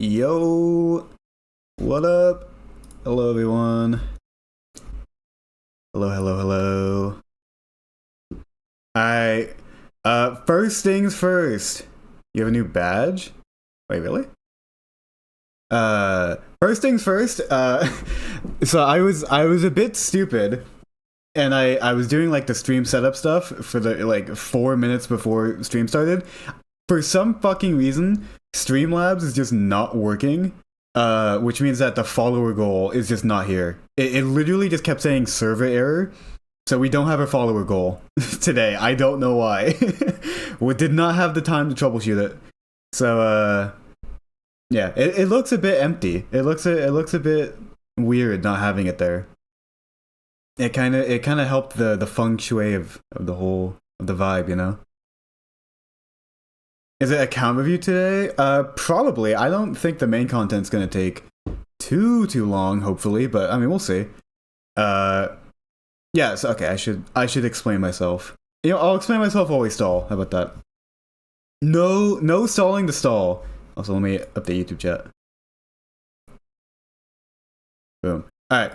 Yo, what up? Hello, everyone. Hello, hello, hello. I, first things first. You have a new badge? Wait, really? First things first. So I was a bit stupid, and I was doing like the stream setup stuff for the like 4 minutes before stream started. For some fucking reason, Streamlabs is just not working, which means that the follower goal is just not here. It literally just kept saying server error, so we don't have a follower goal today. I don't know why. We did not have the time to troubleshoot it. So, yeah, it looks a bit empty. It looks a bit weird not having it there. It kind of helped the feng shui of the whole of the vibe, you know. Is it account review today? Probably. I don't think the main content's gonna take too long, hopefully, but I mean we'll see. Yeah, so okay, I should explain myself. You know, I'll explain myself while we stall. How about that? No stalling the stall. Also, let me update YouTube chat. Boom. Alright.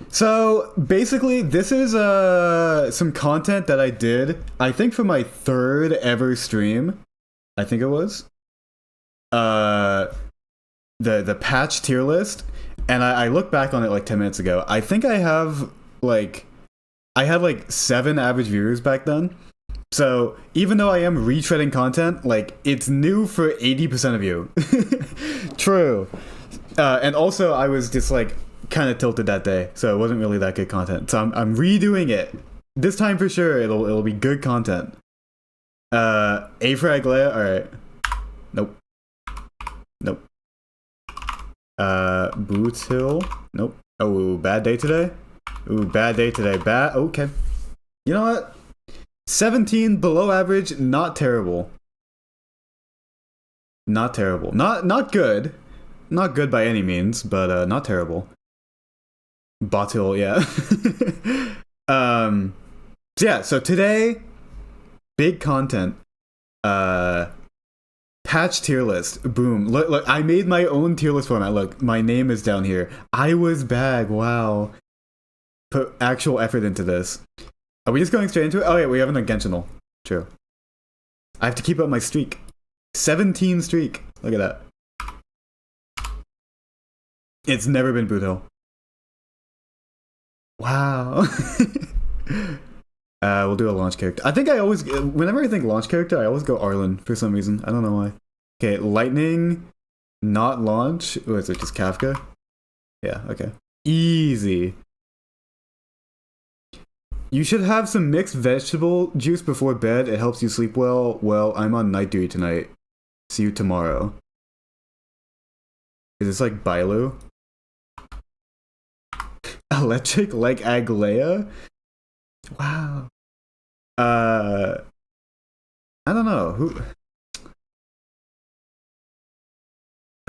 So basically this is some content that I did, I think for my third ever stream. I think it was the patch tier list, and I looked back on it like 10 minutes ago. I think I have like I had like 7 average viewers back then. So even though I am retreading content, like it's new for 80% of you. True. And also I was just like kind of tilted that day, so it wasn't really that good content. So I'm redoing it this time for sure. It'll be good content. A for Aglaya, alright. Nope. Boots Hill. Nope. Oh, bad day today? Ooh, bad day today. Bad. Okay. You know what? 17 below average, not terrible. Not terrible. Not good. Not good by any means, but not terrible. Bottle, yeah. So yeah, so today, big content. Patch tier list. Boom. Look, I made my own tier list format. Look, my name is down here. I was bag. Wow. Put actual effort into this. Are we just going straight into it? Oh yeah, we have an intentional. True. I have to keep up my streak. 17 streak. Look at that. It's never been Boot Hill. Wow. We'll do a launch character. I think I always, whenever I think launch character, I always go Arlen for some reason. I don't know why. Okay, lightning, not launch. Oh, is it just Kafka? Yeah, okay. Easy. You should have some mixed vegetable juice before bed. It helps you sleep well. Well, I'm on night duty tonight. See you tomorrow. Is this like Bailu? Electric like Aglaya? Wow. I don't know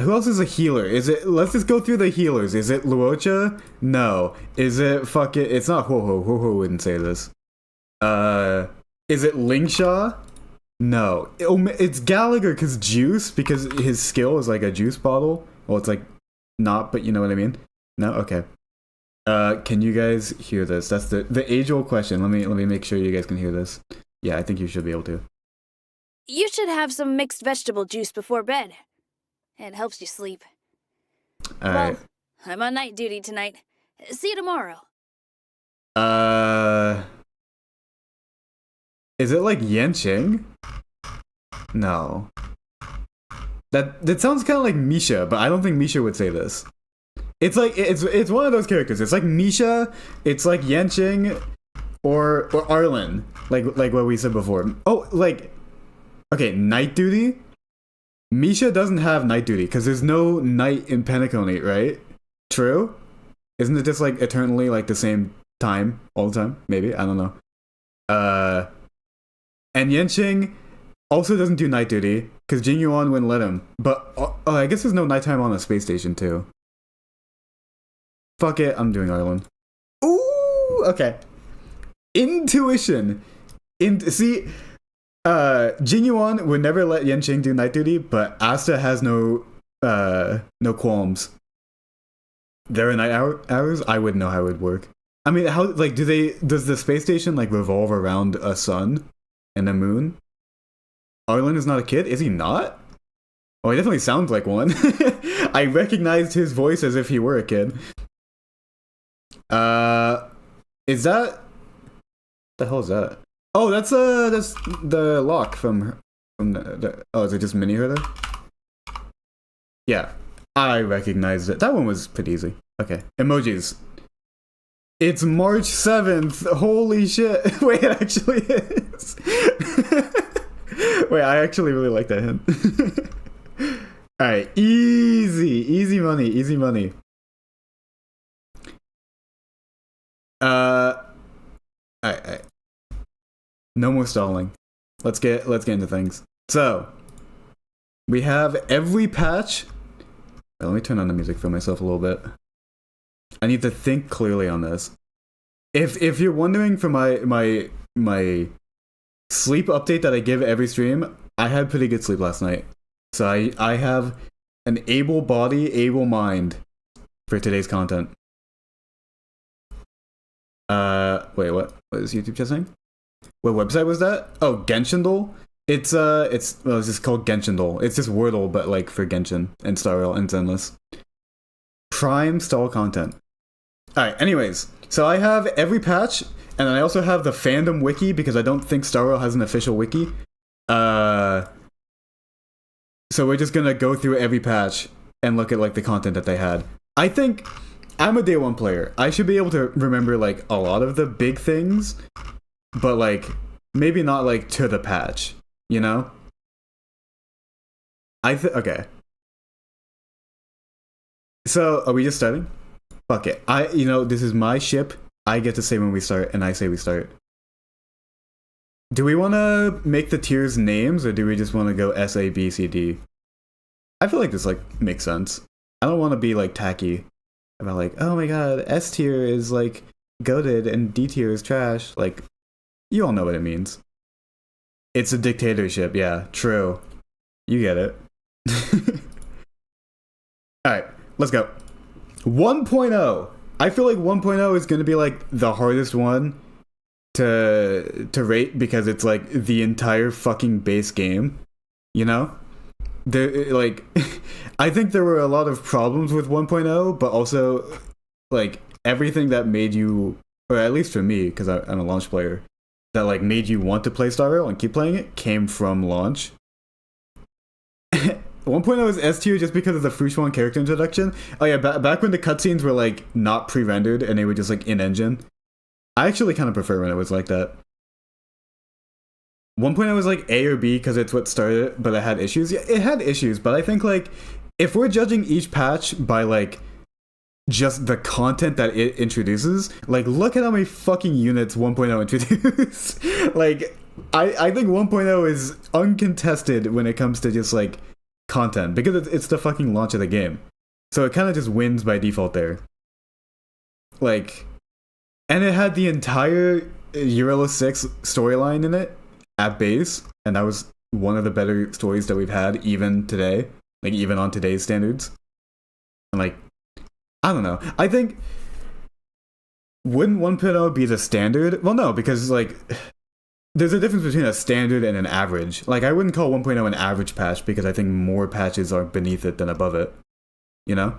who else is a healer? Is it? Let's just go through the healers. Is it Luocha? No. Is it fuck it? It's not Ho-Ho. Ho-Ho wouldn't say this. Is it Lingshaw? No. It's Gallagher because his skill is like a juice bottle. Well, it's like not, but you know what I mean. No. Okay. Can you guys hear this? That's the age-old question. Let me make sure you guys can hear this. Yeah, I think you should be able to. You should have some mixed vegetable juice before bed. It helps you sleep. Alright. Well, I'm on night duty tonight. See you tomorrow. Is it like Yanqing? No. That sounds kind of like Misha, but I don't think Misha would say this. It's like it's one of those characters. It's like Misha, it's like Yanqing, or Arlen, like what we said before. Oh, like okay, night duty. Misha doesn't have night duty because there's no night in Penacony, right? True. Isn't it just like eternally like the same time all the time? Maybe, I don't know. And Yanqing also doesn't do night duty because Jing Yuan wouldn't let him. But I guess there's no nighttime on the space station too. Fuck it, I'm doing Arlen. Ooh, okay. Intuition. See, Jing Yuan would never let Yanqing do night duty, but Asta has no no qualms. There are hours. I wouldn't know how it would work. I mean, how like does the space station like revolve around a sun and a moon? Arlen is not a kid, is he not? Oh, he definitely sounds like one. I recognized his voice as if he were a kid. Is that the hell is that? Oh, that's the lock from the oh, is it just mini her there? Yeah, I recognized it. That one was pretty easy. Okay, emojis. It's March 7th. Holy shit. Wait, it actually is. Wait, I actually really like that hint. Alright, easy money, easy money. Alright. No more stalling. Let's get into things. So, we have every patch. Let me turn on the music for myself a little bit. I need to think clearly on this. If you're wondering for my sleep update that I give every stream, I had pretty good sleep last night. So I have an able body, able mind for today's content. Wait, what is YouTube just saying? What website was that? Oh, Genshindle. It's just called Genshindle. It's just Wordle, but like for Genshin and Star Rail and Zenless. Prime stall content. Alright, anyways. So I have every patch, and I also have the fandom wiki because I don't think Star Rail has an official wiki. So we're just gonna go through every patch and look at like the content that they had. I think I'm a day one player. I should be able to remember like a lot of the big things, but like maybe not like to the patch, you know? Okay. So are we just starting? Fuck it. This is my ship. I get to say when we start, and I say we start. Do we want to make the tiers names, or do we just want to go S, A, B, C, D? I feel like this like makes sense. I don't want to be like tacky about like, oh my god, S tier is like goated and D tier is trash. Like, you all know what it means. It's a dictatorship. Yeah, true. You get it. All right, let's go. 1.0. I feel like 1.0 is going to be like the hardest one to rate because it's like the entire fucking base game, you know? Like I think there were a lot of problems with 1.0, but also like everything that made you, or at least for me because I'm a launch player, that like made you want to play Star Rail and keep playing it came from launch. 1.0 is S tier just because of the Fushwan character introduction. Oh yeah, back when the cutscenes were like not pre-rendered and they were just like in-engine. I actually kind of prefer when it was like that. 1.0 was like A or B because it's what started it, but it had issues. Yeah, it had issues, but I think like if we're judging each patch by like just the content that it introduces, like look at how many fucking units 1.0 introduced. Like I think 1.0 is uncontested when it comes to just like content because it's the fucking launch of the game, so it kind of just wins by default there. Like, and it had the entire Eurilla 6 storyline in it at base, and that was one of the better stories that we've had even today, like even on today's standards. And like, I don't know, I think wouldn't 1.0 be the standard? Well, no, because like there's a difference between a standard and an average. Like, I wouldn't call 1.0 an average patch because I think more patches are beneath it than above it. You know?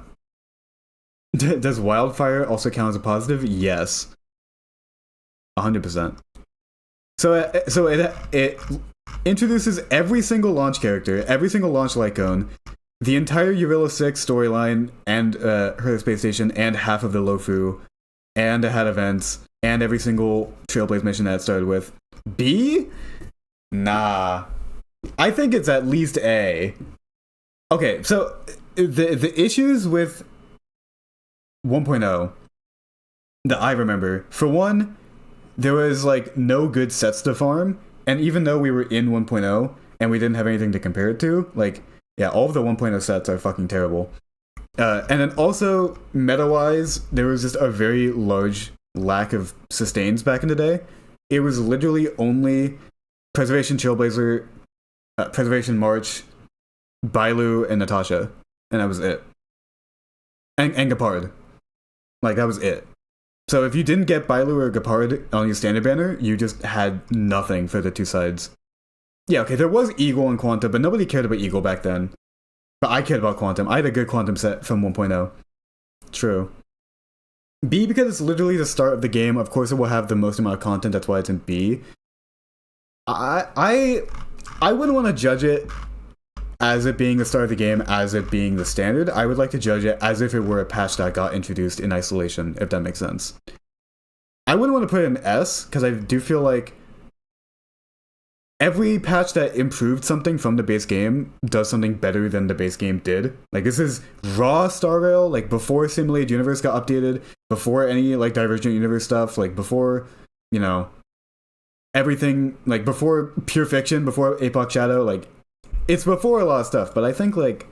Does Wildfire also count as a positive? Yes. 100%. So it introduces every single launch character, every single launch Lycone, the entire Eurilla 6 storyline, and her space station, and half of the Lofu, and it had events, and every single Trailblaze mission that it started with. B? Nah. I think it's at least A. Okay, so the issues with 1.0 that I remember, for one, there was like no good sets to farm, and even though we were in 1.0 and we didn't have anything to compare it to, like, yeah, all of the 1.0 sets are fucking terrible. And then also, meta-wise, there was just a very large lack of sustains back in the day. It was literally only Preservation Trailblazer, Preservation March, Bailu, and Natasha. and that was it. And Gepard. Like, that was it. So if you didn't get Bailu or Gepard on your standard banner, you just had nothing for the two sides. Yeah, okay, there was Eagle and Quantum, but nobody cared about Eagle back then. But I cared about Quantum. I had a good Quantum set from 1.0. True. B, because it's literally the start of the game, of course it will have the most amount of content, that's why it's in B. I wouldn't want to judge it as it being the start of the game, as it being the standard. I would like to judge it as if it were a patch that got introduced in isolation, if that makes sense. I wouldn't want to put it in S, because I do feel like every patch that improved something from the base game does something better than the base game did. Like, this is raw Star Rail, like, before Simulated Universe got updated, before any, like, Divergent Universe stuff, like, before, you know, everything, like, before Pure Fiction, before Apoc Shadow, like, it's before a lot of stuff, but I think, like,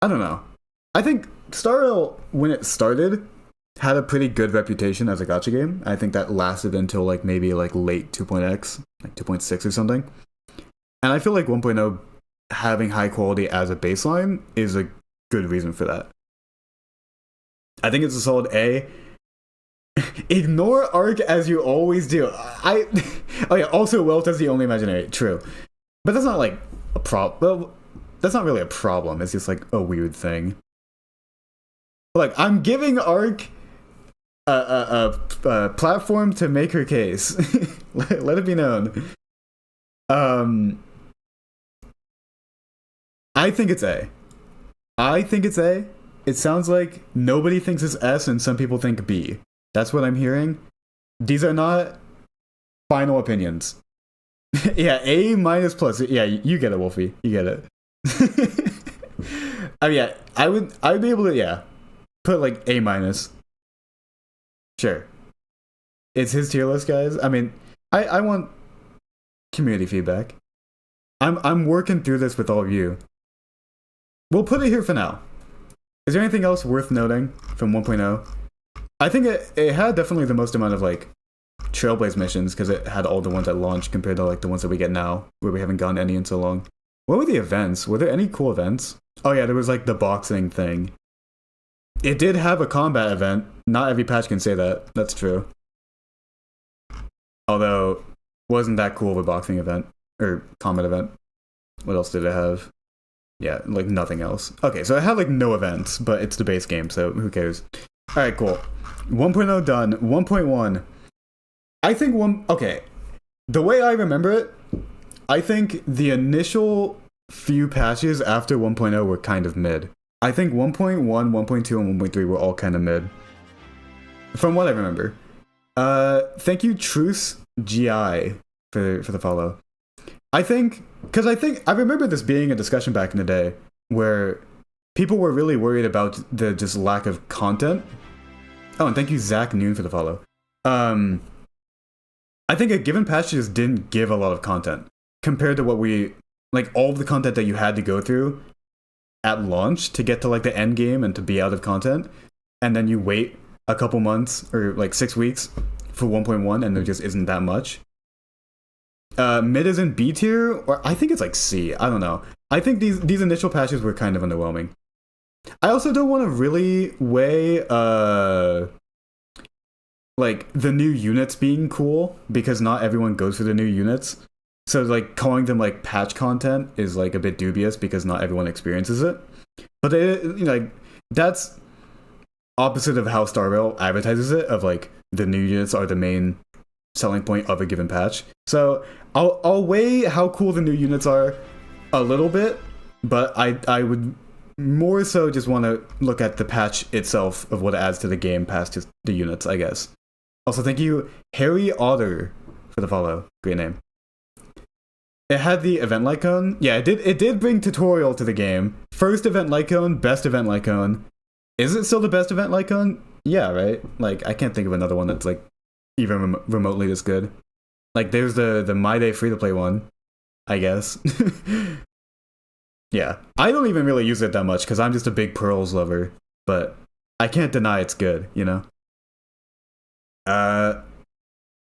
I don't know. I think Star Rail, when it started, had a pretty good reputation as a gacha game. I think that lasted until, like, maybe, like, late 2.x, like 2.6 or something. And I feel like 1.0 having high quality as a baseline is a good reason for that. I think it's a solid A. Ignore Arc as you always do. Oh yeah, also Welt as the only imaginary. True. But that's not like a problem. Well, that's not really a problem. It's just like a weird thing. Like, I'm giving Arc a platform to make her case. Let it be known. I think it's A. I think it's A. It sounds like nobody thinks it's S and some people think B. That's what I'm hearing. These are not final opinions. Yeah, A minus plus. Yeah, you get it, Wolfie. You get it. I mean, yeah, I'd be able to, yeah, put like A minus. Sure. It's his tier list, guys. I mean, I want community feedback. I'm working through this with all of you. We'll put it here for now. Is there anything else worth noting from 1.0? I think it had definitely the most amount of, like, Trailblaze missions, because it had all the ones at launch compared to, like, the ones that we get now, where we haven't gotten any in so long. What were the events? Were there any cool events? Oh yeah, there was, like, the boxing thing. It did have a combat event. Not every patch can say that. That's true. Although, wasn't that cool of a boxing event. Or combat event. What else did it have? Yeah, like, nothing else. Okay, so it had, like, no events, but it's the base game, so who cares? Alright, cool. 1.0 done. 1.1. I think okay. The way I remember it, I think the initial few patches after 1.0 were kind of mid. I think 1.1, 1.2, and 1.3 were all kind of mid. From what I remember. Thank you, Truce GI, for the follow. I remember this being a discussion back in the day where people were really worried about the just lack of content. Oh, and thank you, Zach Noon, for the follow. I think a given patch just didn't give a lot of content compared to what all of the content that you had to go through at launch to get to, like, the end game and to be out of content, and then you wait a couple months or, like, 6 weeks for 1.1 and there just isn't that much. Mid is in B tier, or I think it's like C. I don't know. I think these initial patches were kind of underwhelming. I also don't want to really weigh like the new units being cool, because not everyone goes for the new units. So, like, calling them, like, patch content is, like, a bit dubious because not everyone experiences it. But like, that's opposite of how Star Rail advertises it, of, like, the new units are the main selling point of a given patch. So I'll weigh how cool the new units are a little bit, but I would more so just want to look at the patch itself of what it adds to the game past just the units, I guess. Also, thank you, Harry Otter, for the follow. Great name. It had the event Lycone. Yeah, it did bring tutorial to the game. First event Lycone, best event Lycone. Is it still the best event Lycone? Yeah, right? Like, I can't think of another one that's, like, even remotely this good. Like, there's the My Day free-to-play one, I guess. Yeah. I don't even really use it that much, because I'm just a big Pearls lover. But I can't deny it's good, you know?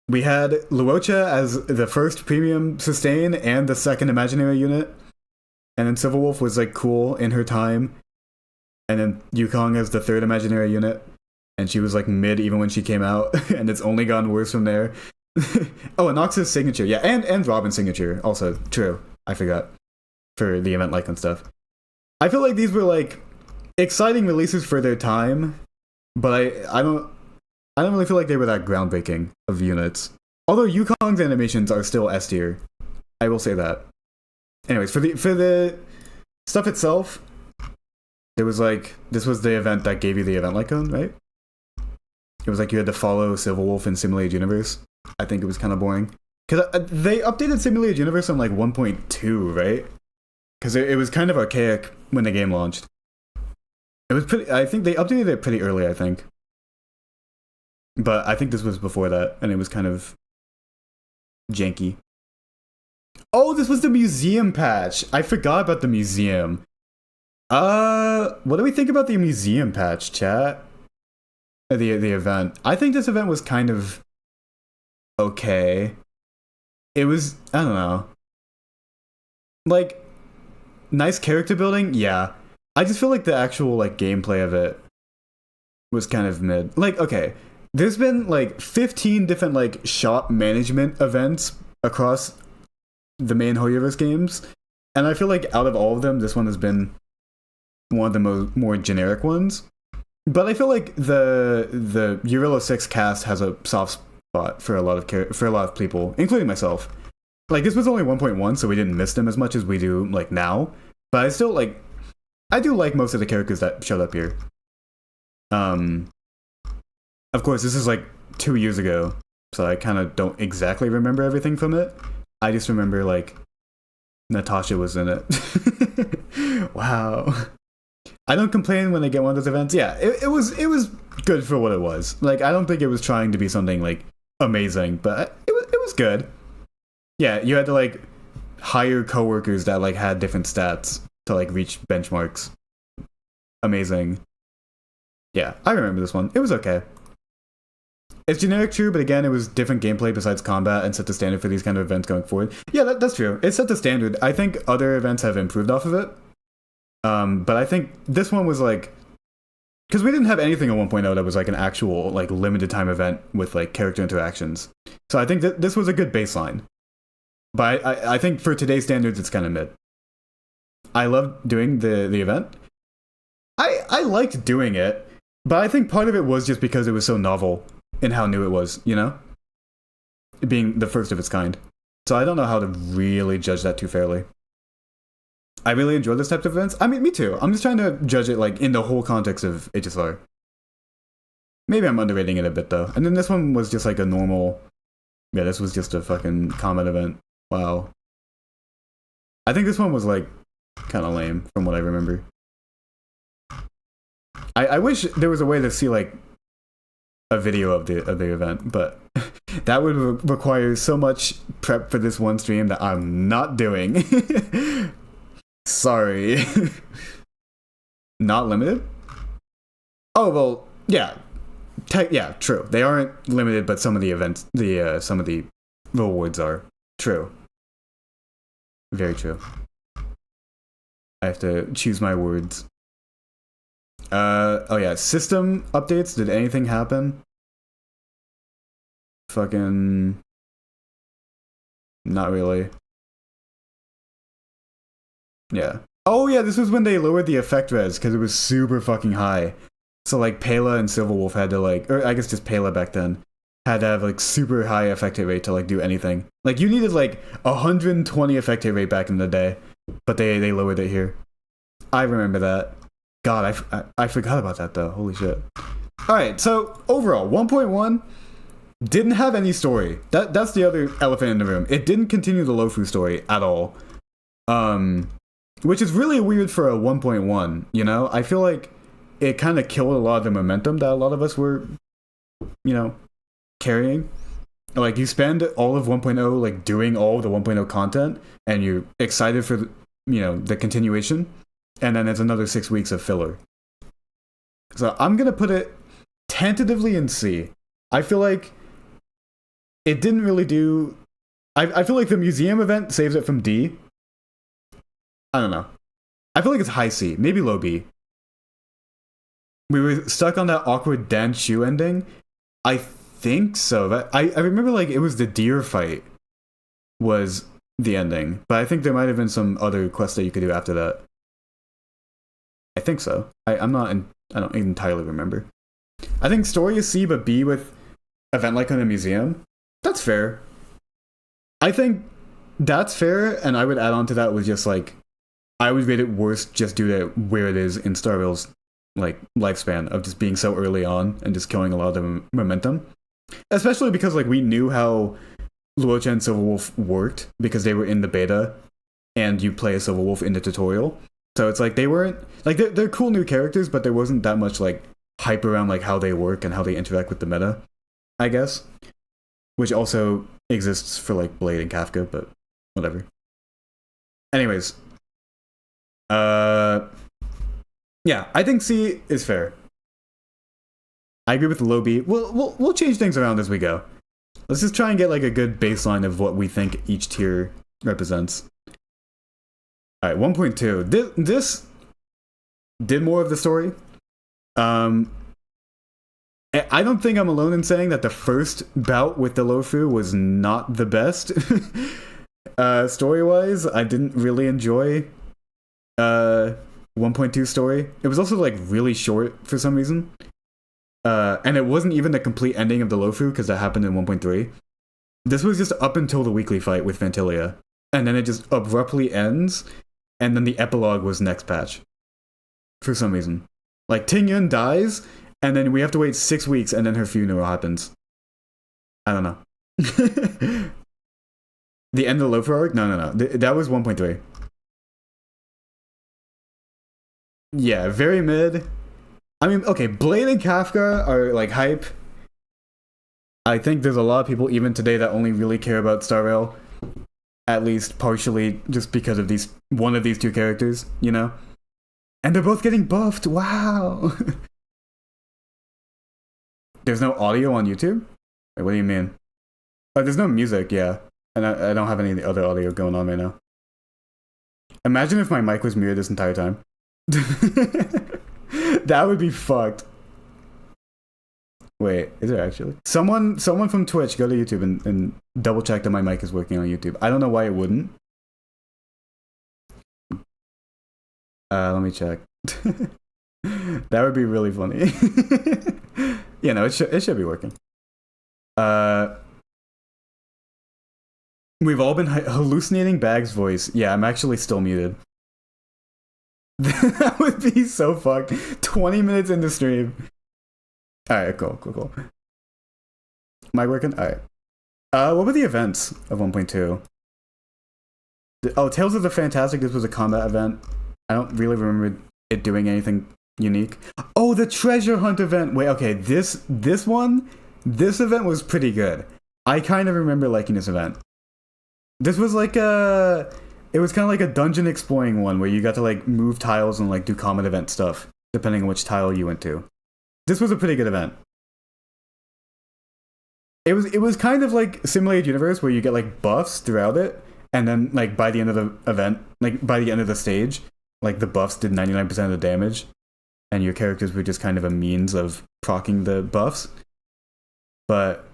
We had Luocha as the first premium sustain and the second imaginary unit. and then Silverwolf was like cool in her time, and then Yukong as the third imaginary unit, and she was like mid even when she came out, and it's only gotten worse from there. Oh, and Nox's signature, yeah, and Robin's signature also true. I forgot for the event like and stuff. I feel like these were like exciting releases for their time, but I don't really feel like they were that groundbreaking of units. Although Yukong's animations are still S tier, I will say that. Anyways, for the stuff itself, there was like this was the event that gave you the event icon, right? It was like you had to follow Silverwolf in Simulated Universe. I think it was kind of boring because they updated Simulated Universe on like 1.2, right? Because it was kind of archaic when the game launched. It was pretty. I think they updated it pretty early. I think, but I think this was before that, and it was kind of janky. Oh, this was the museum patch. I forgot about the museum. What do we think about the museum patch, chat? The event. I think this event was kind of okay. It was, I don't know. Like, nice character building, yeah. I just feel like the actual like gameplay of it was kind of mid. Like, okay, there's been like 15 different like shop management events across the main Hoyoverse games, and I feel like out of all of them, this one has been one of the more generic ones. But I feel like the Eurilla 6 cast has a soft spot for a lot of people, including myself. Like, this was only 1.1, so we didn't miss them as much as we do like now. But I still like, I do like most of the characters that showed up here. Of course, this is like 2 years ago, so I kind of don't exactly remember everything from it. I just remember like Natasha was in it. Wow. I don't complain when they get one of those events. Yeah, it was good for what it was. Like, I don't think it was trying to be something like amazing, but it was good. Yeah, you had to like hire coworkers that like had different stats to like reach benchmarks. Amazing. Yeah, I remember this one. It was okay. It's generic, true, but again, it was different gameplay besides combat and set the standard for these kind of events going forward. Yeah, that's true. It set the standard. I think other events have improved off of it. But I think this one was like, because we didn't have anything in 1.0 that was like an actual like limited time event with like character interactions. So I think that this was a good baseline. But I think for today's standards, it's kind of mid. I loved doing the event. I liked doing it, but I think part of it was just because it was so novel in how new it was, you know? It being the first of its kind. So I don't know how to really judge that too fairly. I really enjoy this type of events. I mean, me too. I'm just trying to judge it like in the whole context of HSR. Maybe I'm underrating it a bit though. And then this one was just like a normal... Yeah, this was just a fucking combat event. Wow. I think this one was like kind of lame from what I remember. I wish there was a way to see like a video of the event, but that would require so much prep for this one stream that I'm not doing. Sorry. Not limited? Oh, well, yeah. Yeah, true. They aren't limited, but some of the events, some of the rewards are. True. Very true. I have to choose my words. Oh yeah, system updates. Did anything happen? Fucking... Not really. Yeah. Oh yeah, this was when they lowered the effect res because it was super fucking high. So like Pela and Silverwolf had to like, or I guess just Pela back then, had to have like super high effective rate to like do anything. Like you needed like 120 effective rate back in the day, but they lowered it here. I remember that. God, I forgot about that though. Holy shit. Alright, so overall, 1.1 didn't have any story. That's the other elephant in the room. It didn't continue the Lofu story at all. Which is really weird for a 1.1, you know? I feel like it kind of killed a lot of the momentum that a lot of us were, you know, carrying. Like, you spend all of 1.0, like, doing all of the 1.0 content, and you're excited for, you know, the continuation, and then it's another 6 weeks of filler. So I'm gonna put it tentatively in C. I feel like it didn't really do... I feel like the museum event saves it from D. I don't know. I feel like it's high C, maybe low B. We were stuck on that awkward Dan Shu ending. I think so. I remember like it was the deer fight was the ending, but I think there might have been some other quests that you could do after that. I think so. I don't entirely remember. I think story is C, but B with event like in a museum. That's fair. I think that's fair, and I would add on to that with just like I would rate it worse just due to where it is in Star Rail's like lifespan of just being so early on and just killing a lot of the momentum. Especially because like we knew how Luocha and Silverwolf worked because they were in the beta and you play a Silverwolf in the tutorial. So it's like they weren't like they're cool new characters, but there wasn't that much like hype around like how they work and how they interact with the meta, I guess. Which also exists for like Blade and Kafka, but whatever. Anyways. Yeah, I think C is fair. I agree with low B. We'll change things around as we go. Let's just try and get like a good baseline of what we think each tier represents. All right, 1.2. This did more of the story. I don't think I'm alone in saying that the first bout with the Lofu was not the best. Story-wise, I didn't really enjoy 1.2 story. It was also like really short for some reason. And it wasn't even the complete ending of the Lofu because that happened in 1.3. This was just up until the weekly fight with Fantilia. And then it just abruptly ends. And then the epilogue was next patch. For some reason. Like, Ting Yun dies, and then we have to wait 6 weeks, and then her funeral happens. I don't know. The end of the Lofu arc? No. That was 1.3. Yeah, very mid. I mean, okay, Blade and Kafka are, like, hype. I think there's a lot of people, even today, that only really care about Star Rail. At least partially just because of one of these two characters, you know? And they're both getting buffed, wow! There's no audio on YouTube? Wait, what do you mean? Oh, there's no music, yeah. And I don't have any other audio going on right now. Imagine if my mic was muted this entire time. That would be fucked. Wait, is it actually? Someone from Twitch, go to YouTube and double check that my mic is working on YouTube. I don't know why it wouldn't. Let me check. That would be really funny. Yeah, no, it should be working. We've all been hallucinating Bag's voice. Yeah, I'm actually still muted. That would be so fucked. 20 minutes into stream. Alright, cool. Am I working? Alright. What were the events of 1.2? Oh, Tales of the Fantastic, this was a combat event. I don't really remember it doing anything unique. Oh, the treasure hunt event! Wait, okay, this event was pretty good. I kind of remember liking this event. This was like it was kind of like a dungeon exploring one where you got to like move tiles and like do common event stuff, depending on which tile you went to. This was a pretty good event. It was kind of like Simulated Universe where you get like buffs throughout it, and then like by the end of the event, like by the end of the stage, like the buffs did 99% of the damage, and your characters were just kind of a means of proccing the buffs. But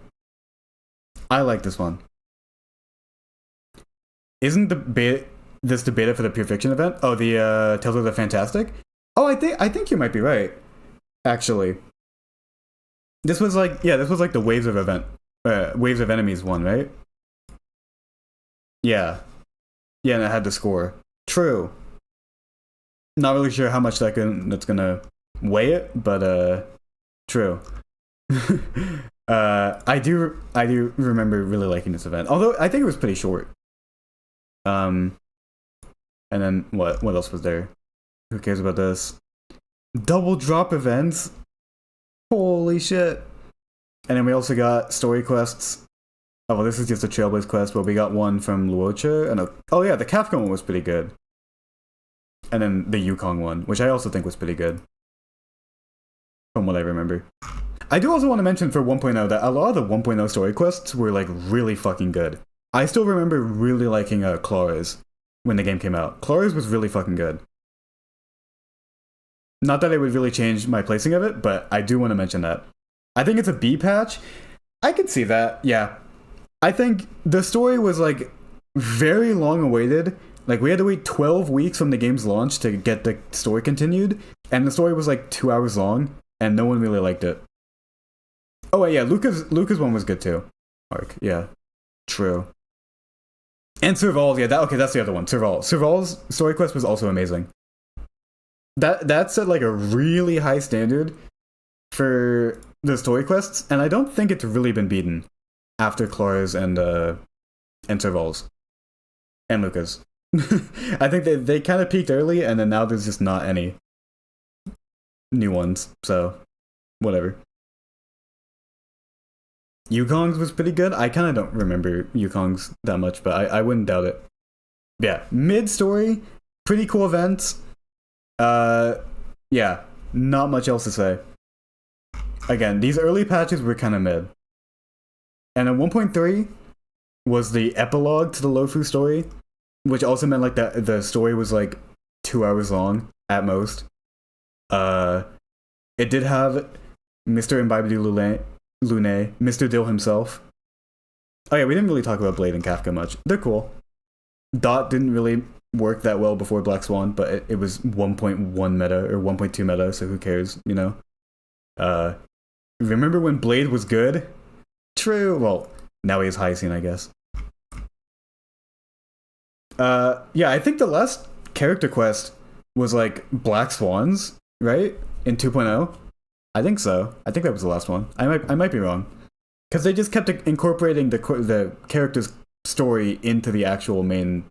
I like this one. Isn't the beta for the Pure Fiction event? Oh, the Tales of the Fantastic? Oh, I think you might be right. Actually, this was like the Waves of Enemies one, right? Yeah, and it had the score. True. Not really sure how much that's gonna weigh it, but true. I do remember really liking this event, although I think it was pretty short. And then what else was there? Who cares about this? Double drop events. Holy shit. And then we also got story quests. Oh, well, this is just a Trailblaze quest, but we got one from Luocha. And oh yeah, the Kafka one was pretty good. And then the Yukong one, which I also think was pretty good. From what I remember. I do also want to mention for 1.0 that a lot of the 1.0 story quests were like really fucking good. I still remember really liking Clara's when the game came out. Clara's was really fucking good. Not that it would really change my placing of it, but I do want to mention that. I think it's a B patch. I can see that. Yeah. I think the story was like very long awaited. Like we had to wait 12 weeks from the game's launch to get the story continued, and the story was like 2 hours long, and no one really liked it. Oh wait, yeah, Luca's one was good too. Arc, yeah, true. And Serval's, yeah, that's the other one. Serval's story quest was also amazing. That set like a really high standard for the story quests, and I don't think it's really been beaten after Clara's and Serval's and Luca's. I think they kind of peaked early, and then now there's just not any new ones. So whatever. Yukong's was pretty good. I kind of don't remember Yukong's that much, but I wouldn't doubt it. Yeah, mid story, pretty cool events. Yeah, not much else to say. Again, these early patches were kind of mid. And then 1.3 was the epilogue to the Lofu story, which also meant like the story was like 2 hours long at most. It did have Mr. Imbibe Lune, Mr. Dill himself. Oh yeah, we didn't really talk about Blade and Kafka much. They're cool. Dot didn't really work that well before Black Swan, but it was 1.1 meta or 1.2 meta, so who cares, you know? Remember when Blade was good? True. Well, now he has Hyacinth, I guess. Yeah, I think the last character quest was like Black Swans, right? In 2.0? I think so. I think that was the last one. I might be wrong. Because they just kept incorporating the character's story into the actual main,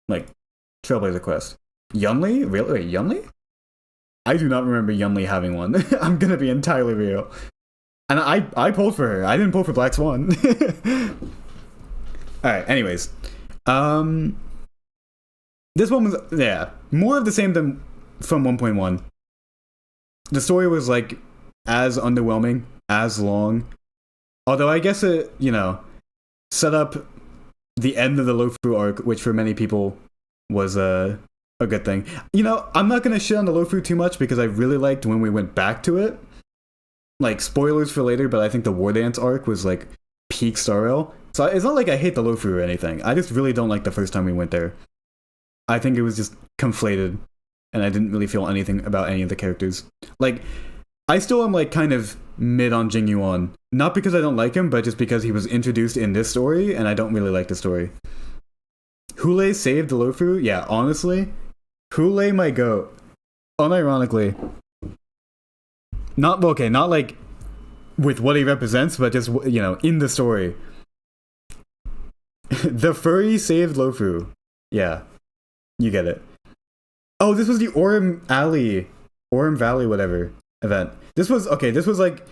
like, Trailblazer quest. Yunli? Really? Wait, Yunli? I do not remember Yunli having one. I'm gonna be entirely real. And I pulled for her. I didn't pull for Black Swan. Alright, anyways. This one was, yeah, more of the same than from 1.1. The story was, like, as underwhelming, as long. Although I guess it, you know, set up the end of the Lofu arc, which for many people was a good thing. You know, I'm not going to shit on the Lofu too much because I really liked when we went back to it. Like, spoilers for later, but I think the War Dance arc was, like, peak Star Rail. So it's not like I hate the Lofu or anything. I just really don't like the first time we went there. I think it was just conflated, and I didn't really feel anything about any of the characters. Like, I still am, like, kind of mid on Jing Yuan. Not because I don't like him, but just because he was introduced in this story, and I don't really like the story. Hule saved the Lofu? Yeah, honestly, Hule my goat. Unironically. Not like with what he represents, but just, you know, in the story. The furry saved Lofu. Yeah, you get it. Oh, this was the Orem Valley, whatever, event. This was like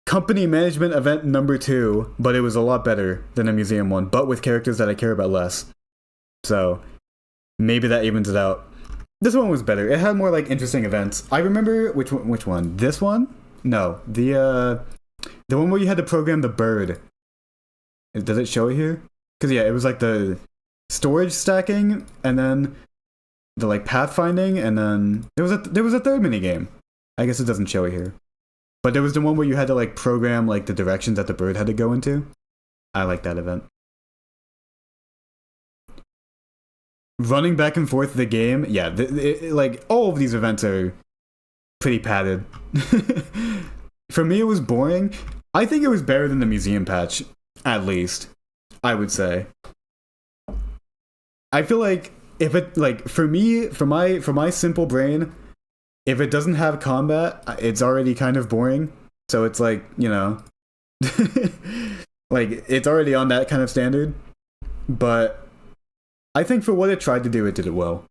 company management event number 2, but it was a lot better than a museum one, but with characters that I care about less. So maybe that evens it out. This one was better. It had more like interesting events. I remember which one? This one? No, the one where you had to program the bird. Does it show it here? Because yeah, it was like the storage stacking, and then the like pathfinding, and then there was a third mini game. I guess it doesn't show it here, but there was the one where you had to like program like the directions that the bird had to go into. I like that event. Running back and forth the game, yeah, like all of these events are pretty padded. For me, it was boring. I think it was better than the museum patch, at least. I would say. I feel like if it like for me, for my simple brain, if it doesn't have combat, it's already kind of boring. So it's like, you know, like it's already on that kind of standard. But I think for what it tried to do, it did it well.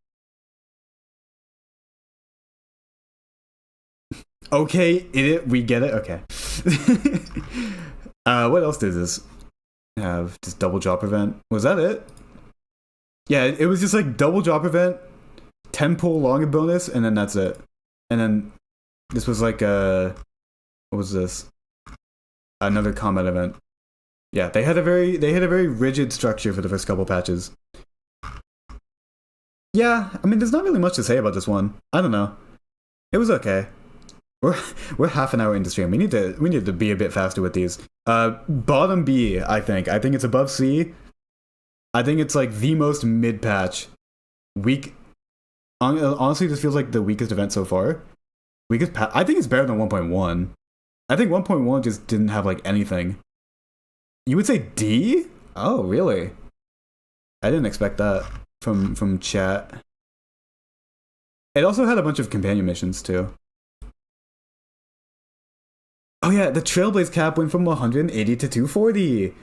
Okay, we get it. Okay. What else did this have? Just double drop event. Was that it? Yeah, it was just like double drop event, 10 pull long bonus, and then that's it. And then this was like what was this? Another combat event. Yeah, they had a very rigid structure for the first couple patches. Yeah, I mean, there's not really much to say about this one. I don't know. It was okay. We're we're half an hour into stream. We need to be a bit faster with these. Bottom B, I think. I think it's above C. I think it's like the most mid patch. Weak. Honestly, this feels like the weakest event so far. Weakest patch. I think it's better than 1.1. I think 1.1 just didn't have like anything. You would say D? Oh, really? I didn't expect that from chat. It also had a bunch of companion missions too. Oh yeah, the Trailblaze cap went from 180 to 240.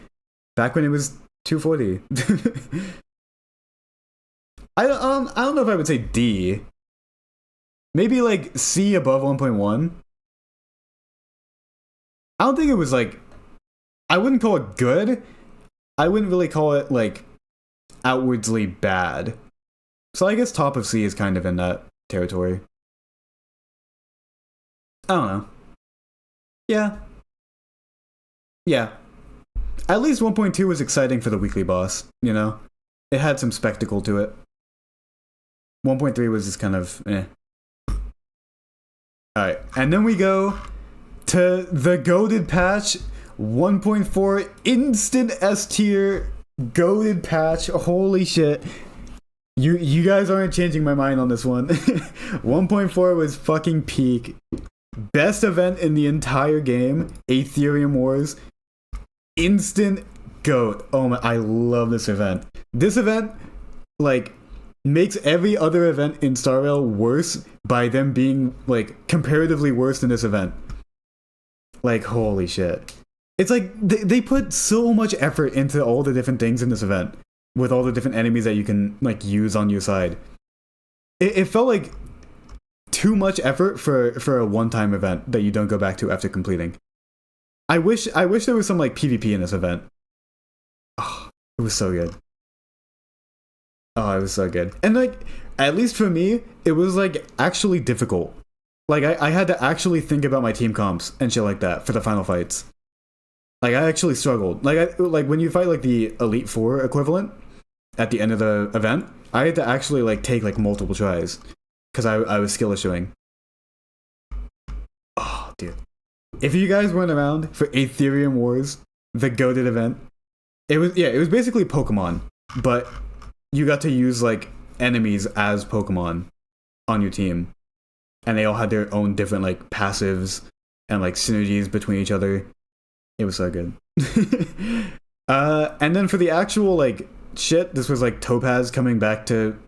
Back when it was 240. I don't know if I would say D. Maybe like C above 1.1. I don't think it was like, I wouldn't call it good. I wouldn't really call it like outwardly bad. So I guess top of C is kind of in that territory. I don't know. Yeah. Yeah. At least 1.2 was exciting for the weekly boss, you know? It had some spectacle to it. 1.3 was just kind of eh. Alright, and then we go to the goated patch 1.4 instant S tier goated patch. Holy shit. You guys aren't changing my mind on this one. 1.4 was fucking peak. Best event in the entire game, Aetherium Wars. Instant GOAT. Oh my, I love this event. This event, like, makes every other event in Star Rail worse by them being, like, comparatively worse than this event. Like, holy shit. It's like, they put so much effort into all the different things in this event, with all the different enemies that you can, like, use on your side. It felt like too much effort for a one-time event that you don't go back to after completing. I wish there was some like PvP in this event. Oh, it was so good. Oh, it was so good. And like, at least for me, it was like actually difficult. Like I had to actually think about my team comps and shit like that for the final fights. Like I actually struggled. Like when you fight like the Elite Four equivalent at the end of the event, I had to actually like take like multiple tries because I was skill issuing. Oh, dude. If you guys weren't around for Aetherium Wars, the goated event, it was basically Pokemon, but you got to use like enemies as Pokemon on your team, and they all had their own different like passives and like synergies between each other. It was so good. And then for the actual like shit, this was like Topaz coming back to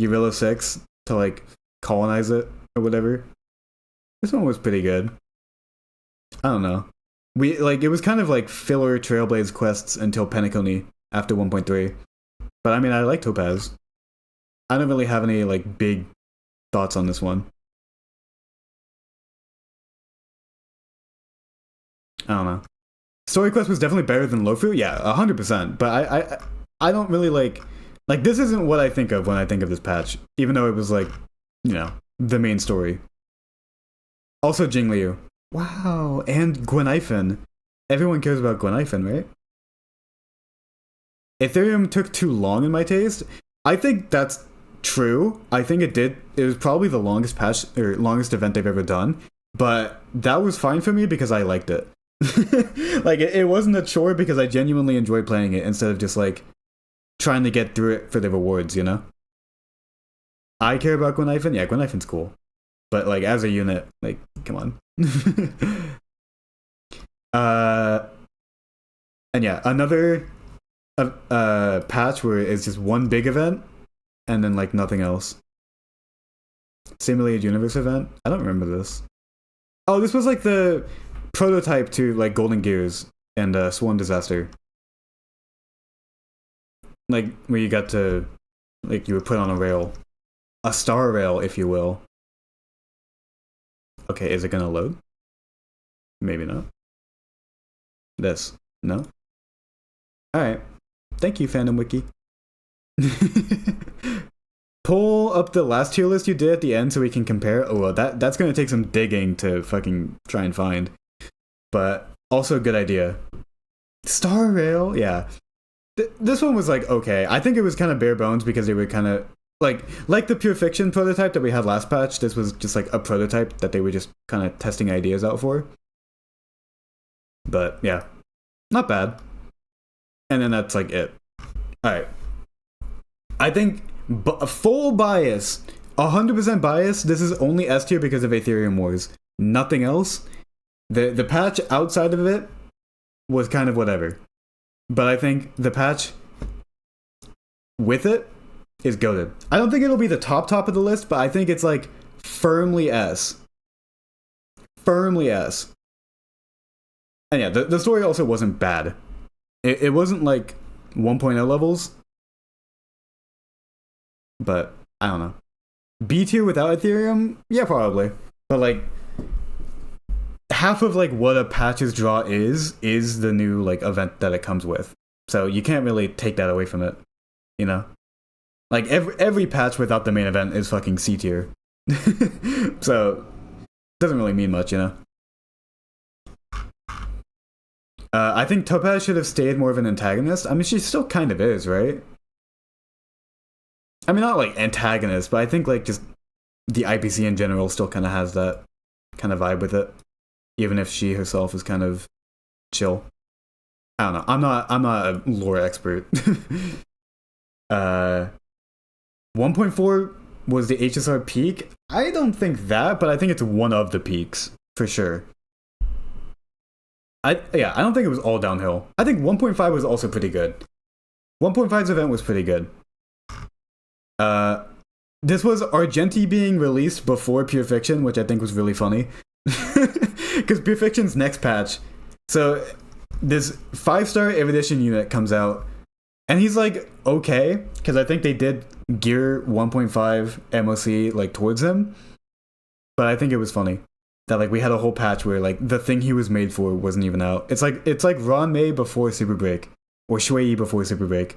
Urilla 6 to like colonize it or whatever. This one was pretty good. I don't know. We like it was kind of like filler Trailblaze quests until Penacony after 1.3. But I mean, I like Topaz. I don't really have any like big thoughts on this one. I don't know. Story quest was definitely better than Lofu. Yeah, 100%. But I don't really like this isn't what I think of when I think of this patch. Even though it was like, you know, the main story. Also Jingliu. Wow, and Gwenhyphen. Everyone cares about Gwenhyphen, right? Ethereum took too long in my taste. I think that's true. I think it did. It was probably the longest patch or longest event they've ever done. But that was fine for me because I liked it. Like it wasn't a chore because I genuinely enjoyed playing it instead of just like trying to get through it for the rewards, you know? I care about Gwenhyphen. Yeah, Gwenhyphen's cool. But like as a unit, like come on. And yeah, another patch where it's just one big event and then like nothing else. Simulated Universe event. I don't remember this. Oh, this was like the prototype to like Golden Gears and Swarm Disaster. Like where you got to like you were put on a rail, a star rail, if you will. Okay, is it gonna load? Maybe not. This. No? Alright. Thank you, Fandom Wiki. Pull up the last tier list you did at the end so we can compare. Oh, well, that's gonna take some digging to fucking try and find. But also a good idea. Star Rail? Yeah. This one was like, okay. I think it was kind of bare bones because they were kind of like the Pure Fiction prototype that we had last patch. This was just like a prototype that they were just kind of testing ideas out for. But yeah, not bad. And then that's like it. All right. I think full bias, 100% bias. This is only S tier because of Ethereum Wars. Nothing else. The patch outside of it was kind of whatever. But I think the patch with it is goated. I don't think it'll be the top of the list, but I think it's like firmly S. Firmly S. And yeah, the story also wasn't bad. It wasn't like 1.0 levels. But I don't know. B tier without Ethereum? Yeah, probably. But like half of like what a patch's draw is the new like event that it comes with. So you can't really take that away from it, you know? Like every patch without the main event is fucking C tier. So doesn't really mean much, you know? I think Topaz should have stayed more of an antagonist. I mean, she still kind of is, right? I mean, not like antagonist, but I think like just the IPC in general still kind of has that kind of vibe with it, even if she herself is kind of chill. I don't know. I'm not a lore expert. 1.4 was the HSR peak. I don't think that, but I think it's one of the peaks for sure. I don't think it was all downhill. I think 1.5 was also pretty good. 1.5's event was pretty good. This was Argenti being released before Pure Fiction, which I think was really funny. Because Pure Fiction's next patch. So this 5-star Erudition unit comes out, and he's like, okay, because I think they did gear 1.5 MOC like towards him. But I think it was funny that like we had a whole patch where like the thing he was made for wasn't even out. It's like Ron May before Super Break, or Shui before Super Break.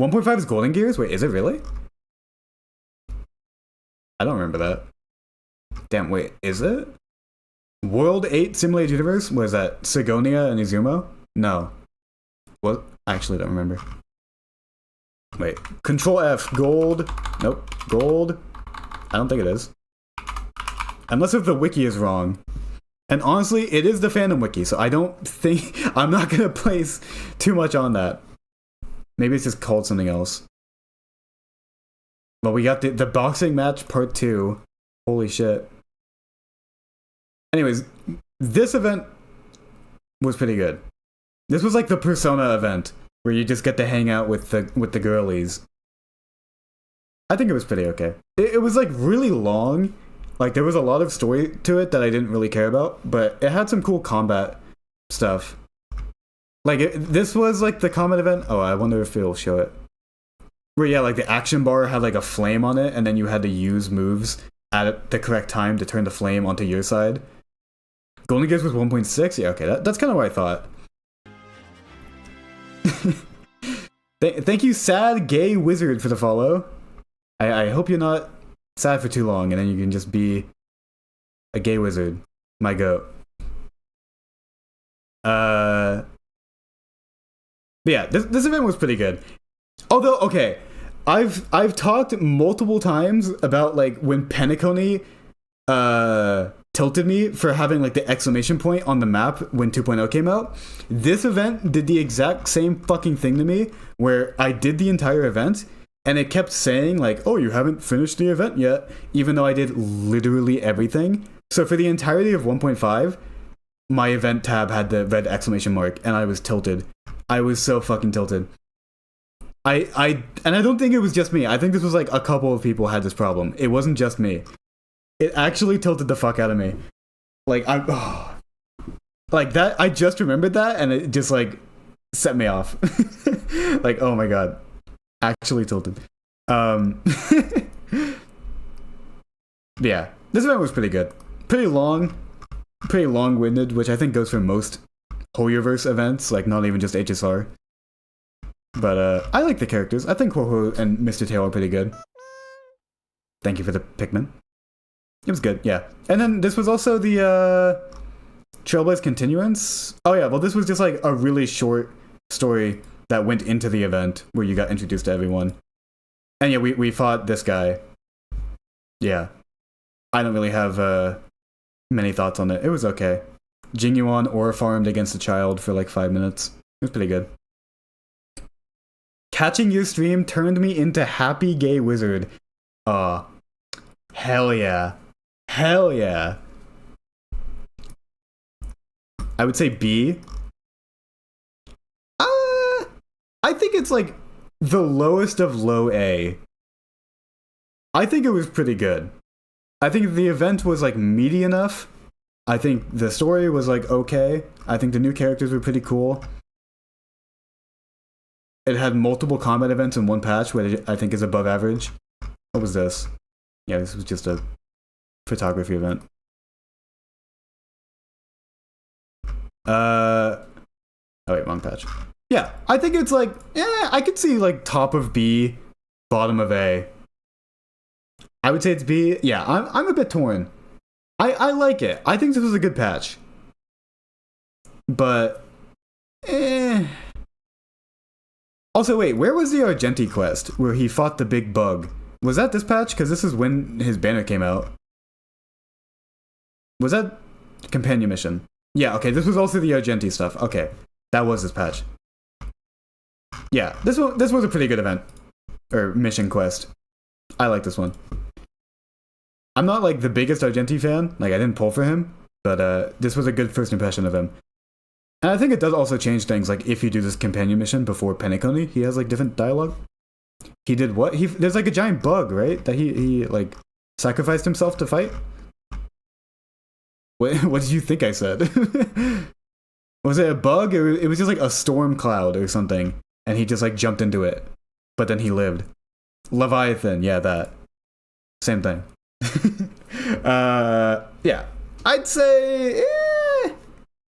1.5 is Golden Gears? Wait, is it really? I don't remember that. Damn, wait, is it? World 8 Simulated Universe? Was that Sigonia and Izumo? No. What? I actually don't remember. Wait. Control F. Gold. Nope. Gold. I don't think it is. Unless if the wiki is wrong. And honestly, it is the fandom wiki, so I don't think... I'm not gonna place too much on that. Maybe it's just called something else. But we got the boxing match part 2. Holy shit. Anyways, this event was pretty good. This was like the Persona event, where you just get to hang out with the girlies. I think it was pretty okay. It was like really long. Like there was a lot of story to it that I didn't really care about, but it had some cool combat stuff. Like this was like the combat event. Oh, I wonder if it'll show it. Where yeah, like the action bar had like a flame on it, and then you had to use moves at the correct time to turn the flame onto your side. Golden Gears was 1.6? Yeah, okay, that's kind of what I thought. Thank you, Sad Gay Wizard, for the follow. I hope you're not sad for too long, and then you can just be a gay wizard. My goat. But yeah, this event was pretty good. Although, okay, I've talked multiple times about like when Penacony tilted me for having like the exclamation point on the map when 2.0 came out. This event did the exact same fucking thing to me, where I did the entire event and it kept saying like, oh, you haven't finished the event yet, even though I did literally everything. So for the entirety of 1.5, my event tab had the red exclamation mark and I was tilted. I was so fucking tilted. And I don't think it was just me. I think this was like a couple of people had this problem. It wasn't just me. It actually tilted the fuck out of me. Like like that. I just remembered that, and it just like set me off. Like, oh my god, actually tilted. Yeah, this event was pretty good. Pretty long-winded, which I think goes for most Hoyoverse events. Like, not even just HSR. But I like the characters. I think Ho-Ho and Mr. Tail are pretty good. Thank you for the Pikmin. It was good, yeah. And then this was also the Trailblaze Continuance. Oh yeah, well this was just like a really short story that went into the event where you got introduced to everyone. And yeah, we fought this guy. Yeah. I don't really have many thoughts on it. It was okay. Jinyuan aura farmed against a child for like 5 minutes. It was pretty good. Catching your stream turned me into happy gay wizard. Hell yeah. Hell yeah. I would say B. I think it's like the lowest of low A. I think it was pretty good. I think the event was like meaty enough. I think the story was like okay. I think the new characters were pretty cool. It had multiple combat events in one patch, which I think is above average. What was this? Yeah, this was just a photography event. Oh wait, wrong patch. Yeah, I think it's like, I could see like top of B, bottom of A. I would say it's B. Yeah, I'm a bit torn. I like it. I think this was a good patch. But, Also, wait, where was the Argenti quest where he fought the big bug? Was that this patch? Because this is when his banner came out. Was that companion mission? Yeah, okay, this was also the Argenti stuff. Okay, that was this patch. Yeah, this was a pretty good event. Or mission quest. I like this one. I'm not like the biggest Argenti fan. Like, I didn't pull for him. But this was a good first impression of him. And I think it does also change things. Like, if you do this companion mission before Penacony, he has like different dialogue. He did what? There's like a giant bug, right? That he like sacrificed himself to fight? What did you think I said? Was it a bug? It was just like a storm cloud or something. And he just like jumped into it. But then he lived. Leviathan, yeah, that. Same thing. Yeah. I'd say...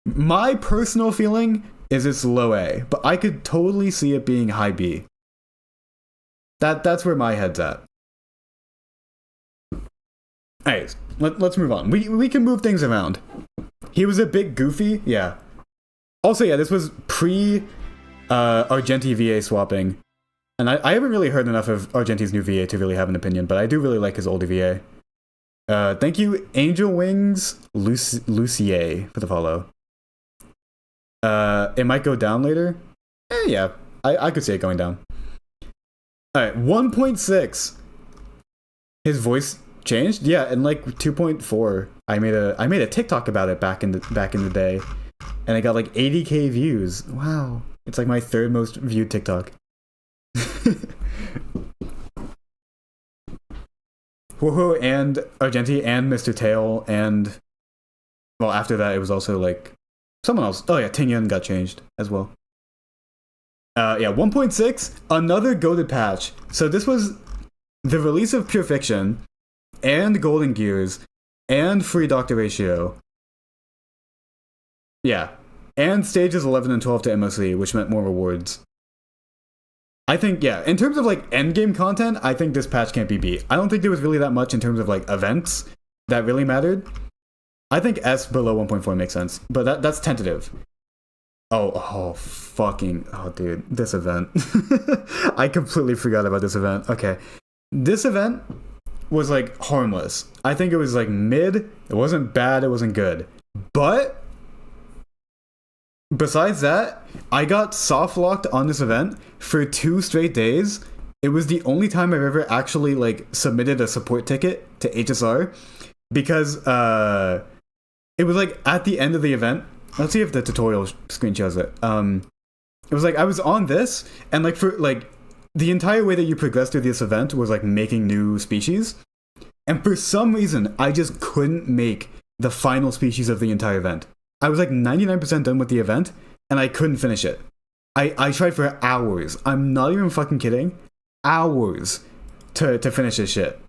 My personal feeling is it's low A. But I could totally see it being high B. That's where my head's at. Alright, let's move on. We can move things around. He was a bit goofy, yeah. Also, yeah, this was pre Argenti VA swapping. And I haven't really heard enough of Argenti's new VA to really have an opinion, but I do really like his older VA. Thank you, Angel Wings Lucier, for the follow. It might go down later. Yeah, I could see it going down. Alright, 1.6. His voice changed? Yeah, in like 2.4. I made a TikTok about it back in the day. And I got like 80k views. Wow. It's like my third most viewed TikTok. Woohoo and Argenti and Mr. Tail and well after that it was also like someone else. Oh yeah, Tingyun got changed as well. Yeah, 1.6, another goated patch. So this was the release of Pure Fiction and Golden Gears and Free Doctor Ratio. Yeah, and stages 11 and 12 to MOC, which meant more rewards. I think, yeah, in terms of like endgame content, I think this patch can't be beat. I don't think there was really that much in terms of like events that really mattered. I think S below 1.4 makes sense, but that's tentative. Oh, dude, this event. I completely forgot about this event. Okay. This event was like harmless. I think it was like mid. It wasn't bad, it wasn't good. But besides that, I got soft locked on this event for 2 straight days. It was the only time I've ever actually like submitted a support ticket to HSR because it was like at the end of the event. Let's see if the tutorial screen shows it. It was like I was on this, and like for like the entire way that you progress through this event was like making new species, and for some reason I just couldn't make the final species of the entire event. I was like 99% done with the event, and I couldn't finish it. I tried for hours. I'm not even fucking kidding. Hours to finish this shit.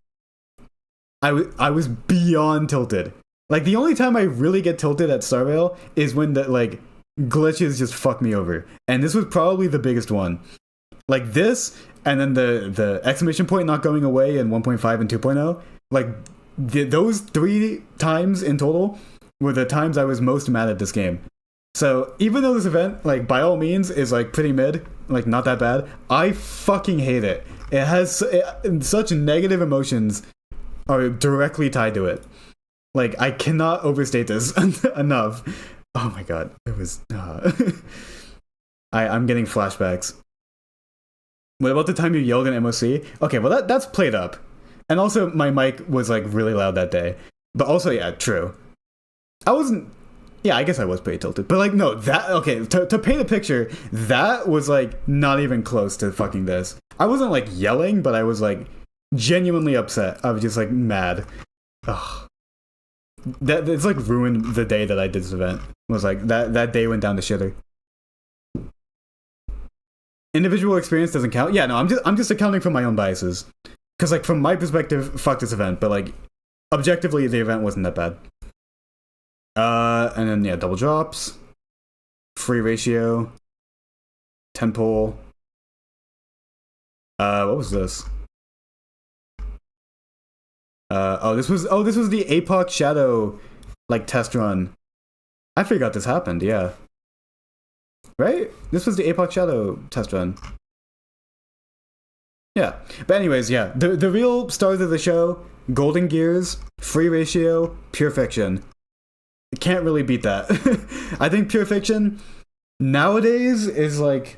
I was beyond tilted. Like, the only time I really get tilted at Starvale is when the, like, glitches just fuck me over. And this was probably the biggest one. Like, this, and then the exclamation point not going away in 1.5 and 2.0. Like, those 3 times in total were the times I was most mad at this game. So, even though this event, like, by all means, is, like, pretty mid, like not that bad. I fucking hate it. It has such negative emotions are directly tied to it. Like, I cannot overstate this enough. Oh my god, it was. I'm getting flashbacks. What about the time you yelled in MOC? Okay, well that's played up, and also my mic was like really loud that day. But also, yeah, true. I wasn't. Yeah, I guess I was pretty tilted. But like, no, that okay. To paint a picture, that was like not even close to fucking this. I wasn't like yelling, but I was like genuinely upset. I was just like mad. Ugh. That it's like ruined the day that I did this event. It was like that day went down the shitter. Individual experience doesn't count. Yeah, no, I'm just accounting for my own biases. Because like from my perspective, fuck this event. But like objectively, the event wasn't that bad. And then yeah, double drops, free ratio, 10 pull. What was this? This was the APOC Shadow like test run. I forgot this happened. Yeah, right. This was the APOC Shadow test run. Yeah, but anyways, yeah, the real stars of the show: Golden Gears, free ratio, pure fiction. Can't really beat that. I think pure fiction nowadays is like,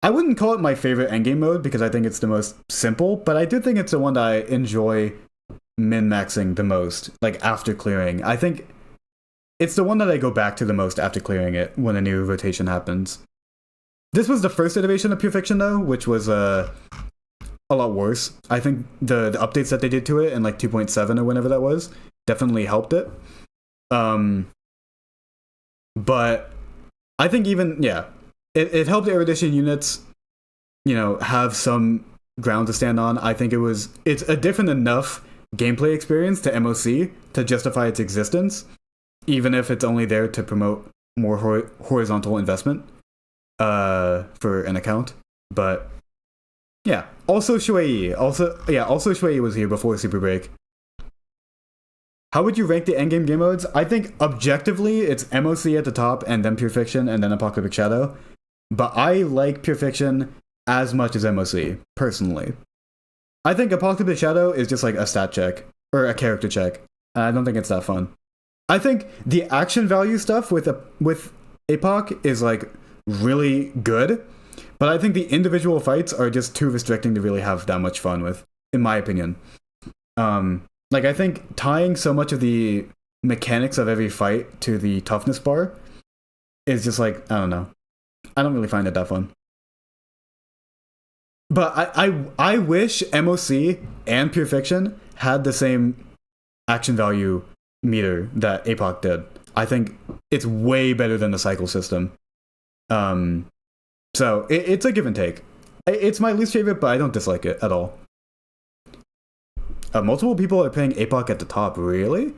I wouldn't call it my favorite endgame mode because I think it's the most simple, but I do think it's the one that I enjoy min-maxing the most, like after clearing. I think it's the one that I go back to the most after clearing it when a new rotation happens. This was the first iteration of pure fiction though, which was a lot worse. I think the updates that they did to it in like 2.7 or whenever that was definitely helped it. But I think even, yeah, it helped Erudition units, you know, have some ground to stand on. I think it's a different enough gameplay experience to MOC to justify its existence, even if it's only there to promote more horizontal investment for an account. But yeah, also Shuei. Also Shuei was here before Super Break. How would you rank the endgame game modes? I think objectively it's MOC at the top and then Pure Fiction and then Apocalyptic Shadow. But I like Pure Fiction as much as MOC, personally. I think Apocalyptic Shadow is just like a stat check or a character check. And I don't think it's that fun. I think the action value stuff with APOC is like really good. But I think the individual fights are just too restricting to really have that much fun with, in my opinion. Like, I think tying so much of the mechanics of every fight to the toughness bar is just like, I don't know. I don't really find it that fun. But I wish MOC and Pure Fiction had the same action value meter that APOC did. I think it's way better than the cycle system. So it's a give and take. It's my least favorite, but I don't dislike it at all. Multiple people are playing APOC at the top. Really?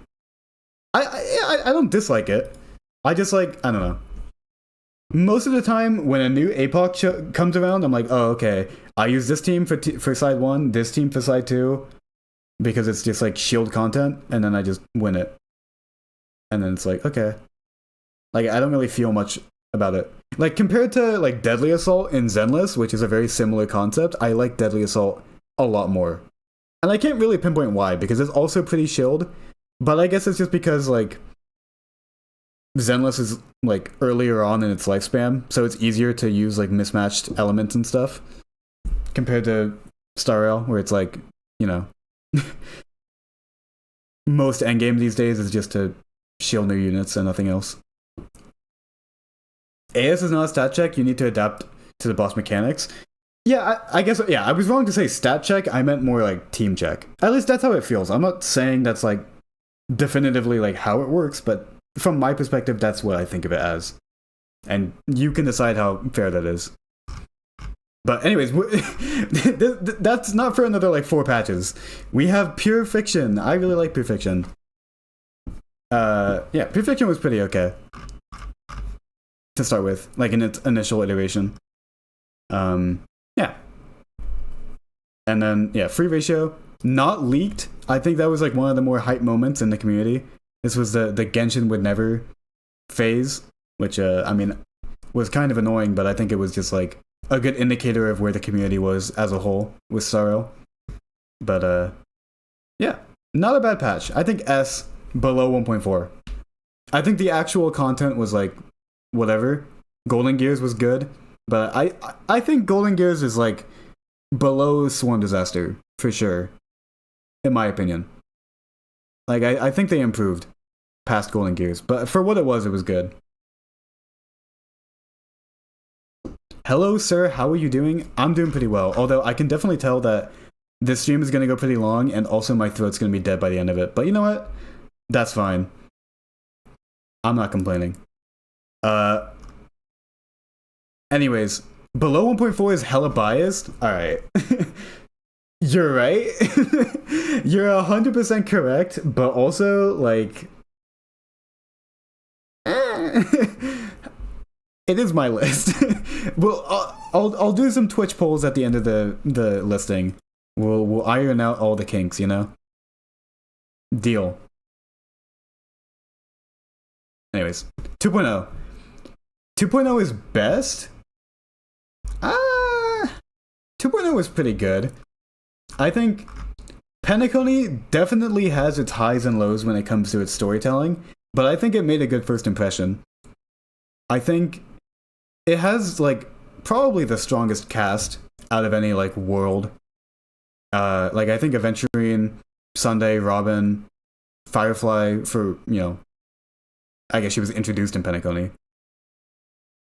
I don't dislike it. I just like, I don't know. Most of the time, when a new APOC comes around, I'm like, oh, okay. I use this team for side 1, this team for side 2, because it's just like shield content, and then I just win it. And then it's like, okay. Like, I don't really feel much about it. Like, compared to like Deadly Assault in Zenless, which is a very similar concept, I like Deadly Assault a lot more. And I can't really pinpoint why, because it's also pretty chilled. But I guess it's just because, like, Zenless is, like, earlier on in its lifespan, so it's easier to use, like, mismatched elements and stuff, compared to Star Rail, where it's, like, you know, most endgame these days is just to shield new units and nothing else. AS is not a stat check, you need to adapt to the boss mechanics. Yeah, I guess, yeah, I was wrong to say stat check, I meant more like team check. At least that's how it feels. I'm not saying that's like definitively like how it works, but from my perspective, that's what I think of it as. And you can decide how fair that is. But anyways, that's not for another like 4 patches. We have Pure Fiction. I really like Pure Fiction. Yeah, Pure Fiction was pretty okay to start with, like in its initial iteration. Yeah. And then, yeah, free ratio, not leaked. I think that was like one of the more hype moments in the community. This was the Genshin would never phase, which, I mean, was kind of annoying, but I think it was just like a good indicator of where the community was as a whole with Star Rail. But yeah, not a bad patch. I think S below 1.4. I think the actual content was like whatever. Golden Gears was good, but I think Golden Gears is like below Swarm Disaster for sure, in my opinion. Like I think they improved past Golden Gears, but for what it was good. Hello, sir. How are you doing? I'm doing pretty well. Although I can definitely tell that this stream is going to go pretty long, and also my throat's going to be dead by the end of it. But you know what? That's fine. I'm not complaining. Anyways, below 1.4 is hella biased. All right. You're right. You're 100% correct, but also like it is my list. Well, I'll do some Twitch polls at the end of the listing. We'll iron out all the kinks, you know? Deal. Anyways, 2.0. 2.0 is best? 2.0 is pretty good. I think Penacony definitely has its highs and lows when it comes to its storytelling, but I think it made a good first impression. I think it has like probably the strongest cast out of any like world. Like I think Aventurine, Sunday, Robin, Firefly for, you know, I guess she was introduced in Penacony.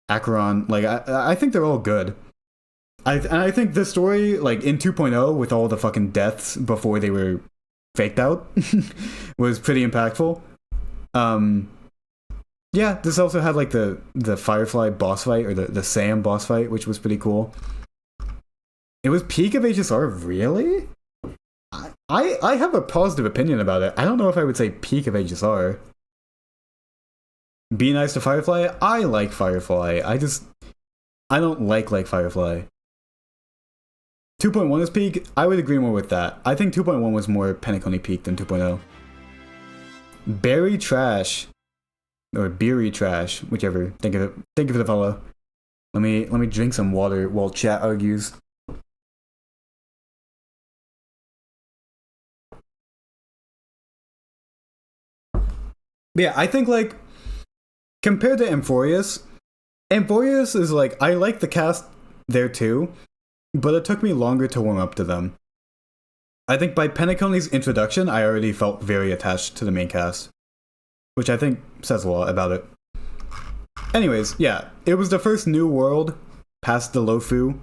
Acheron, like I think they're all good. I think the story, like in 2.0, with all the fucking deaths before they were faked out, was pretty impactful. Yeah, this also had like the Firefly boss fight, or the Sam boss fight, which was pretty cool. It was peak of HSR, really? I have a positive opinion about it. I don't know if I would say peak of HSR. Be nice to Firefly? I like Firefly. I don't like Firefly. 2.1 is peak? I would agree more with that. I think 2.1 was more Penacony peak than 2.0. Berry Trash. Or Beery Trash, whichever. Thank you for the follow. Let me drink some water while chat argues. Yeah, I think like compared to Amphorius is like, I like the cast there too, but it took me longer to warm up to them. I think by Penacony's introduction, I already felt very attached to the main cast, which I think says a lot about it. Anyways, yeah, it was the first new world past the Lofu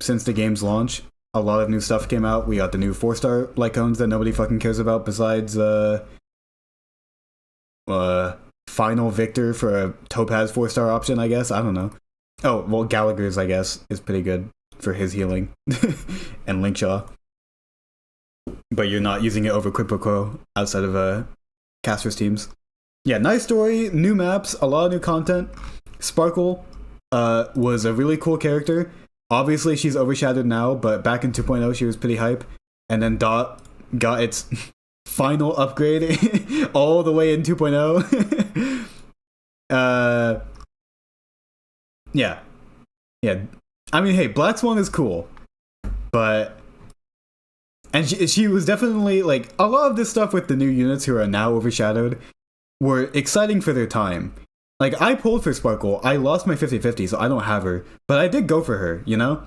since the game's launch. A lot of new stuff came out. We got the new 4-star Lycones that nobody fucking cares about besides Final Victor for a Topaz 4-star option, I guess. I don't know. Oh, well, Gallagher's, I guess, is pretty good for his healing. And Linkshaw. But you're not using it over Quippoco outside of casters teams. Yeah, nice story, new maps, a lot of new content. Sparkle was a really cool character. Obviously, she's overshadowed now, but back in 2.0, she was pretty hype. And then Dot got its final upgrade all the way in 2.0. Yeah. I mean, hey, Black Swan is cool, but and she was definitely like, a lot of this stuff with the new units who are now overshadowed were exciting for their time. Like, I pulled for Sparkle. I lost my 50-50, so I don't have her, but I did go for her, you know,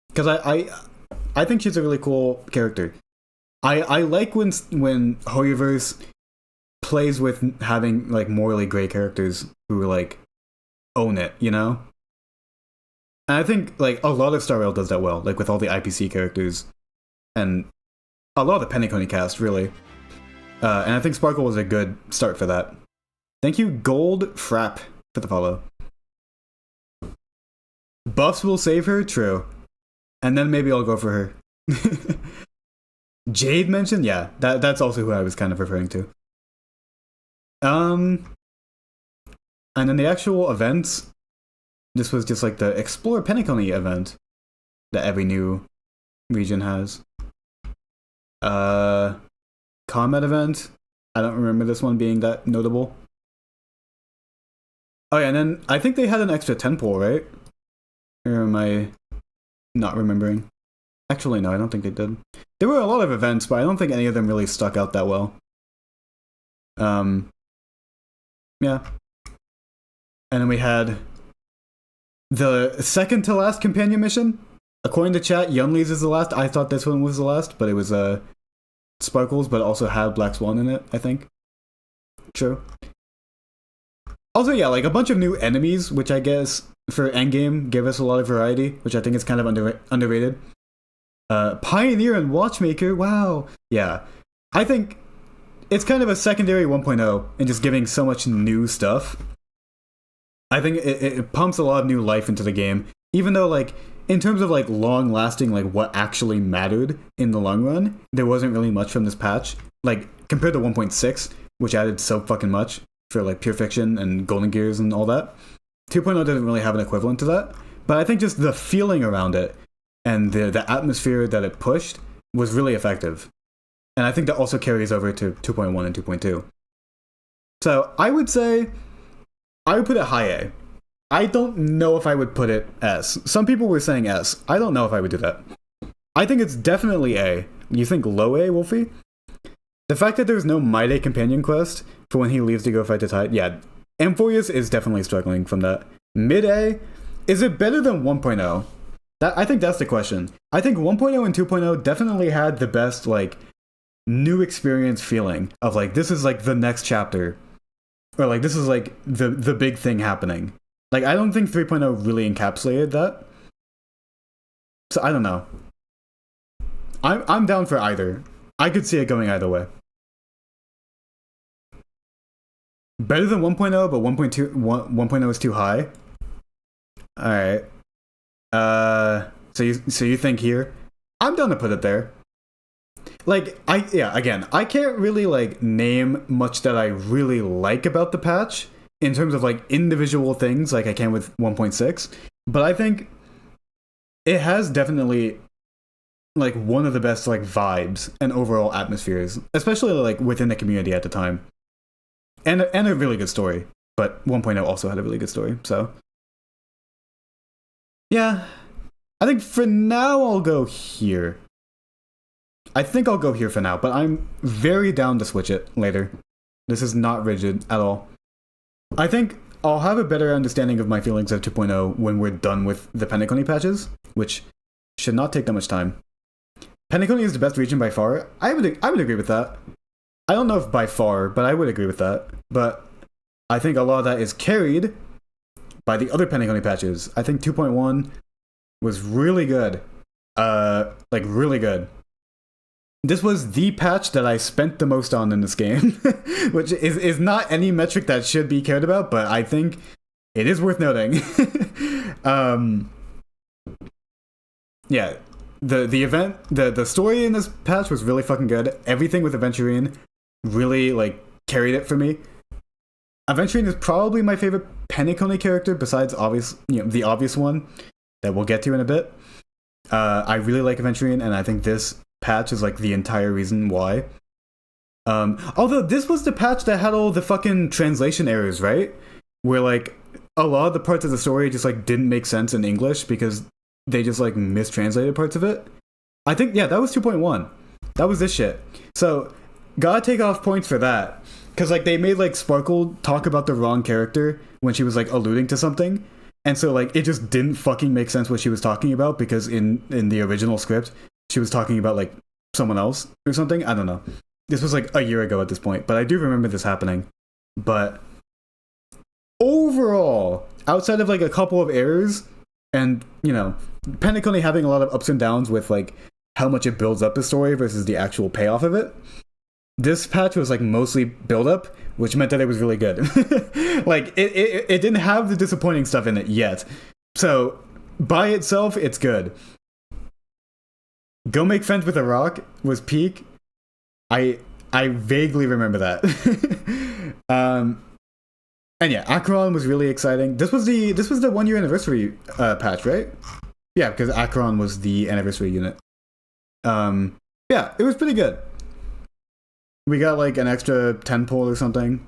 because I think she's a really cool character. I like when Hoyoverse plays with having like morally gray characters who like own it, you know? And I think like a lot of Star Rail does that well, like with all the IPC characters and a lot of the Penacony cast, really. And I think Sparkle was a good start for that. Thank you, Gold Frap, for the follow. Buffs will save her? True. And then maybe I'll go for her. Jade mentioned? Yeah, that's also who I was kind of referring to. And then the actual events, this was just like the Explore Penacony event that every new region has. Combat event, I don't remember this one being that notable. Oh yeah, and then I think they had an extra 10 pull, right? Or am I not remembering? Actually, no, I don't think they did. There were a lot of events, but I don't think any of them really stuck out that well. Yeah. And then we had the second to last companion mission. According to chat, Yunli's is the last. I thought this one was the last, but it was Sparkles, but also had Black Swan in it, I think. True. Also, yeah, like a bunch of new enemies, which I guess for endgame give us a lot of variety, which I think is kind of underrated. Pioneer and Watchmaker, wow. Yeah. I think it's kind of a secondary 1.0 and just giving so much new stuff. I think it pumps a lot of new life into the game, even though, like, in terms of, like, long-lasting, like, what actually mattered in the long run, there wasn't really much from this patch. Like, compared to 1.6, which added so fucking much for, like, Pure Fiction and Golden Gears and all that. 2.0 doesn't really have an equivalent to that, but I think just the feeling around it and the atmosphere that it pushed was really effective. And I think that also carries over to 2.1 and 2.2. So I would say I would put it high A. I don't know if I would put it S. Some people were saying S. I don't know if I would do that. I think it's definitely A. You think low A, Wolfie? The fact that there's no My Day companion quest for when he leaves to go fight the Tide, yeah, Amphoreus is definitely struggling from that. Mid A, is it better than 1.0? I think that's the question. I think 1.0 and 2.0 definitely had the best, like, new experience feeling of, like, this is, like, the next chapter. Or, like, this is, like, the big thing happening. Like, I don't think 3.0 really encapsulated that. So, I don't know. I'm down for either. I could see it going either way. Better than 1.0, but 1.0 is too high. Alright. So you think here? I'm down to put it there. Like, again, I can't really, like, name much that I really like about the patch in terms of, like, individual things like I can with 1.6, but I think it has definitely, like, one of the best, like, vibes and overall atmospheres, especially, like, within the community at the time. And a really good story, but 1.0 also had a really good story, so yeah, I think for now I'll go here. I think I'll go here for now, but I'm very down to switch it later. This is not rigid at all. I think I'll have a better understanding of my feelings of 2.0 when we're done with the Penacony patches, which should not take that much time. Penacony is the best region by far. I would agree with that. I don't know if by far, but I would agree with that. But I think a lot of that is carried by the other Penacony patches. I think 2.1 was really good. Like, really good. This was the patch that I spent the most on in this game, which is not any metric that should be cared about, but I think it is worth noting. Yeah, the event, the story in this patch was really fucking good. Everything with Aventurine really, like, carried it for me. Aventurine is probably my favorite Penacony character besides the obvious one that we'll get to in a bit. I really like Aventurine, and I think this patch is, like, the entire reason why. Although this was the patch that had all the fucking translation errors, right? Where, like, a lot of the parts of the story just, like, didn't make sense in English because they just, like, mistranslated parts of it. I think, yeah, that was 2.1. That was this shit. So, gotta take off points for that. Because, like, they made, like, Sparkle talk about the wrong character when she was, like, alluding to something. And so, like, it just didn't fucking make sense what she was talking about because in the original script, she was talking about, like, someone else or something. I don't know. This was, like, a year ago at this point, but I do remember this happening. But overall, outside of, like, a couple of errors and, you know, Penacony having a lot of ups and downs with, like, how much it builds up the story versus the actual payoff of it, this patch was, like, mostly build up, which meant that it was really good. Like, it didn't have the disappointing stuff in it yet. So, by itself, it's good. Go Make Friends with a Rock was peak. I vaguely remember that. And yeah, Acheron was really exciting. This was the 1 year anniversary patch, right? Yeah, because Acheron was the anniversary unit. Yeah, it was pretty good. We got, like, an extra 10 pull or something.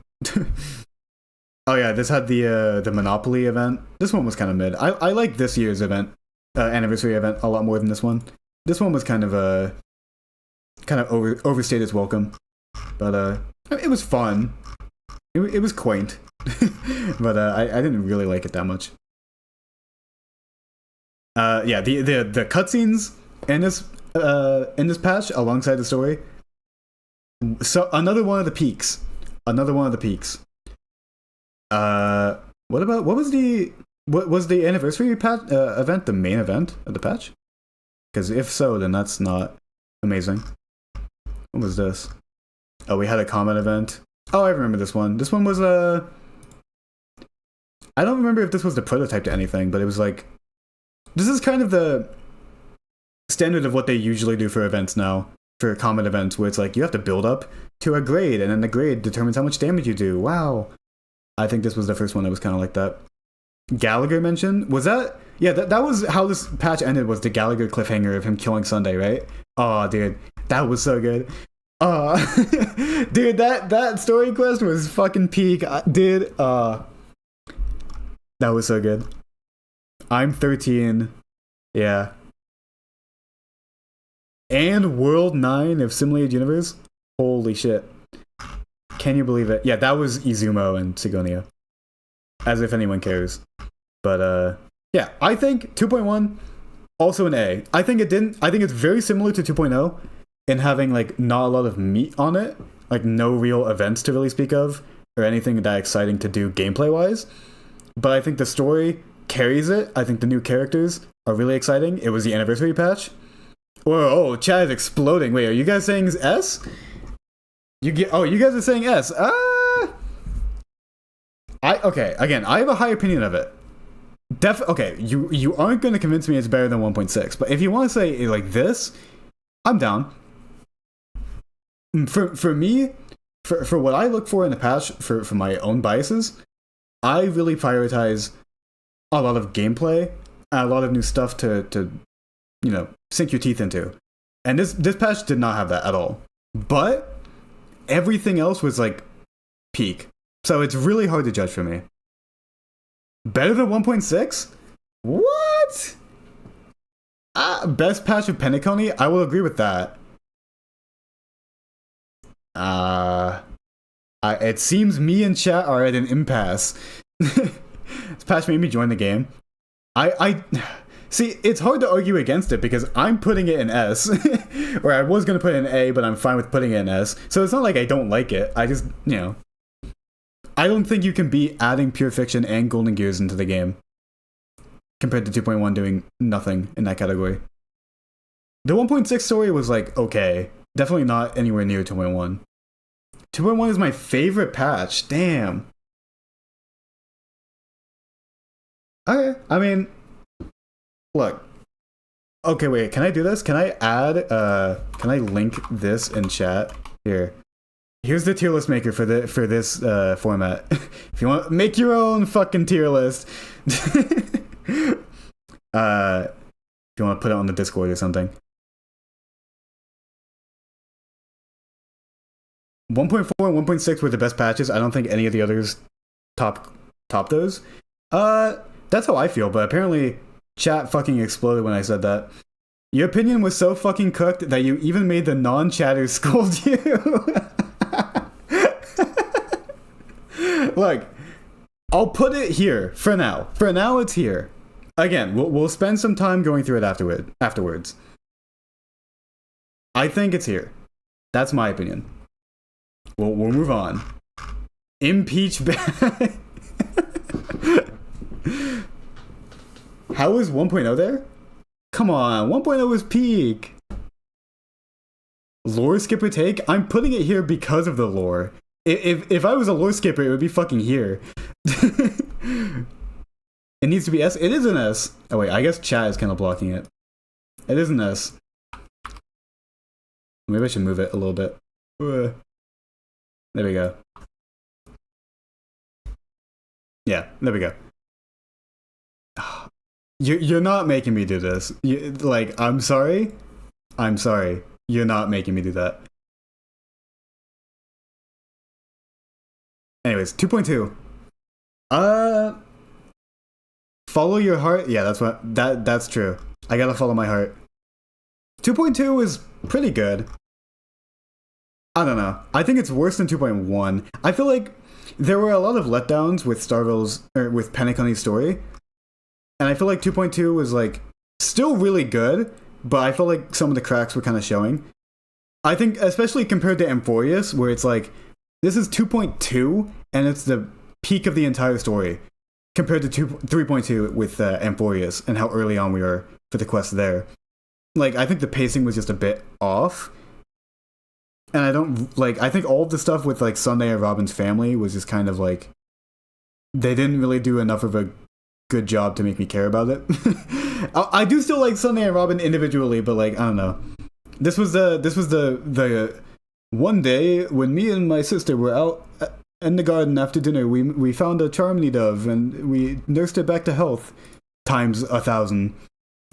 Oh yeah, this had the Monopoly event. This one was kind of mid. I like this year's event, anniversary event a lot more than this one. This one was kind of overstayed its welcome, but it was fun. It was quaint, but I didn't really like it that much. Yeah, the cutscenes in this patch alongside the story. So another one of the peaks. Another one of the peaks. What was the anniversary event the main event of the patch? Because if so, then that's not amazing. What was this? Oh, we had a comment event. Oh, I remember this one. This one was I don't remember if this was the prototype to anything, but it was like this is kind of the standard of what they usually do for events now, for comment events, where it's like you have to build up to a grade, and then the grade determines how much damage you do. Wow. I think this was the first one that was kind of like that. Gallagher mention? Was that? Yeah, that was how this patch ended, was the Gallagher cliffhanger of him killing Sunday, right? Oh, dude. That was so good. Dude, that story quest was fucking peak. Dude, that was so good. I'm 13. Yeah. And World 9 of Simulated Universe? Holy shit. Can you believe it? Yeah, that was Izumo and Sigonia. As if anyone cares. But yeah, I think 2.1 also an A. I think it's very similar to 2.0 in having like not a lot of meat on it, like no real events to really speak of or anything that exciting to do gameplay wise. But I think the story carries it. I think the new characters are really exciting. It was the anniversary patch. Whoa, oh, chat is exploding. Wait, are you guys saying S? You guys are saying S. Okay, again, I have a high opinion of it. Okay, you aren't going to convince me it's better than 1.6, but if you want to say like this, I'm down. For me, for what I look for in a patch, for my own biases, I really prioritize a lot of gameplay, a lot of new stuff to sink your teeth into. And this patch did not have that at all. But everything else was like peak. So it's really hard to judge for me. Better than 1.6? What? Best patch of Penacony? I will agree with that. It seems me and chat are at an impasse. This patch made me join the game. I see, it's hard to argue against it because I'm putting it in S. Or I was going to put it in A, but I'm fine with putting it in S. So it's not like I don't like it. I just, I don't think you can beat adding Pure Fiction and Golden Gears into the game compared to 2.1 doing nothing in that category. The 1.6 story was like, okay. Definitely not anywhere near 2.1. 2.1 is my favorite patch. Damn. Okay, I mean, look. Okay, wait, can I do this? Can I can I link this in chat? Here. Here's the tier list maker for this format. If you want, make your own fucking tier list. If you want to put it on the Discord or something. 1.4 and 1.6 were the best patches. I don't think any of the others top those. That's how I feel, but apparently chat fucking exploded when I said that. Your opinion was so fucking cooked that you even made the non-chatters scold you. Look, I'll put it here for now. For now, it's here. Again, we'll spend some time going through it afterwards. I think it's here. That's my opinion. We'll move on. Impeach bag. How is 1.0 there? Come on, 1.0 was peak. Lore skipper take? I'm putting it here because of the lore. If I was a lore skipper, it would be fucking here. It needs to be S. It is an S. Oh wait, I guess chat is kind of blocking it. It is an S. Maybe I should move it a little bit. There we go. Yeah, there we go. You're not making me do this. I'm sorry. I'm sorry. You're not making me do that. Anyways, 2.2. Uh, follow your heart. Yeah, that's true. I gotta follow my heart. 2.2 is pretty good. I don't know. I think it's worse than 2.1. I feel like there were a lot of letdowns with Starville's or with Penacony's story, and I feel like 2.2 was like still really good, but I feel like some of the cracks were kind of showing. I think especially compared to Amphorius, where it's like this is 2.2 and it's the peak of the entire story, compared to 3.2 with Amphorius and how early on we are for the quest there. Like I think the pacing was just a bit off. And I think all of the stuff with like Sunday and Robin's family was just kind of like they didn't really do enough of a good job to make me care about it. I do still like Sunday and Robin individually, but like I don't know. This was the one day when me and my sister were out in the garden after dinner. We found a Charmony dove and we nursed it back to health times 1,000.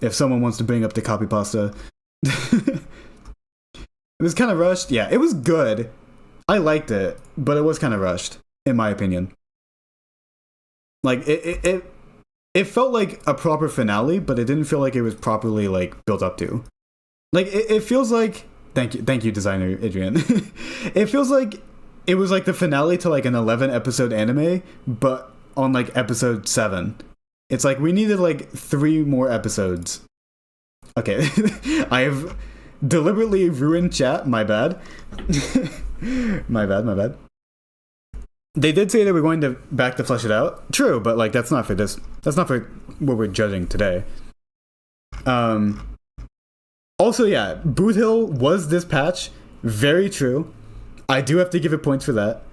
If someone wants to bring up the copy pasta. It was kind of rushed. Yeah, it was good. I liked it, but it was kind of rushed, in my opinion. Like it felt like a proper finale, but it didn't feel like it was properly like built up to. Like it feels like thank you, designer Adrian. It feels like it was like the finale to like an 11 episode anime, but on like episode 7. It's like we needed like 3 more episodes. Okay, I have deliberately ruined chat. My bad. my bad. They did say they were going to back to flesh it out. True, but like that's not for this. That's not for what we're judging today. Also, yeah, Boot Hill was this patch. Very true. I do have to give it points for that.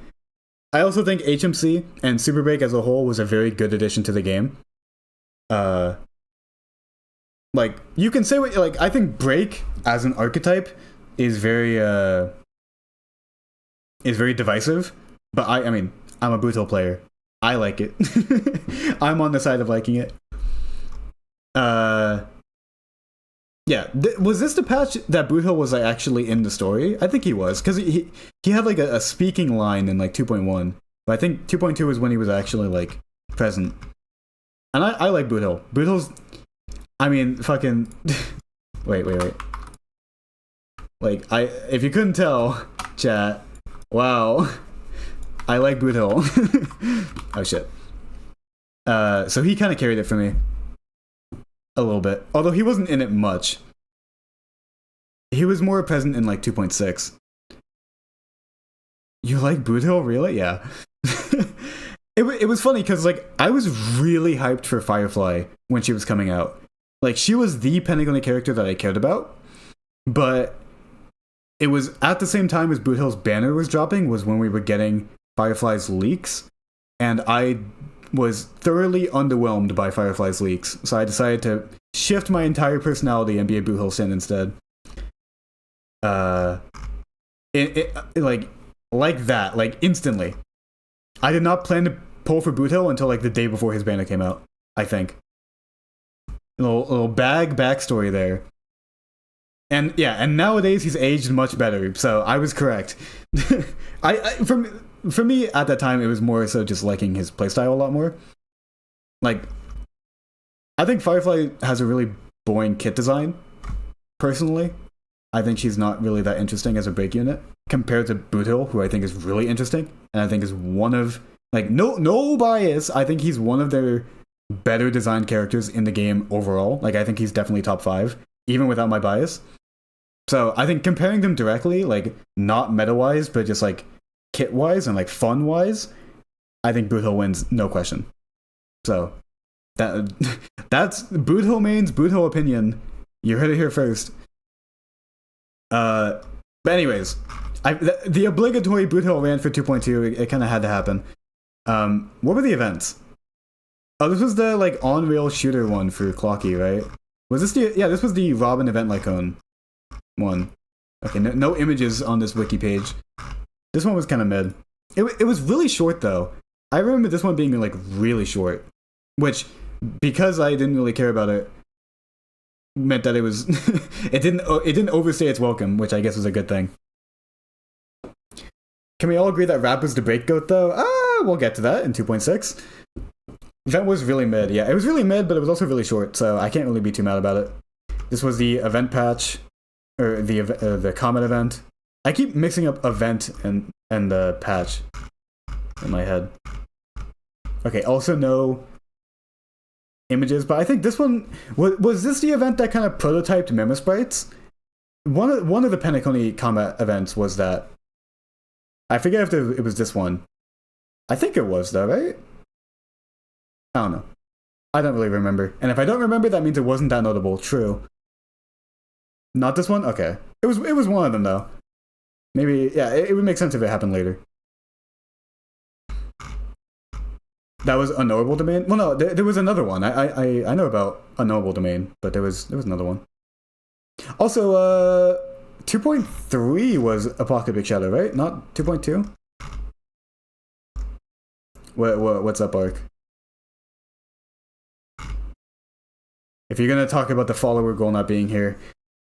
I also think HMC and Super Break as a whole was a very good addition to the game. Like you can say what like I think Break as an archetype is very divisive, but I mean I'm a Boot Hill player. I like it. I'm on the side of liking it. Yeah, was this the patch that Boot Hill was like actually in the story? I think he was because he had like a speaking line in like 2.1, but I think 2.2 was when he was actually like present. And I like Boot Hill. Boot Hill's, I mean, fucking. wait. Like if you couldn't tell, chat. Wow, I like Boot Hill. Oh shit. So he kind of carried it for me. A little bit. Although he wasn't in it much. He was more present in like 2.6. You like Boot Hill, really? Yeah. It was funny because like I was really hyped for Firefly when she was coming out. Like she was the Pentagony character that I cared about. But it was at the same time as Boot Hill's banner was dropping was when we were getting Firefly's leaks. And I was thoroughly underwhelmed by Firefly's leaks, so I decided to shift my entire personality and be a Boot Hill Sin instead. Like that, like instantly. I did not plan to pull for Boot Hill until like the day before his banner came out. I think. A little backstory there. And yeah, and nowadays he's aged much better, so I was correct. For me, at that time, it was more so just liking his playstyle a lot more. Like, I think Firefly has a really boring kit design, personally. I think she's not really that interesting as a break unit, compared to Boot Hill, who I think is really interesting, and I think is one of, like, no bias, I think he's one of their better designed characters in the game overall. Like, I think he's definitely top 5, even without my bias. So, I think comparing them directly, like, not meta-wise, but just, like, kit-wise and like fun-wise, I think Boot Hill wins, no question. So that's Boot Hill mains, Boot Hill opinion. You heard it here first. But anyways, the obligatory Boot Hill rant for 2.2, it kind of had to happen. What were the events? Oh, this was the like on-rail shooter one for Clocky, right? Was this this was the Robin event Lycone one. Okay, no images on this wiki page. This one was kind of mid. It was really short though. I remember this one being like really short, which because I didn't really care about it meant that it was it didn't overstay its welcome, which I guess was a good thing. Can we all agree that Rap was the break goat though? we'll get to that in 2.6. Event was really mid. Yeah, it was really mid, but it was also really short, so I can't really be too mad about it. This was the event patch, or the comet event. I keep mixing up event and the patch in my head. Okay, also no images, but I think this one was this the event that kind of prototyped Memo-Sprites? One of the Penacony Comet events was that. I forget if it was this one. I think it was though, right? I don't know. I don't really remember. And if I don't remember, that means it wasn't that notable. True. Not this one? Okay. It was one of them though. Maybe, yeah, it would make sense if it happened later. That was Unknowable Domain? Well, no, there was another one. I know about Unknowable Domain, but there was another one. Also, 2.3 was Apocalyptic Shadow, right? Not 2.2? What's up, Ark? If you're gonna talk about the follower goal not being here,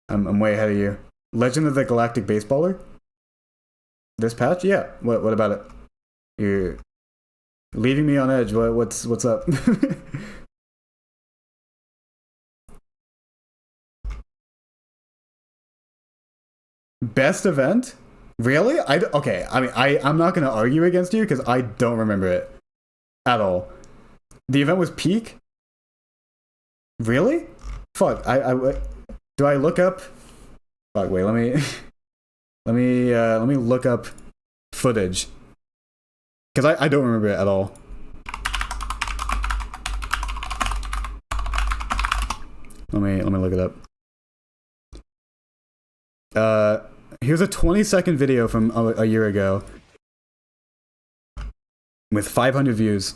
I'm way ahead of you. Legend of the Galactic Baseballer? This patch? Yeah. What about it? You're leaving me on edge. What's up? Best event? Really? Okay. I mean, I'm not gonna argue against you because I don't remember it at all. The event was peak. Really? Fuck. Do I look up? Fuck. Wait. Let me let me look up footage because I don't remember it at all. Let me look it up. Here's a 20-second video from a year ago with 500 views.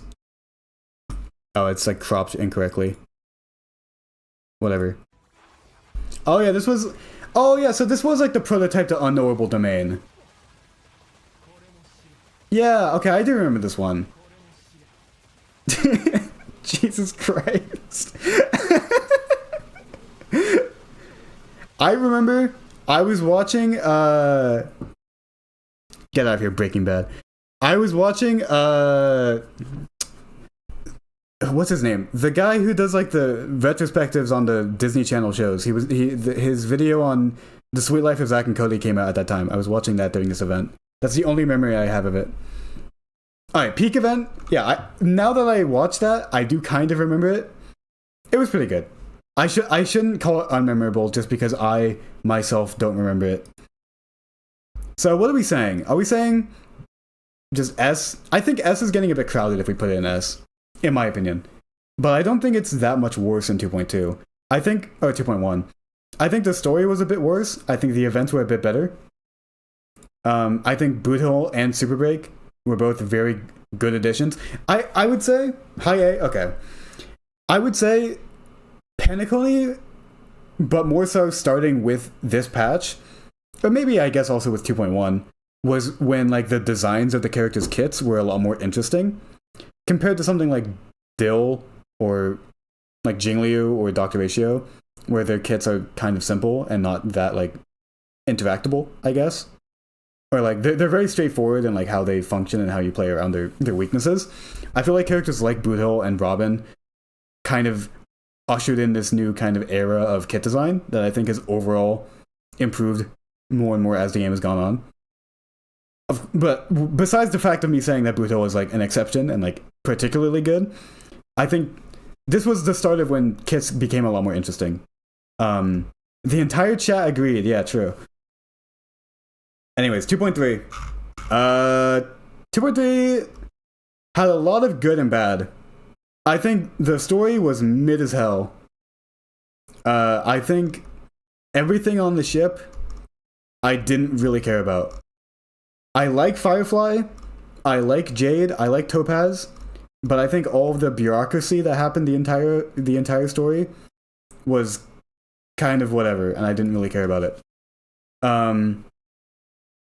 Oh, it's like cropped incorrectly. Whatever. Oh yeah, this was. Oh yeah, so this was like the prototype to Unknowable Domain. Yeah, okay, I do remember this one. Jesus Christ. I remember I was watching get out of here, Breaking Bad. I was watching what's his name? The guy who does like the retrospectives on the Disney Channel shows. His video on The Sweet Life of Zack and Cody came out at that time. I was watching that during this event. That's the only memory I have of it. All right, peak event. Yeah, now that I watched that, I do kind of remember it. It was pretty good. I shouldn't call it unmemorable just because I myself don't remember it. So what are we saying? Are we saying just S? I think S is getting a bit crowded if we put it in S, in my opinion. But I don't think it's that much worse than 2.2. I think, or 2.1. I think the story was a bit worse. I think the events were a bit better. I think Boot Hole and Super Break were both very good additions. I would say High A. Okay, I would say Penacony, but more so starting with this patch, but maybe I guess also with 2.1 was when like the designs of the characters' kits were a lot more interesting compared to something like Dill or like Jingliu or Dr. Ratio, where their kits are kind of simple and not that like interactable, I guess. Or like they're very straightforward in like how they function and how you play around their weaknesses. I feel like characters like Boothill and Robin kind of ushered in this new kind of era of kit design that I think has overall improved more and more as the game has gone on. But besides the fact of me saying that Boothill was like an exception and like particularly good, I think this was the start of when kits became a lot more interesting. The entire chat agreed. Yeah, true. Anyways, 2.3. 2.3 had a lot of good and bad. I think the story was mid as hell. I think everything on the ship I didn't really care about. I like Firefly, I like Jade, I like Topaz, but I think all of the bureaucracy that happened the entire story was kind of whatever, and I didn't really care about it.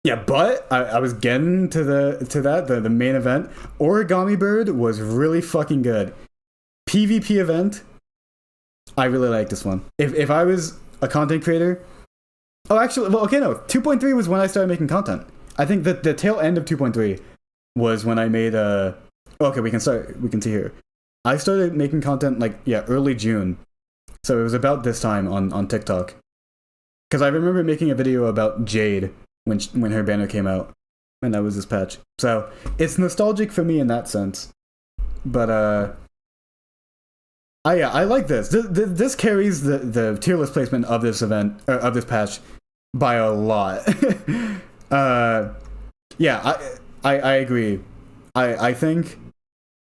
Yeah, but I was getting to the main event. Origami Bird was really fucking good. PvP event, I really like this one. If I was a content creator, oh actually, well okay no, 2.3 was when I started making content. I think that the tail end of 2.3 was when I made a. Okay, we can start. We can see here. I started making content like early June, so it was about this time on TikTok. Because I remember making a video about Jade when her banner came out, and that was this patch. So it's nostalgic for me in that sense. But I like this. This carries the tier list placement of this event of this patch by a lot. Yeah, I agree. I think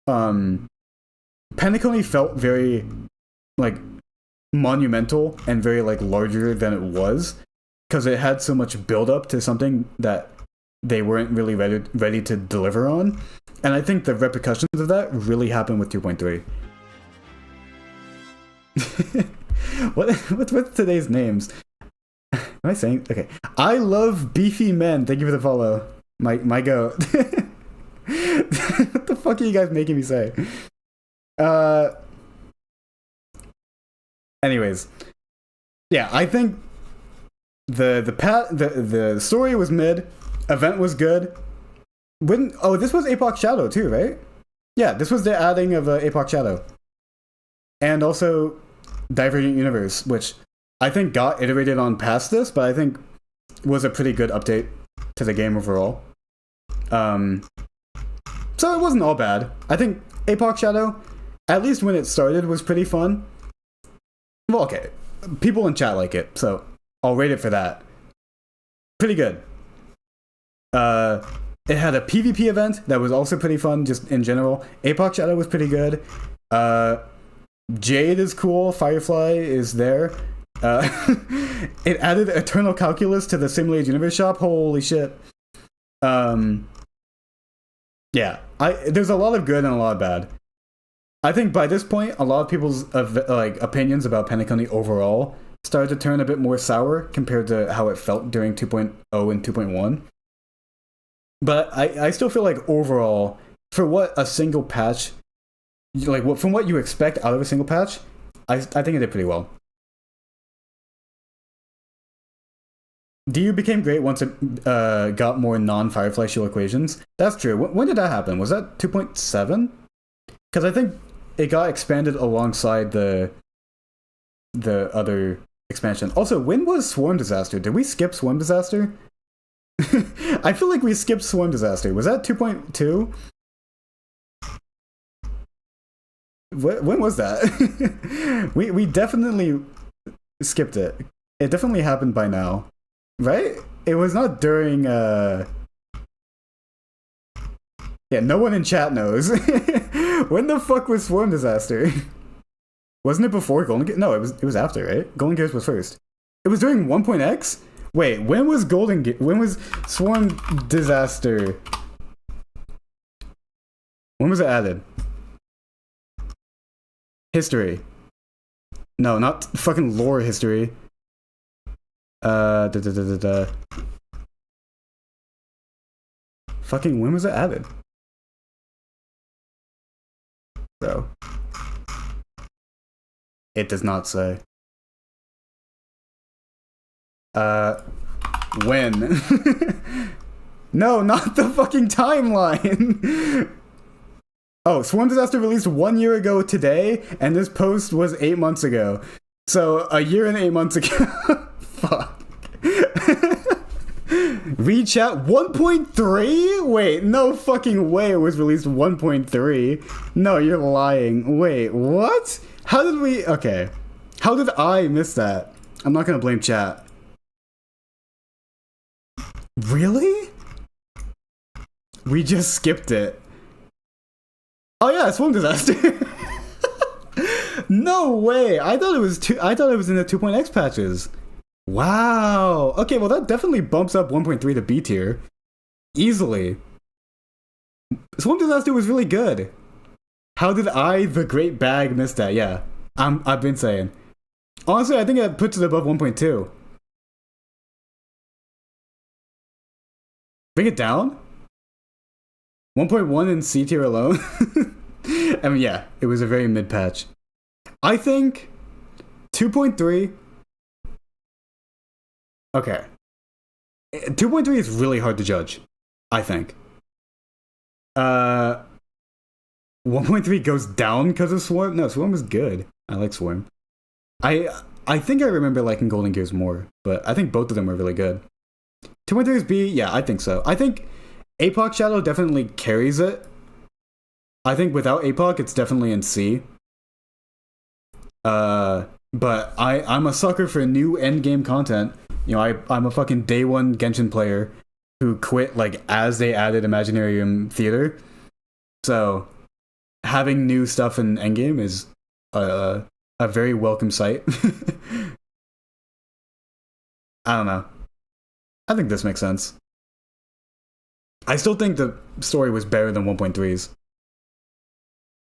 Penacony felt very like monumental and very like larger than it was because it had so much build up to something that they weren't really ready to deliver on, and I think the repercussions of that really happened with 2.3. What's today's names? Am I saying okay? I love beefy men. Thank you for the follow. My goat. What the fuck are you guys making me say? Anyways, yeah, I think the story was mid, event was good. This was Apoc Shadow too, right? Yeah, this was the adding of Apoc Shadow, and also Divergent Universe, which I think got iterated on past this, but I think was a pretty good update to the game overall. So it wasn't all bad. I think Apoc Shadow, at least when it started, was pretty fun. Well, okay, people in chat like it, so I'll rate it for that. Pretty good. It had a PvP event that was also pretty fun, just in general. Apoc Shadow was pretty good. Jade is cool. Firefly is there. It added Eternal Calculus to the Simulated Universe shop. Holy shit. Yeah, there's a lot of good and a lot of bad. I think by this point, a lot of people's opinions about Penacony overall started to turn a bit more sour compared to how it felt during 2.0 and 2.1. But I still feel like overall, for what a single patch, from what you expect out of a single patch, I think it did pretty well. DU became great once it got more non-Firefly Shield equations. That's true. When did that happen? Was that 2.7? Because I think it got expanded alongside the other expansion. Also, when was Swarm Disaster? Did we skip Swarm Disaster? I feel like we skipped Swarm Disaster. Was that 2.2? When was that? we definitely skipped it. It definitely happened by now. Right? It was not during Yeah, no one in chat knows. When the fuck was Swarm Disaster? Wasn't it before Golden Gears? No, it was after, right? Golden Gears was first. It was during 1.x? Wait, when was when was Swarm Disaster? When was it added? History. No, not fucking lore history. Fucking when was it added? So it does not say. When? No, not the fucking timeline. Oh, Swarm Disaster released 1 year ago today, and this post was 8 months ago. So a year and 8 months ago. Fuck. Read chat 1.3? Wait, no fucking way it was released 1.3. No, you're lying. Wait, what? How did we... Okay. How did I miss that? I'm not gonna blame chat. Really? We just skipped it. Oh yeah, Swarm Disaster. No way. I thought it was in the 2.x patches. Wow. Okay, well that definitely bumps up 1.3 to B tier. Easily. Swarm Disaster was really good. How did I, the Great Bag, miss that? Yeah. I've been saying. Honestly, I think it puts it above 1.2. Bring it down? 1.1 in C tier alone? I mean, yeah, it was a very mid patch. I think 2.3. Okay. 2.3 is really hard to judge, I think. Uh, 1.3 goes down because of Swarm. No, Swarm was good. I like Swarm. I think I remember liking Golden Gears more, but I think both of them are really good. 2.3 is B. Yeah, I think so. I think APOC Shadow definitely carries it. I think without APOC, it's definitely in C. But I'm a sucker for new endgame content. You know, I'm a fucking day one Genshin player who quit like as they added Imaginarium Theater. So having new stuff in endgame is a very welcome sight. I don't know. I think this makes sense. I still think the story was better than 1.3's.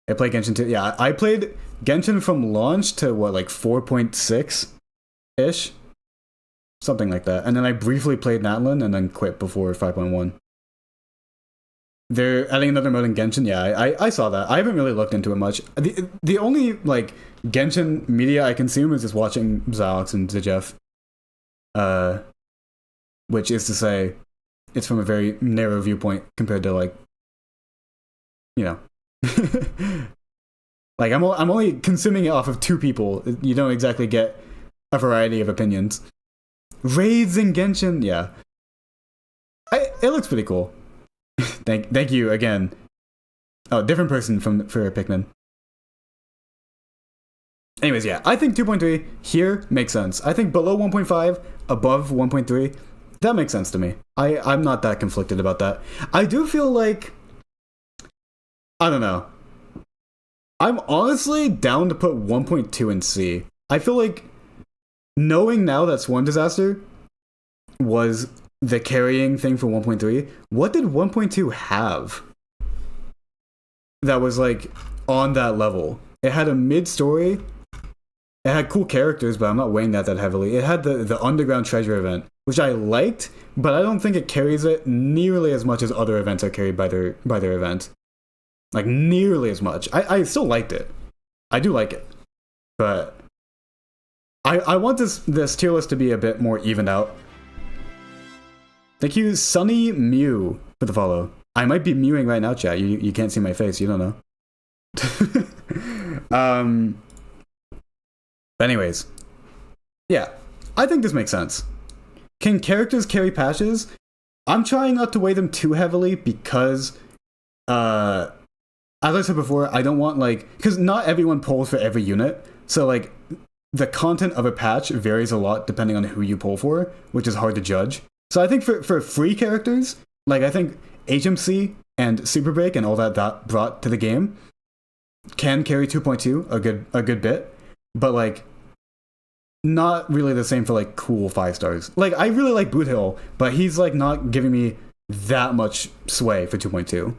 I played Genshin 2. Yeah, I played Genshin from launch to what, like 4.6 ish? Something like that. And then I briefly played Natlan and then quit before 5.1. They're adding another mode in Genshin. Yeah, I saw that. I haven't really looked into it much. The only like Genshin media I consume is just watching Xalox and Zijef. Which is to say, it's from a very narrow viewpoint compared to like, you know. Like I'm only consuming it off of two people. You don't exactly get a variety of opinions. Raids in Genshin, yeah. It looks pretty cool. Thank you again. Oh, different person for Pikmin. Anyways, yeah, I think 2.3 here makes sense. I think below 1.5, above 1.3, that makes sense to me. I'm not that conflicted about that. I do feel like, I don't know. I'm honestly down to put 1.2 in C. I feel like knowing now that Swarm Disaster was the carrying thing for 1.3, what did 1.2 have that was like on that level? It had a mid-story. It had cool characters, but I'm not weighing that heavily. It had the Underground Treasure event, which I liked, but I don't think it carries it nearly as much as other events are carried by their event. Like, nearly as much. I still liked it. I do like it. But I want this tier list to be a bit more evened out. Thank you, Sunny Mew, for the follow. I might be mewing right now, chat. You can't see my face. You don't know. But anyways. Yeah. I think this makes sense. Can characters carry patches? I'm trying not to weigh them too heavily because... as I said before, I don't want, like... Because not everyone polls for every unit. So, like, the content of a patch varies a lot depending on who you poll for, which is hard to judge. So I think for free characters, like, I think HMC and Super Break and all that brought to the game can carry 2.2 a good bit. But, like, not really the same for, like, cool 5 stars. Like, I really like Boot Hill, but he's, like, not giving me that much sway for 2.2.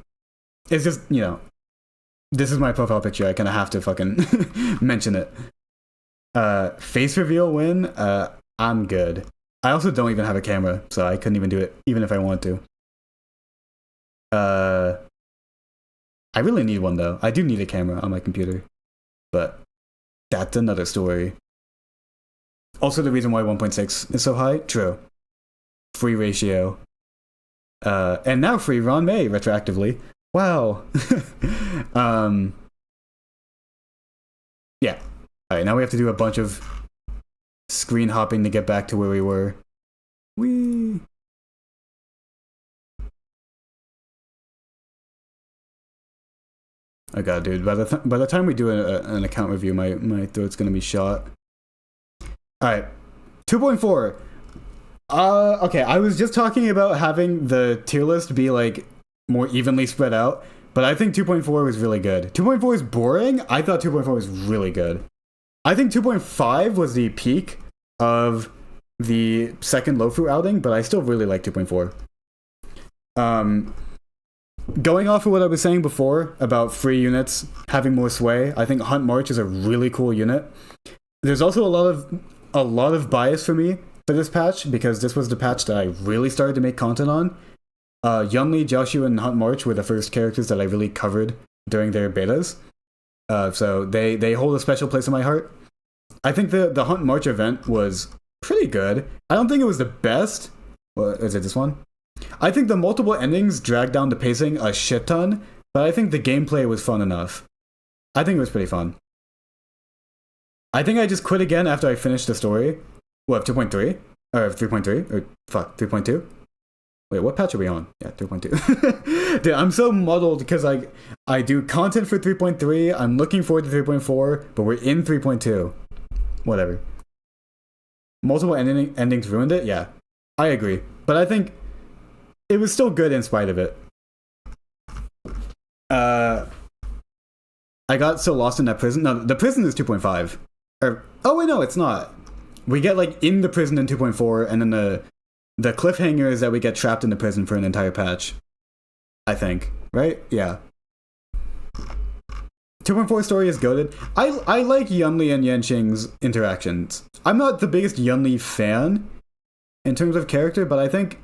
It's just, you know... This is my profile picture. I kind of have to fucking mention it. Face reveal win. I'm good. I also don't even have a camera, so I couldn't even do it, even if I wanted to. I really need one though. I do need a camera on my computer, but that's another story. Also, the reason why 1.6 is so high. True. Free ratio. And now free Ron May retroactively. Wow. Yeah. Alright, now we have to do a bunch of screen hopping to get back to where we were. Whee! Oh god, dude. By the time we do an account review, my throat's gonna be shot. Alright. 2.4. Okay, I was just talking about having the tier list be, like, more evenly spread out, but I think 2.4 was really good. 2.4 is boring. I thought 2.4 was really good. I think 2.5 was the peak of the second Lofu outing, but I still really like 2.4. Going off of what I was saying before about free units having more sway, I think Hunt March is a really cool unit. There's also a lot of bias for me for this patch, because this was the patch that I really started to make content on. Yunli, Joshua, and Hunt March were the first characters that I really covered during their betas. So they hold a special place in my heart. I think the Hunt March event was pretty good. I don't think it was the best. Well, is it this one? I think the multiple endings dragged down the pacing a shit ton, but I think the gameplay was fun enough. I think it was pretty fun. I think I just quit again after I finished the story. What, 2.3? Or 3.3? Or fuck, 3.2? Wait, what patch are we on? Yeah, 3.2. Dude, I'm so muddled because I do content for 3.3. I'm looking forward to 3.4, but we're in 3.2. Whatever. Multiple endings ruined it? Yeah, I agree. But I think it was still good in spite of it. I got so lost in that prison. No, the prison is 2.5. Oh wait, no, it's not. We get like in the prison in 2.4, and then the cliffhanger is that we get trapped in the prison for an entire patch. I think, right? Yeah. 2.4 story is goated. I like Yunli and Yanqing's interactions. I'm not the biggest Yunli fan in terms of character, but I think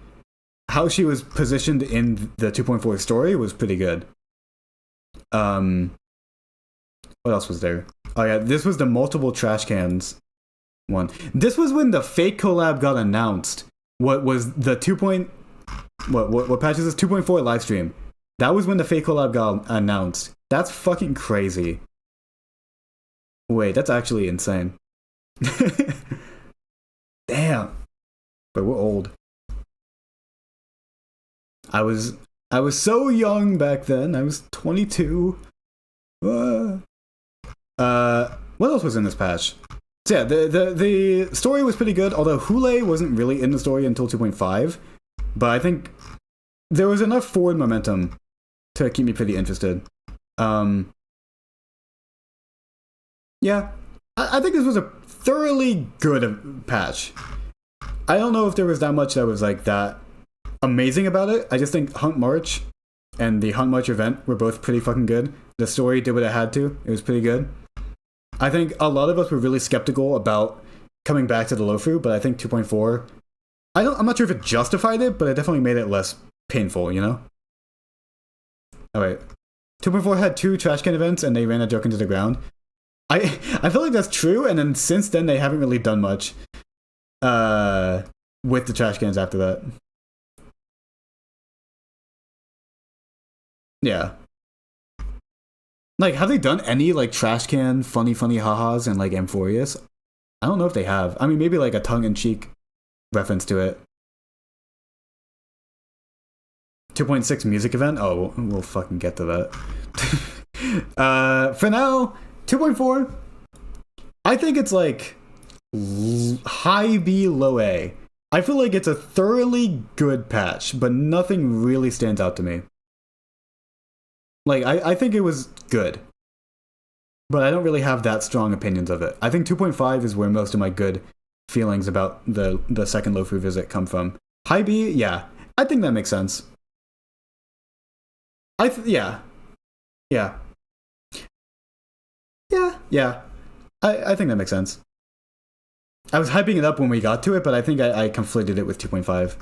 how she was positioned in the 2.4 story was pretty good. What else was there? Oh yeah, this was the multiple trash cans one. This was when the fake collab got announced. What was the what patch is this? 2.4 live stream. That was when the fake collab got announced. That's fucking crazy. Wait, that's actually insane. Damn. But we're old. I was so young back then. I was 22. What else was in this patch? So yeah, the story was pretty good, although Hule wasn't really in the story until 2.5. But I think there was enough forward momentum to keep me pretty interested. Yeah, I think this was a thoroughly good patch. I don't know if there was that much that was like that amazing about it. I just think Hunt March and the Hunt March event were both pretty fucking good. The story did what it had to. It was pretty good. I think a lot of us were really skeptical about coming back to the Lofu, but I think 2.4, I'm not sure if it justified it, but it definitely made it less painful, you know? Alright. 2.4 had 2 trash can events and they ran a joke into the ground. I feel like that's true, and then since then they haven't really done much with the trash cans after that. Yeah. Like, have they done any, like, trash can funny ha-has in, like, Amphorius? I don't know if they have. I mean, maybe, like, a tongue-in-cheek reference to it. 2.6 music event? Oh, we'll fucking get to that. For now, 2.4, I think it's, like, high B, low A. I feel like it's a thoroughly good patch, but nothing really stands out to me. Like, I think it was good. But I don't really have that strong opinions of it. I think 2.5 is where most of my good feelings about the second Lofu visit come from. High B, yeah. I think that makes sense. Yeah. Yeah. Yeah. I think that makes sense. I was hyping it up when we got to it, but I think I conflated it with 2.5.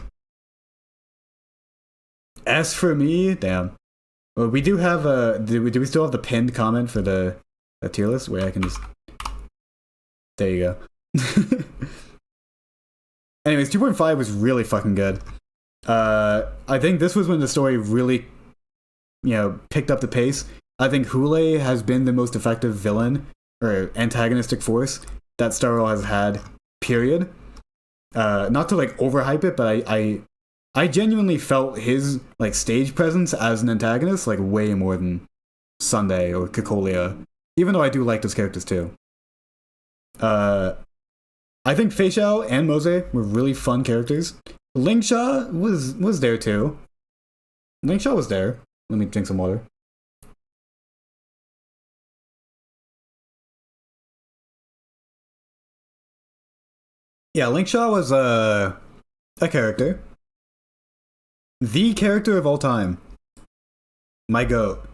S for me, damn. Well, we do have do we still have the pinned comment for the tier list where I can just... There you go. Anyways, 2.5 was really fucking good. I think this was when the story really, picked up the pace. I think Hule has been the most effective villain or antagonistic force that Starro has had, period. Not to like overhype it, but I genuinely felt his like stage presence as an antagonist like way more than Sunday or Kikolia, even though I do like those characters too. I think Fei Xiao and Mose were really fun characters. Lingsha was there too. Lingsha was there. Let me drink some water. Yeah, Lingsha was a character. The character of all time. My goat.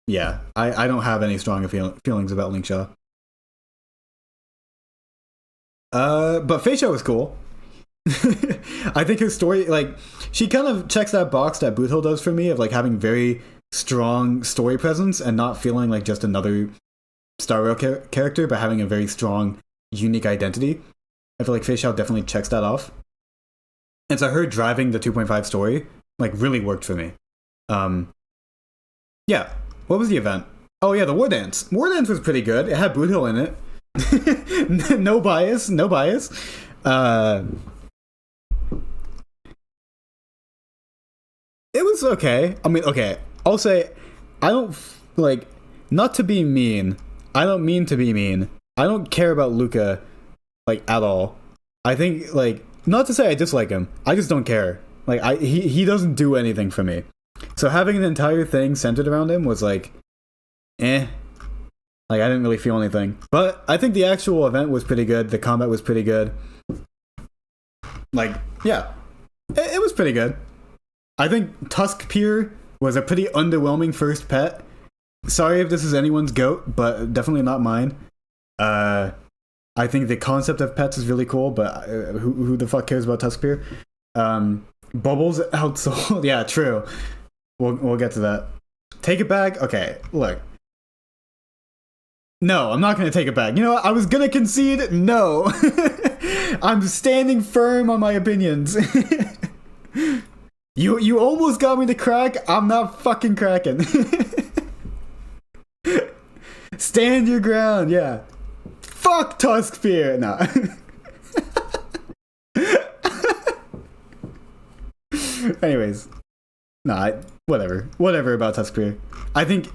Yeah, I don't have any strong feelings about Lingsha. But Fei Xiao was cool. I think his story, like, she kind of checks that box that Buto does for me of like having very strong story presence and not feeling like just another Star Rail character, but having a very strong, unique identity. I feel like Fei Xiao definitely checks that off. And so her driving the 2.5 story like really worked for me. Yeah. What was the event? Oh yeah, the War Dance. War Dance was pretty good. It had Boot Hill in it. No bias. No bias. It was okay. I mean, okay. I'll say, I don't like, not to be mean. I don't mean to be mean. I don't care about Luca like at all. I think like, not to say I dislike him. I just don't care. Like he doesn't do anything for me. So having an entire thing centered around him was like, eh. Like I didn't really feel anything. But I think the actual event was pretty good. The combat was pretty good. Like, yeah. It was pretty good. I think Tusk Pier was a pretty underwhelming first pet. Sorry if this is anyone's goat, but definitely not mine. I think the concept of pets is really cool, but who the fuck cares about Tusk Pier? Bubbles outsold. Yeah, true. We'll get to that. Take it back. Okay, look. No, I'm not gonna take it back. You know what? I was gonna concede. No, I'm standing firm on my opinions. You almost got me to crack. I'm not fucking cracking. Stand your ground. Yeah. Fuck Tusk Fear. Nah. Anyways, nah. Whatever about Tusk Fear. I think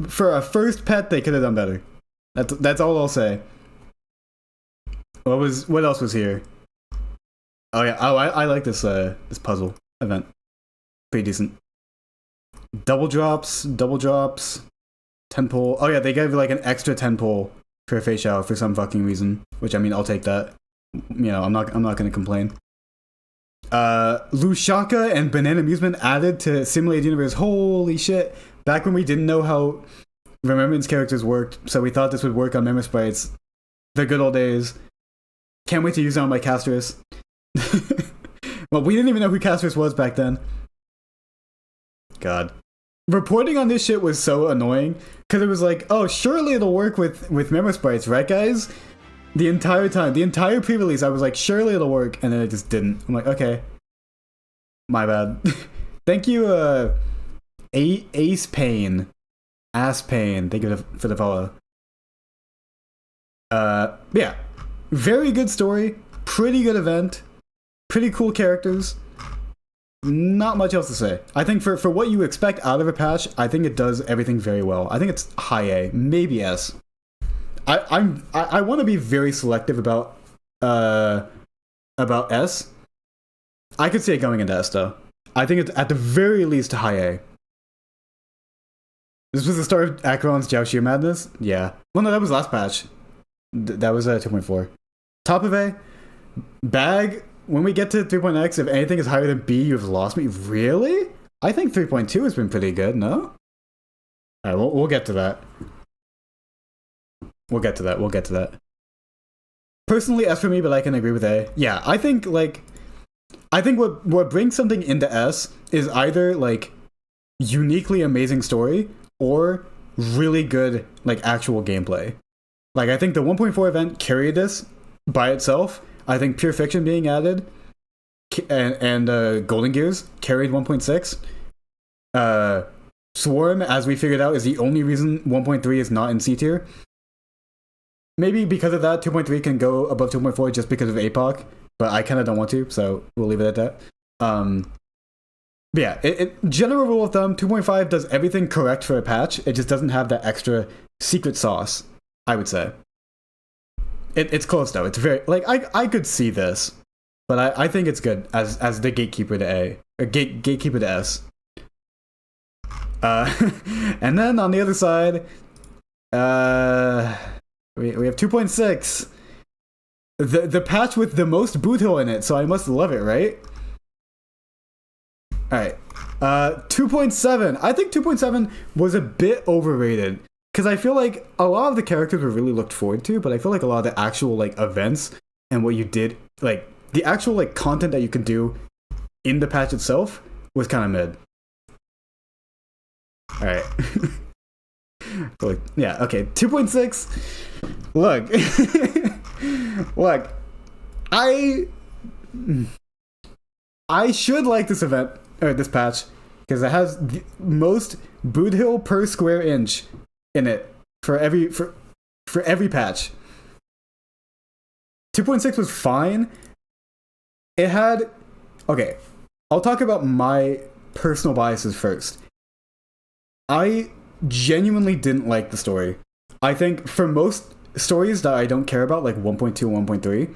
for a first pet, they could have done better. That's all I'll say. What else was here? Oh yeah. Oh, I like this puzzle event. Pretty decent. Double drops. 10 pull. Oh yeah, they gave like an extra 10 pull for a face shower for some fucking reason. Which I mean, I'll take that. You know, I'm not gonna complain. Lushaka and Banana Amusement added to Simulated Universe. Holy shit! Back when we didn't know how Remembrance characters worked, so we thought this would work on Memory Sprites. The good old days. Can't wait to use it on my Castris. Well, we didn't even know who Castris was back then. God. Reporting on this shit was so annoying, because it was like, oh, surely it'll work with Memory Sprites, right guys? The entire time, the entire pre-release, I was like, surely it'll work, and then it just didn't. I'm like, okay. My bad. Thank you, Ace Pain. Ass Pain. Thank you for the follow. Yeah. Very good story. Pretty good event. Pretty cool characters. Not much else to say. I think for what you expect out of a patch, I think it does everything very well. I think it's high A, maybe S. I want to be very selective about S. I could see it going into S though. I think it's at the very least high A. This was the start of Acheron's Jiaoxia madness. Yeah. Well, no, that was last patch. That was 2.4. Top of A. Bag. When we get to 3.x, if anything is higher than B, you've lost me. Really? I think 3.2 has been pretty good. No. All right. We'll get to that. We'll get to that. Personally, S for me, but I can agree with A. Yeah, I think what brings something into S is either like uniquely amazing story or really good like actual gameplay. Like I think the 1.4 event carried this by itself. I think Pure Fiction being added and Golden Gears carried 1.6. Swarm, as we figured out, is the only reason 1.3 is not in C tier. Maybe because of that, 2.3 can go above 2.4 just because of APOC, but I kind of don't want to, so we'll leave it at that. But yeah, general rule of thumb, 2.5 does everything correct for a patch. It just doesn't have that extra secret sauce, I would say. It's close though. It's very like I could see this, but I think it's good as the gatekeeper to A or gatekeeper to S. And then on the other side, we have 2.6, the patch with the most boot hill in it. So I must love it, right? All right, 2.7. I think 2.7 was a bit overrated. Because I feel like a lot of the characters were really looked forward to, but I feel like a lot of the actual like events and what you did, like the actual like content that you could do in the patch itself was kind of mid. All right. Look, yeah, okay. 2.6. Look. Look. I should like this event or this patch because it has the most boot hill per square inch in it for every patch. 2.6 was fine. It had okay. I'll talk about my personal biases first. I genuinely didn't like the story. I think for most stories that I don't care about, like 1.2 and 1.3,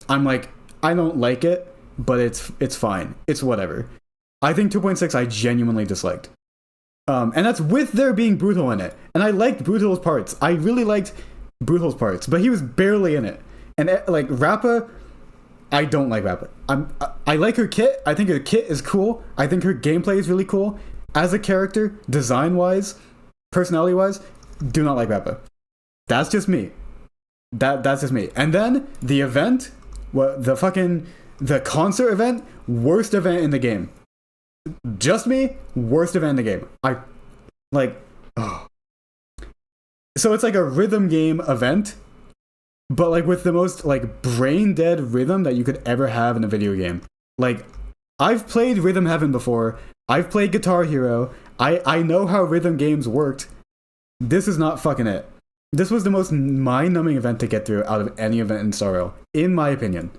I'm like, I don't like it, but it's fine. It's whatever. I think 2.6 I genuinely disliked. And that's with there being Brutal in it. And I liked Brutal's parts. I really liked Brutal's parts, but he was barely in it. And like Rappa, I don't like Rappa. I like her kit. I think her kit is cool. I think her gameplay is really cool. As a character, design-wise, personality-wise, do not like Rappa. That's just me. That's just me. And then the event, the concert event, worst event in the game. Just me, worst event in the game. So it's like a rhythm game event, but like with the most like brain dead rhythm that you could ever have in a video game. Like, I've played Rhythm Heaven before. I've played Guitar Hero. I know how rhythm games worked. This is not fucking it. This was the most mind-numbing event to get through out of any event in Star Rail, in my opinion.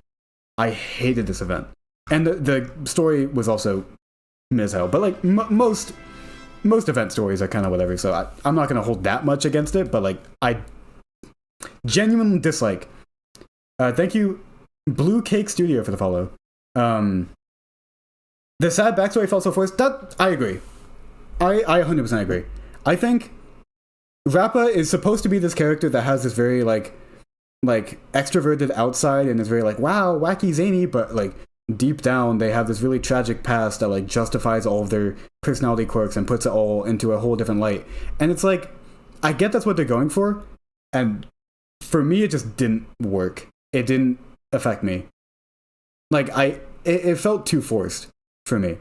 I hated this event. And the story was also mid as hell. But like most event stories are kind of whatever, so I'm not going to hold that much against it, but like I genuinely dislike. Thank you, Blue Cake Studio, for the follow. The sad backstory felt so forced. That I agree. I 100% agree. I think Rappa is supposed to be this character that has this very like extroverted outside and is very like, wow, wacky, zany, but like deep down they have this really tragic past that like justifies all of their personality quirks and puts it all into a whole different light. And it's like, I get that's what they're going for, and for me it just didn't work. It didn't affect me. Like it felt too forced for me.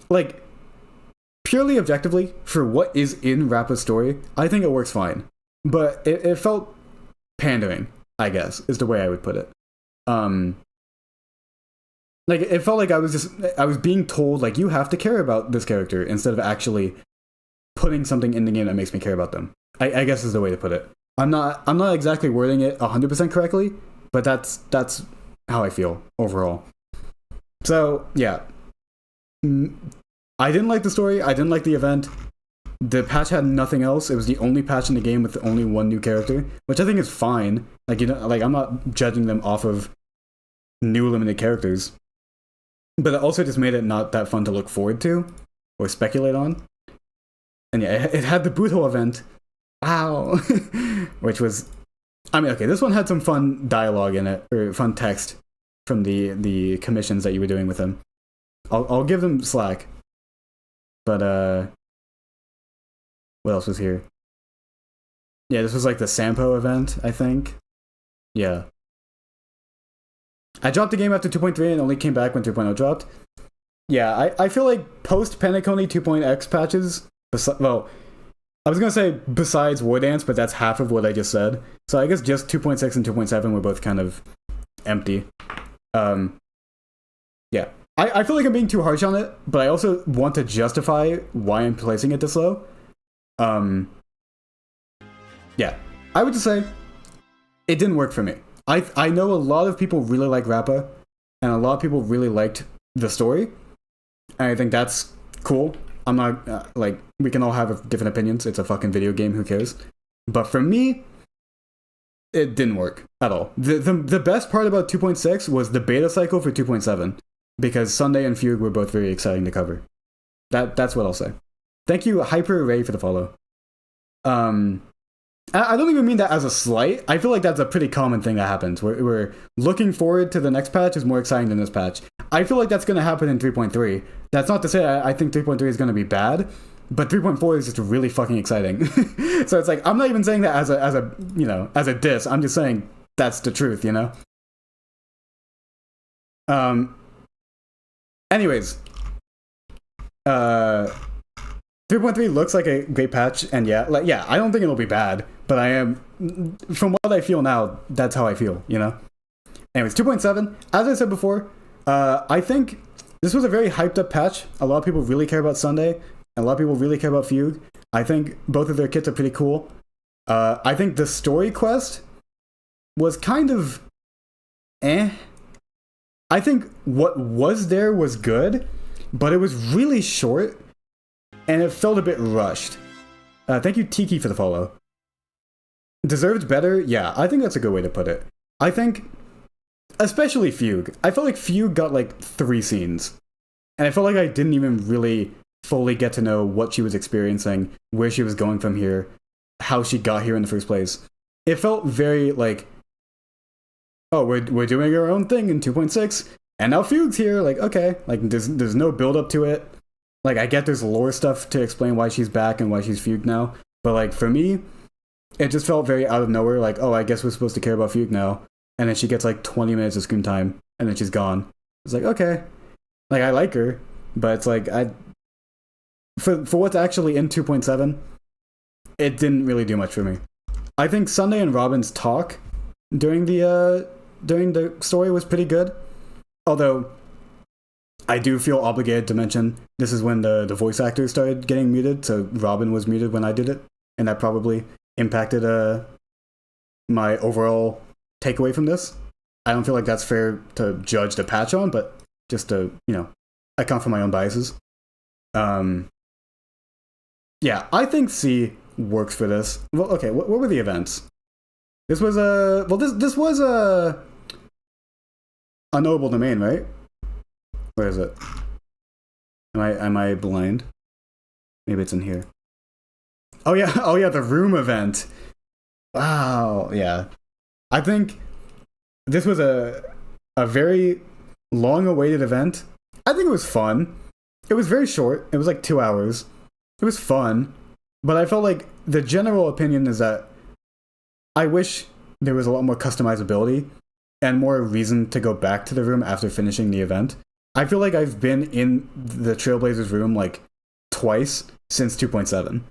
Like, purely objectively, for what is in Rappa's story, I think it works fine. But it felt pandering, I guess, is the way I would put it. Like, it felt like I was being told, like, you have to care about this character instead of actually putting something in the game that makes me care about them. I guess is the way to put it. I'm not exactly wording it 100% correctly, but that's how I feel overall. So, yeah. I didn't like the story. I didn't like the event. The patch had nothing else. It was the only patch in the game with only one new character, which I think is fine. Like, you know, like I'm not judging them off of new limited characters, but it also just made it not that fun to look forward to or speculate on. And yeah, it had the Buto event. Wow, which was, I mean, okay, this one had some fun dialogue in it, or fun text from the commissions that you were doing with him. I'll give them slack. But what else was here? Yeah, this was like the Sampo event, I think. Yeah. I dropped the game after 2.3 and only came back when 3.0 dropped. Yeah, I feel like post Penacony 2.x patches, well, I was gonna say besides War Dance, but that's half of what I just said. So I guess just 2.6 and 2.7 were both kind of empty. Yeah. I feel like I'm being too harsh on it, but I also want to justify why I'm placing it this low. Yeah. I would just say it didn't work for me. I know a lot of people really like Rappa, and a lot of people really liked the story, and I think that's cool. I'm not, like, we can all have different opinions. It's a fucking video game, who cares? But for me, it didn't work at all. The best part about 2.6 was the beta cycle for 2.7, because Sunday and Fugue were both very exciting to cover. That's what I'll say. Thank you, Hyper Ray, for the follow. I don't even mean that as a slight. I feel like that's a pretty common thing that happens. We're looking forward to the next patch is more exciting than this patch. I feel like that's going to happen in 3.3. That's not to say I think 3.3 is going to be bad, but 3.4 is just really fucking exciting. So it's like, I'm not even saying that as a you know, as a diss. I'm just saying that's the truth, you know? Anyways, 3.3 looks like a great patch, and yeah, I don't think it'll be bad, but from what I feel now, that's how I feel, you know? Anyways, 2.7, as I said before, I think this was a very hyped up patch. A lot of people really care about Sunday, and a lot of people really care about Fugue. I think both of their kits are pretty cool. I think the story quest was kind of eh. I think what was there was good, but it was really short, and it felt a bit rushed. Thank you, Tiki, for the follow. Deserved better? Yeah, I think that's a good way to put it. I think, especially Fugue. I felt like Fugue got like 3 scenes, and I felt like I didn't even really fully get to know what she was experiencing, where she was going from here, how she got here in the first place. It felt very like, oh, we're doing our own thing in 2.6, and now Fugue's here. Like, okay, like there's no build up to it. Like, I get there's lore stuff to explain why she's back and why she's Fugue now, but like for me, it just felt very out of nowhere. Like, oh, I guess we're supposed to care about Fugue now, and then she gets like 20 minutes of screen time, and then she's gone. It's like, okay, like I like her, but it's like for what's actually in 2.7, it didn't really do much for me. I think Sunday and Robin's talk during the story was pretty good. Although I do feel obligated to mention this is when the voice actors started getting muted, so Robin was muted when I did it, and that probably impacted my overall takeaway from this. I don't feel like that's fair to judge the patch on, but just to, account for my own biases. Yeah, I think C works for this. Well, okay, what were the events? This was this was a unknowable domain, right? Where is it? Am I blind? Maybe it's in here. Oh yeah, the room event. Wow, yeah. I think this was a very long-awaited event. I think it was fun. It was very short. It was like 2 hours. It was fun, but I felt like the general opinion is that I wish there was a lot more customizability and more reason to go back to the room after finishing the event. I feel like I've been in the Trailblazers room like twice since 2.7.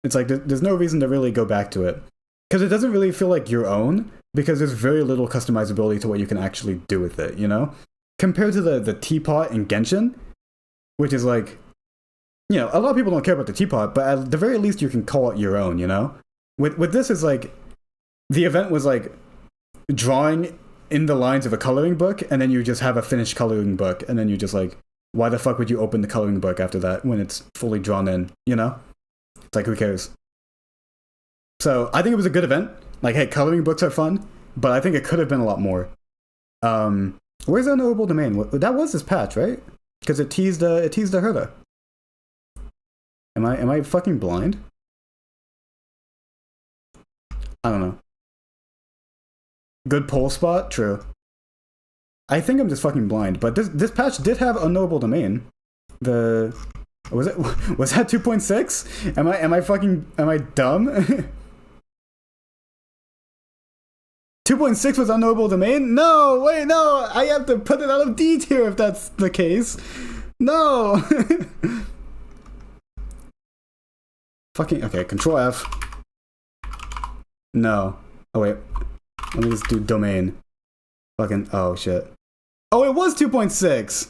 It's like there's no reason to really go back to it, because it doesn't really feel like your own, because there's very little customizability to what you can actually do with it, Compared to the teapot in Genshin, which is like, a lot of people don't care about the teapot, but at the very least you can call it your own, With this is like, the event was like drawing in the lines of a coloring book, and then you just have a finished coloring book, and then you just like, why the fuck would you open the coloring book after that when it's fully drawn in, It's like, who cares? So I think it was a good event. Like, hey, coloring books are fun, but I think it could have been a lot more. Where's the unknowable domain? That was this patch, right? Because it teased the Herda. Am I fucking blind? I don't know. Good poll spot? True. I think I'm just fucking blind, but this patch did have unknowable domain. Was that 2.6? Am I dumb? 2.6 was unknowable domain? No, wait, no! I have to put it out of D tier if that's the case. No! Fucking, okay, Control F. No. Oh wait. Let me just do domain. Fucking, oh shit. Oh, it was 2.6!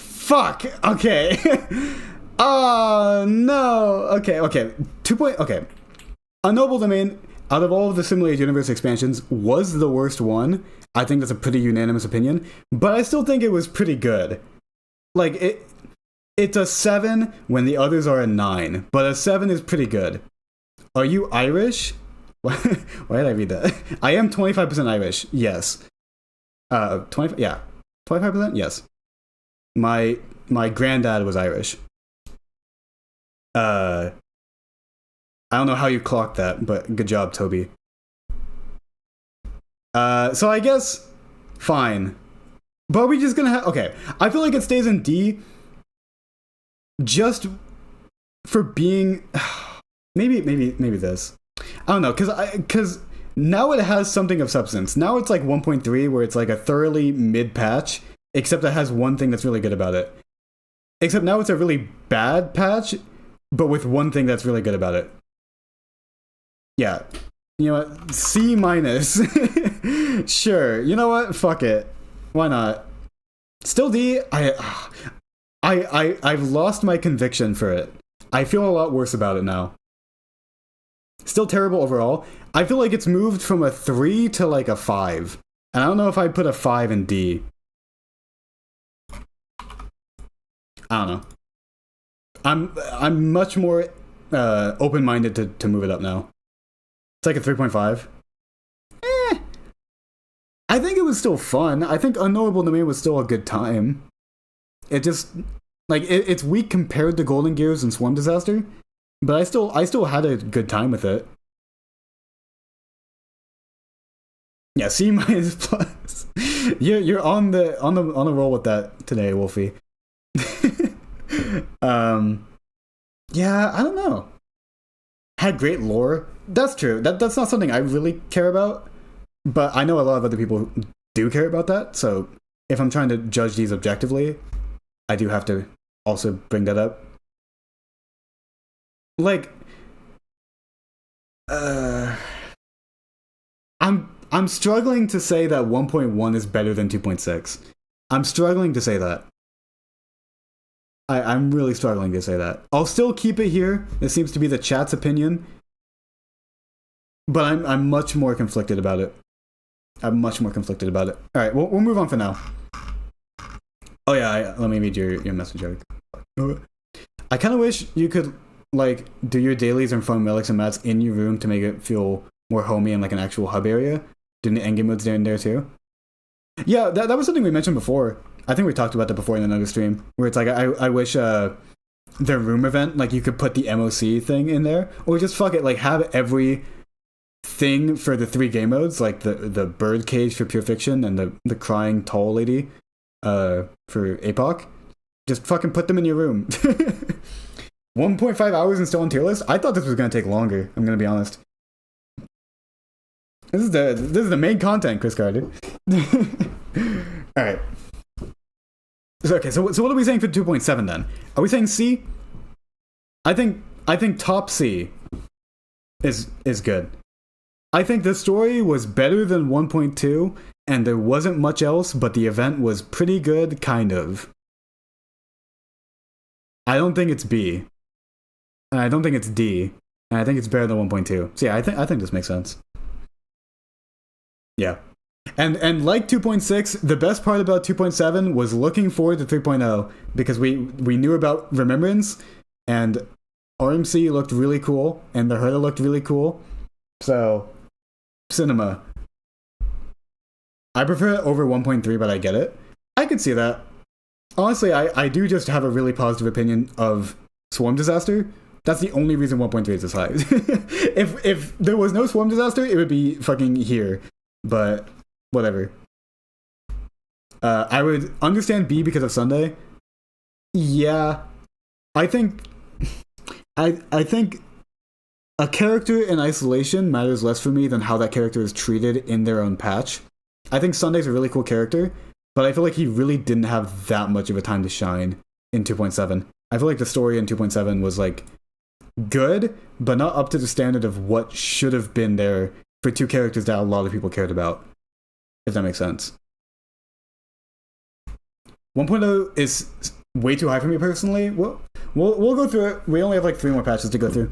Fuck! Okay. Oh, no! Okay. Okay. Unknowable domain, out of all of the Simulated Universe expansions, was the worst one. I think that's a pretty unanimous opinion, but I still think it was pretty good. Like, it's a 7 when the others are a 9, but a 7 is pretty good. Are you Irish? Why did I read that? I am 25% Irish, yes. 25%? Yes. My granddad was Irish. I don't know how you clocked that, but good job, Toby. So I guess, fine. But are we just gonna have... Okay, I feel like it stays in D just for being... Maybe this. I don't know, because now it has something of substance. Now it's like 1.3, where it's like a thoroughly mid-patch, except it has one thing that's really good about it. Except now it's a really bad patch, but with one thing that's really good about it. Yeah. You know what? C-. Sure. You know what? Fuck it. Why not? Still D. I've lost my conviction for it. I feel a lot worse about it now. Still terrible overall. I feel like it's moved from a 3 to like a 5. And I don't know if I'd put a 5 in D. I don't know. I'm much more open-minded to move it up now. It's like a 3.5. I think it was still fun. I think Unknowable Domain was still a good time. It just like it's weak compared to Golden Gears and Swarm Disaster, but I still had a good time with it. Yeah, C minus plus. You're on the roll with that today, Wolfie. Yeah, I don't know. Had great lore. That's true. That's not something I really care about, but I know a lot of other people do care about that. So if I'm trying to judge these objectively, I do have to also bring that up. Like, I'm struggling to say that 1.1 is better than 2.6. I'm struggling to say that. I'm really struggling to say that. I'll still keep it here. It seems to be the chat's opinion. But I'm much more conflicted about it. I'm much more conflicted about it. Alright, we'll move on for now. Oh yeah, let me read your message, Eric. I kind of wish you could, like, do your dailies and farm relics and mats in your room to make it feel more homey and like an actual hub area. Doing the endgame modes there and there too. Yeah, that was something we mentioned before. I think we talked about that before in another stream, where it's like, I wish the room event, like, you could put the MOC thing in there, or just fuck it, like, have every thing for the 3 game modes, like the bird cage for Pure Fiction and the crying tall lady for APOC. Just fucking put them in your room. 1.5 hours and still on tier list? I thought this was going to take longer, I'm going to be honest. This is the main content, Chris Carter. Alright. Okay, so what are we saying for 2.7 then? Are we saying C? I think top C is good. I think the story was better than 1.2, and there wasn't much else, but the event was pretty good, kind of. I don't think it's B. And I don't think it's D. And I think it's better than 1.2. So yeah, I think this makes sense. Yeah. And like 2.6, the best part about 2.7 was looking forward to 3.0, because we knew about Remembrance, and RMC looked really cool, and the Herda looked really cool. So, cinema. I prefer it over 1.3, but I get it. I could see that. Honestly, I do just have a really positive opinion of Swarm Disaster. That's the only reason 1.3 is this high. If there was no Swarm Disaster, it would be fucking here. But whatever. I would understand B because of Sunday. Yeah. I think a character in isolation matters less for me than how that character is treated in their own patch. I think Sunday's a really cool character, but I feel like he really didn't have that much of a time to shine in 2.7. I feel like the story in 2.7 was like good, but not up to the standard of what should have been there for 2 characters that a lot of people cared about, if that makes sense. 1.0 is way too high for me personally. We'll go through it. We only have like 3 more patches to go through.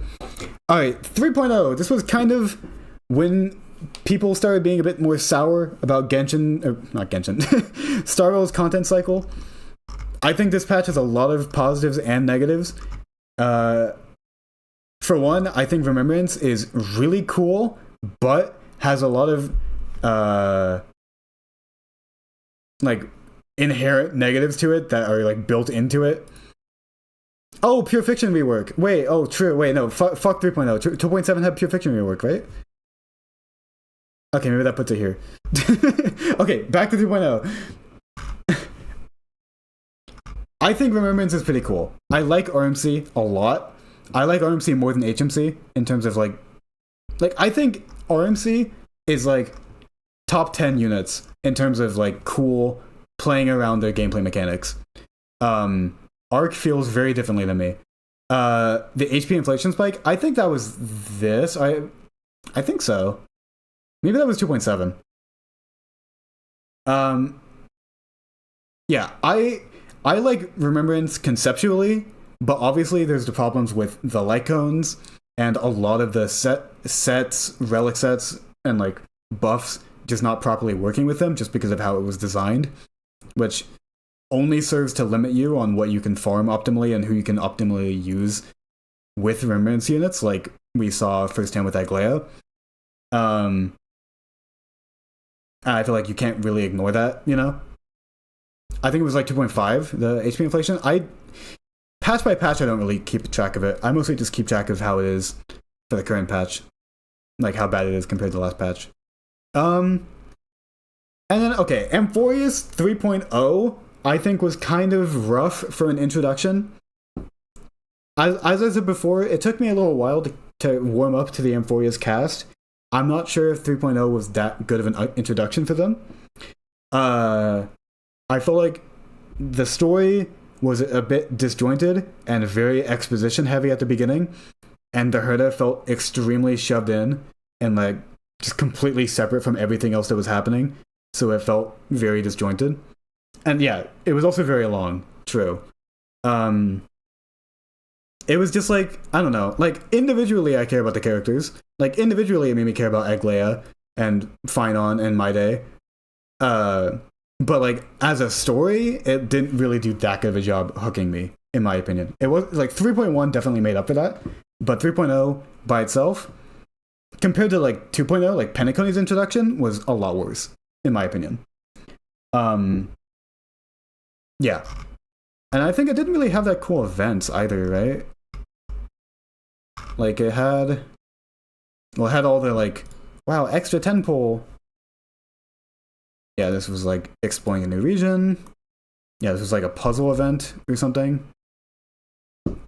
Alright, 3.0. This was kind of when people started being a bit more sour about Genshin, or not Genshin, Star Rail's content cycle. I think this patch has a lot of positives and negatives. For one, I think Remembrance is really cool, but has a lot of like inherent negatives to it that are like built into it. Oh, Pure Fiction rework. Wait, oh, true. Wait, no, fuck 3.0. 2.7 had Pure Fiction rework, right? Okay, maybe that puts it here. Okay, back to 3.0. I think Remembrance is pretty cool. I like RMC a lot. I like RMC more than HMC in terms of like I think RMC is like top 10 units in terms of like cool playing around their gameplay mechanics. Arc feels very differently than me. The HP inflation spike, I think that was this. I think so. Maybe that was 2.7. Yeah, I like Remembrance conceptually, but obviously there's the problems with the light cones and a lot of the sets, relic sets, and like buffs just not properly working with them just because of how it was designed, which only serves to limit you on what you can farm optimally and who you can optimally use with Remembrance units, like we saw firsthand with Aglaya. And I feel like you can't really ignore that, you know? I think it was like 2.5, the HP inflation. Patch by patch, I don't really keep track of it. I mostly just keep track of how it is for the current patch, like how bad it is compared to the last patch. And then, okay, Amphorius 3.0, I think was kind of rough for an introduction. As I said before, it took me a little while to warm up to the Amphorius cast. I'm not sure if 3.0 was that good of an introduction for them. I feel like the story was a bit disjointed and very exposition heavy at the beginning, and the Herda felt extremely shoved in and like just completely separate from everything else that was happening, so it felt very disjointed. And yeah, it was also very long, true. It was just like, I don't know, like individually I care about the characters. Like individually it made me care about Aglaya and Finon and Maide. But like as a story, it didn't really do that good of a job hooking me, in my opinion. It was like 3.1 definitely made up for that, but 3.0 by itself, compared to like 2.0, like Penacony's introduction was a lot worse, in my opinion. Yeah. And I think it didn't really have that cool events either, right? Like it had all the like, wow, extra 10 pull. Yeah, this was like exploring a new region. Yeah, this was like a puzzle event or something. The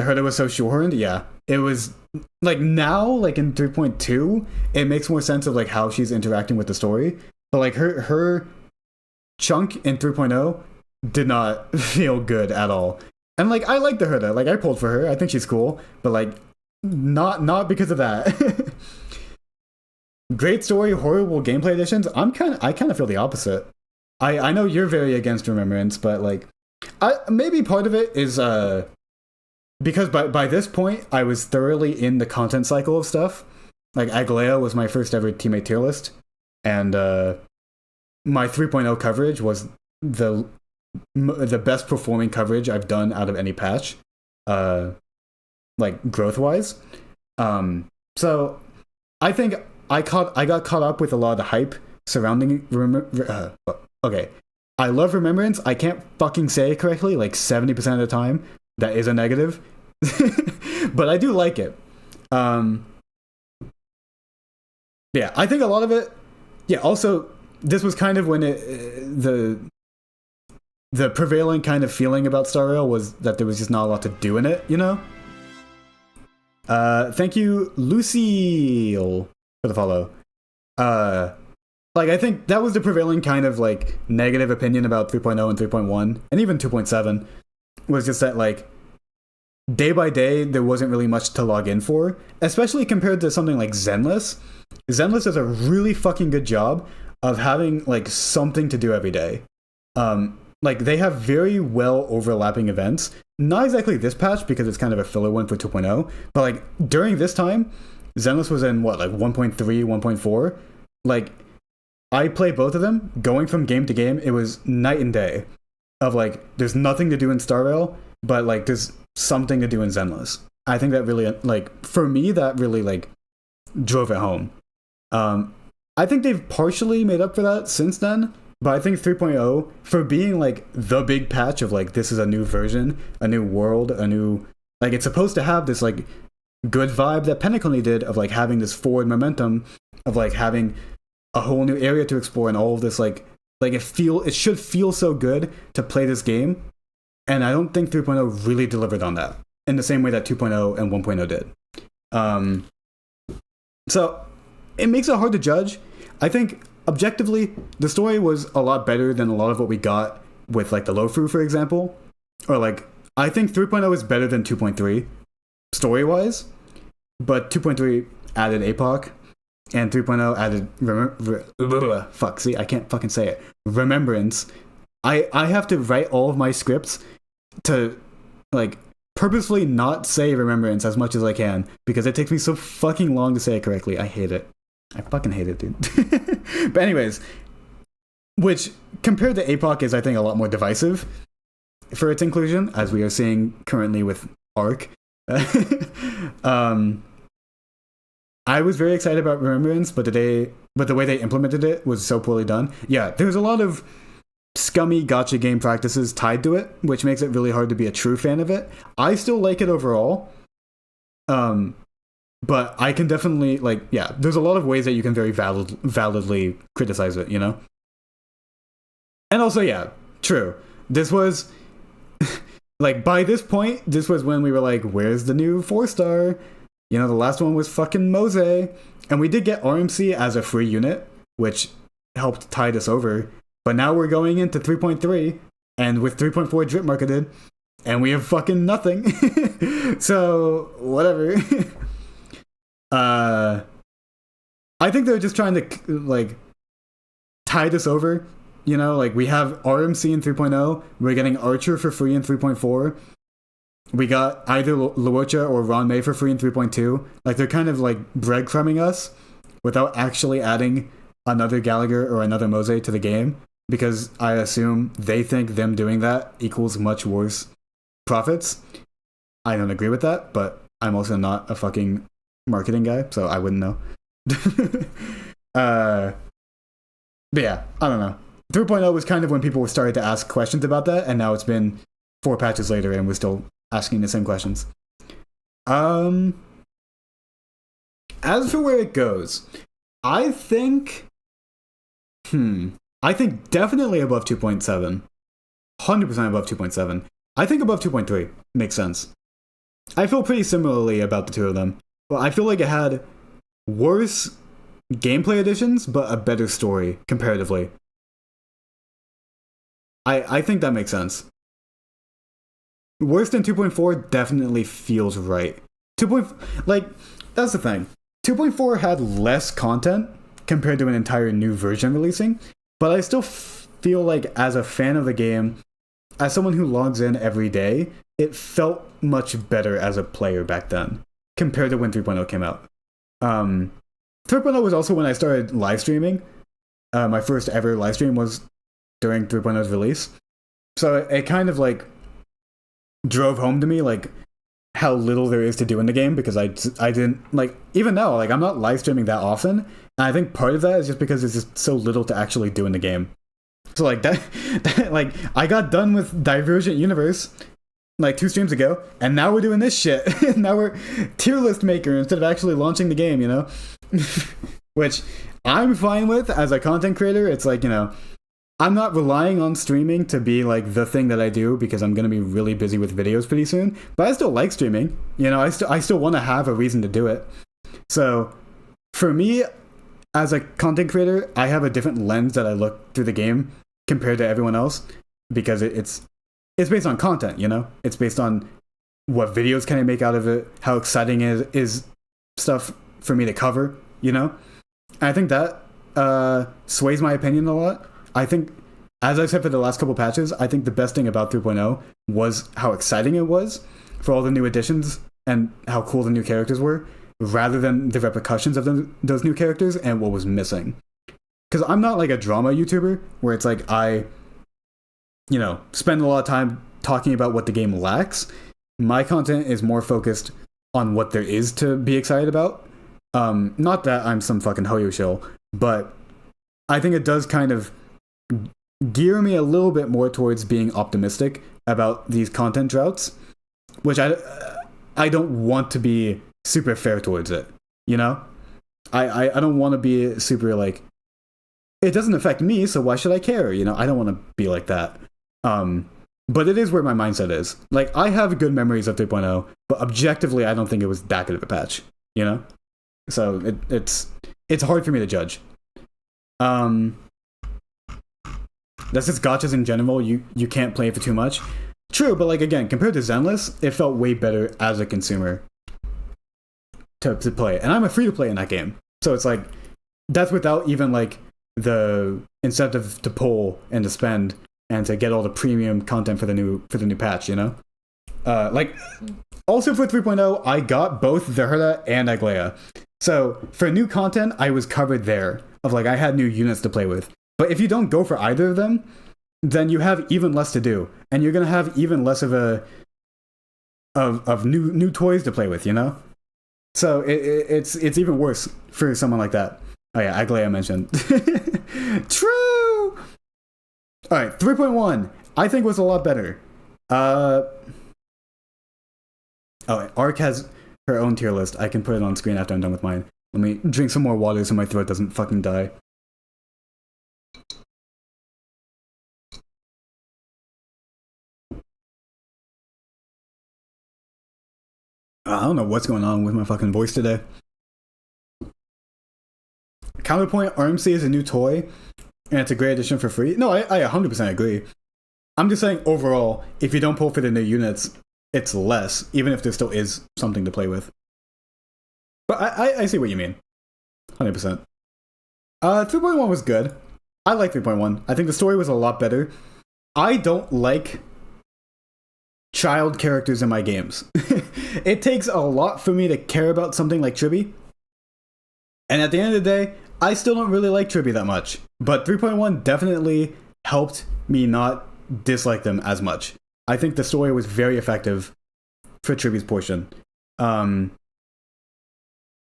Herda was so short. Yeah, it was like now, like in 3.2, it makes more sense of like how she's interacting with the story. But like her chunk in 3.0 did not feel good at all. And like I like the Herda, like I pulled for her. I think she's cool, but like not because of that. Great story, horrible gameplay additions. I kind of feel the opposite. I know you're very against Remembrance, but like maybe part of it is because by this point I was thoroughly in the content cycle of stuff. Like Aglaya was my first ever teammate tier list, and my 3.0 coverage was the best performing coverage I've done out of any patch, like growth wise. So I think I got caught up with a lot of the hype surrounding okay. I love Remembrance. I can't fucking say it correctly like 70% of the time. That is a negative. But I do like it. Yeah, I think a lot of it. Yeah, also this was kind of when the prevailing kind of feeling about Star Rail was that there was just not a lot to do in it, you know? Thank you, Lucille, for the follow. Like, I think that was the prevailing kind of, like, negative opinion about 3.0 and 3.1, and even 2.7, was just that, like, day by day, there wasn't really much to log in for, especially compared to something like Zenless. Zenless does a really fucking good job of having, like, something to do every day. Like, they have very well overlapping events. Not exactly this patch, because it's kind of a filler one for 2.0, but, like, during this time, Zenless was in, what, like, 1.3, 1.4? Like, I play both of them. Going from game to game, it was night and day. Of, like, there's nothing to do in Star Rail, but, like, there's something to do in Zenless. I think that really, like, for me, that really, like, drove it home. I think they've partially made up for that since then, but I think 3.0, for being, like, the big patch of, like, this is a new version, a new world, a new... Like, it's supposed to have this, like, good vibe that Pentacony did of, like, having this forward momentum of, like, having a whole new area to explore and all of this, like it should feel so good to play this game, and I don't think 3.0 really delivered on that in the same way that 2.0 and 1.0 did. So it makes it hard to judge. I think objectively the story was a lot better than a lot of what we got with, like, the Lofu, for example, or, like, I think 3.0 is better than 2.3 story wise, but 2.3 added APOC. and 3.0 added fuck, see, I can't fucking say it. Remembrance. I have to write all of my scripts to like purposefully not say remembrance as much as I can because it takes me so fucking long to say it correctly. I hate it. I fucking hate it, dude. But anyways, which compared to APOC is I think a lot more divisive for its inclusion, as we are seeing currently with ARC. I was very excited about Remembrance, but the way they implemented it was so poorly done. Yeah, there's a lot of scummy gacha game practices tied to it, which makes it really hard to be a true fan of it. I still like it overall. But I can definitely, like, yeah, there's a lot of ways that you can very validly criticize it, you know? And also, yeah, true. This was, like, by this point, this was when we were like, where's the new 4-star? You know, the last one was fucking Mose. And we did get RMC as a free unit, which helped tide us over. But now we're going into 3.3, and with 3.4 drip marketed, and we have fucking nothing. So, whatever. I think they're just trying to, like, tide us over. You know, like, we have RMC in 3.0, we're getting Archer for free in 3.4. We got either Luocha or Ranmei for free in 3.2. Like, they're kind of, like, breadcrumbing us without actually adding another Gallagher or another Mose to the game. Because I assume they think them doing that equals much worse profits. I don't agree with that, but I'm also not a fucking marketing guy, so I wouldn't know. But yeah, I don't know. 3.0 was kind of when people started to ask questions about that, and now it's been 4 patches later and we're still asking the same questions. As for where it goes, I think definitely above 2.7. 100% above 2.7. I think above 2.3 makes sense. I feel pretty similarly about the two of them. But I feel like it had worse gameplay additions, but a better story, comparatively. I think that makes sense. Worse than 2.4 definitely feels right. That's the thing. 2.4 had less content compared to an entire new version releasing, but I still feel like as a fan of the game, as someone who logs in every day, it felt much better as a player back then compared to when 3.0 came out. 3.0 was also when I started live streaming. My first ever live stream was during 3.0's release. So it kind of like drove home to me like how little there is to do in the game, because I didn't, like, even now, like, I'm not live streaming that often. And I think part of that is just because there's just so little to actually do in the game. So like that like I got done with Divergent Universe like 2 streams ago, and now we're doing this shit. Now we're tier list maker instead of actually launching the game, you know? Which I'm fine with as a content creator. It's like, you know, I'm not relying on streaming to be like the thing that I do, because I'm going to be really busy with videos pretty soon. But I still like streaming. You know, I still want to have a reason to do it. So for me, as a content creator, I have a different lens that I look through the game compared to everyone else, because it's based on content, you know? It's based on what videos can I make out of it, how exciting is stuff for me to cover, you know? And I think that sways my opinion a lot. I think, as I've said for the last couple patches, I think the best thing about 3.0 was how exciting it was for all the new additions and how cool the new characters were, rather than the repercussions of those new characters and what was missing. Because I'm not like a drama YouTuber where it's like I, you know, spend a lot of time talking about what the game lacks. My content is more focused on what there is to be excited about. Not that I'm some fucking hoyo shill, but I think it does kind of gear me a little bit more towards being optimistic about these content droughts, which I don't want to be super fair towards it, you know? I don't want to be super like, it doesn't affect me, so why should I care? You know, I don't want to be like that. But it is where my mindset is. Like, I have good memories of 3.0, but objectively, I don't think it was that good of a patch, you know? So it's hard for me to judge. That's just gachas in general. You can't play it for too much. True, but like, again, compared to Zenless, it felt way better as a consumer to play it. And I'm a free to play in that game. So it's like that's without even like the incentive to pull and to spend and to get all the premium content for the new patch, you know? Like also for 3.0, I got both the Herda and Aglaya. So for new content, I was covered there of like I had new units to play with. But if you don't go for either of them, then you have even less to do, and you're gonna have even less of new toys to play with, you know. So it's even worse for someone like that. Oh yeah, Aglaya mentioned. True. All right, 3.1 I think was a lot better. Oh, Ark has her own tier list. I can put it on screen after I'm done with mine. Let me drink some more water so my throat doesn't fucking die. I don't know what's going on with my fucking voice today. Counterpoint, RMC is a new toy, and it's a great addition for free. No, I 100% agree. I'm just saying, overall, if you don't pull for the new units, it's less, even if there still is something to play with. But I see what you mean. 100%. 3.1 was good. I like 3.1. I think the story was a lot better. I don't like child characters in my games. It takes a lot for me to care about something like Tribi. And at the end of the day, I still don't really like Tribi that much. But 3.1 definitely helped me not dislike them as much. I think the story was very effective for Tribi's portion. You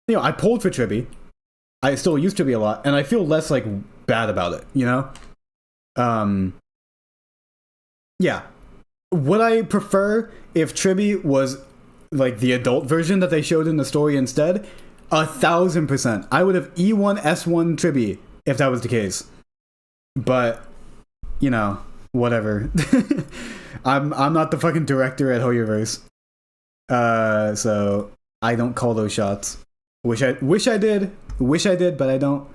know, I pulled for Tribi. I still use Tribi a lot, and I feel less like bad about it, you know? Yeah. Would I prefer if Tribi was like the adult version that they showed in the story instead? 1,000%. I would have E1 S1 Tribi if that was the case. But you know, whatever. I'm not the fucking director at Hoyoverse. So I don't call those shots. Wish I did, but I don't.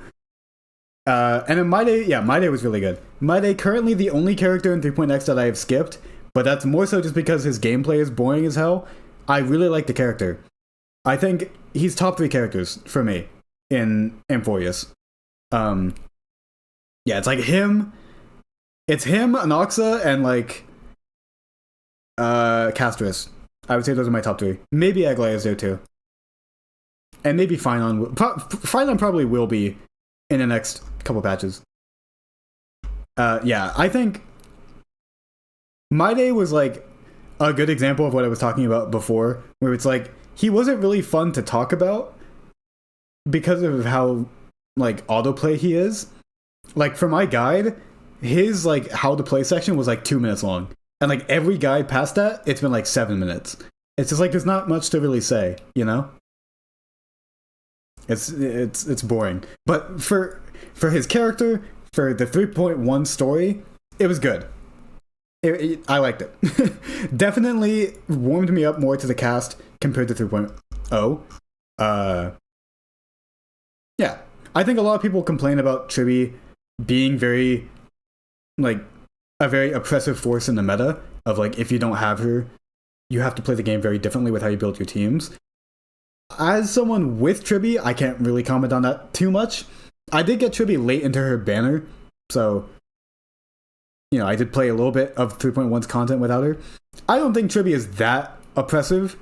And then My Day was really good. My Day currently the only character in 3.x that I have skipped, but that's more so just because his gameplay is boring as hell. I really like the character. I think he's top 3 characters for me in Amphoreus. Yeah, it's like him. It's him, Anoxa, and like Castris. I would say those are my top 3. Maybe Aglaya is there too. And maybe Finon. Finon probably will be in the next couple patches. Yeah, I think My Day was like a good example of what I was talking about before, where it's like he wasn't really fun to talk about because of how like autoplay he is. Like for my guide, his like how to play section was like 2 minutes long, and like every guide past that, it's been like 7 minutes. It's just like there's not much to really say, you know. It's boring. But for his character, for the 3.1 story, it was good. I liked it. Definitely warmed me up more to the cast compared to 3.0. Yeah. I think a lot of people complain about Tribi being very, like, a very oppressive force in the meta of, like, if you don't have her, you have to play the game very differently with how you build your teams. As someone with Tribi, I can't really comment on that too much. I did get Tribi late into her banner, so you know, I did play a little bit of 3.1's content without her. I don't think Tribi is that oppressive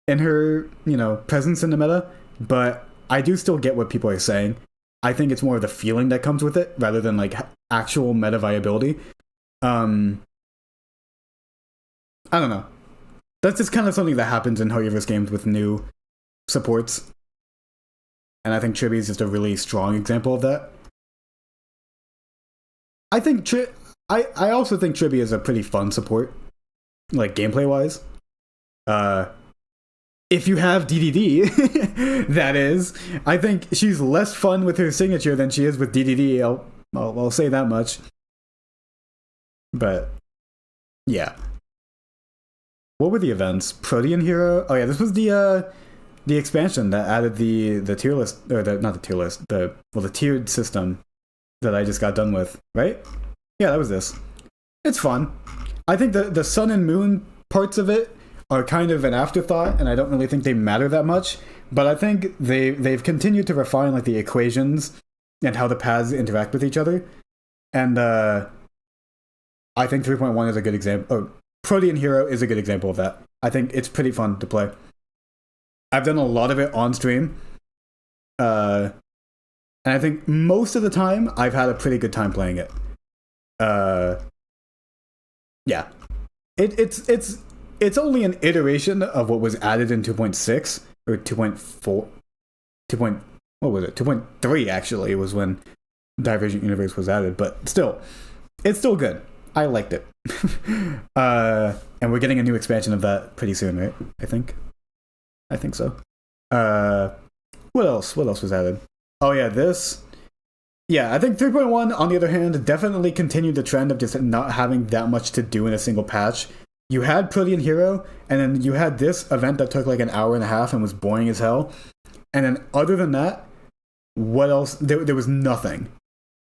in her, you know, presence in the meta, but I do still get what people are saying. I think it's more of the feeling that comes with it rather than like actual meta viability. I don't know. That's just kind of something that happens in Hoyoverse games with new supports. And I think Tribi is just a really strong example of that. I think I also think Tribi is a pretty fun support, like gameplay wise. If you have DDD, that is, I think she's less fun with her signature than she is with DDD. I'll say that much. But yeah, what were the events? Protean Hero. Oh yeah, this was the expansion that added the tier list, or not the tier list, the tiered system that I just got done with, right? Yeah, that was this. It's fun. I think the sun and moon parts of it are kind of an afterthought, and I don't really think they matter that much. but I think they've continued to refine like the equations and how the paths interact with each other, and I think 3.1 is a good example. Oh, Protean Hero is a good example of that. I think it's pretty fun to play. I've done a lot of it on stream, and I think most of the time I've had a pretty good time playing it. Yeah, it's only an iteration of what was added in 2.6 or 2.4, 2. What was it? 2.3 actually was when Divergent Universe was added, but still, it's still good. I liked it. And we're getting a new expansion of that pretty soon, right? I think so. What else? What else was added? Oh yeah, this. Yeah, I think 3.1, on the other hand, definitely continued the trend of just not having that much to do in a single patch. You had Protean Hero, and then you had this event that took like an hour and a half and was boring as hell. And then other than that, what else? There was nothing.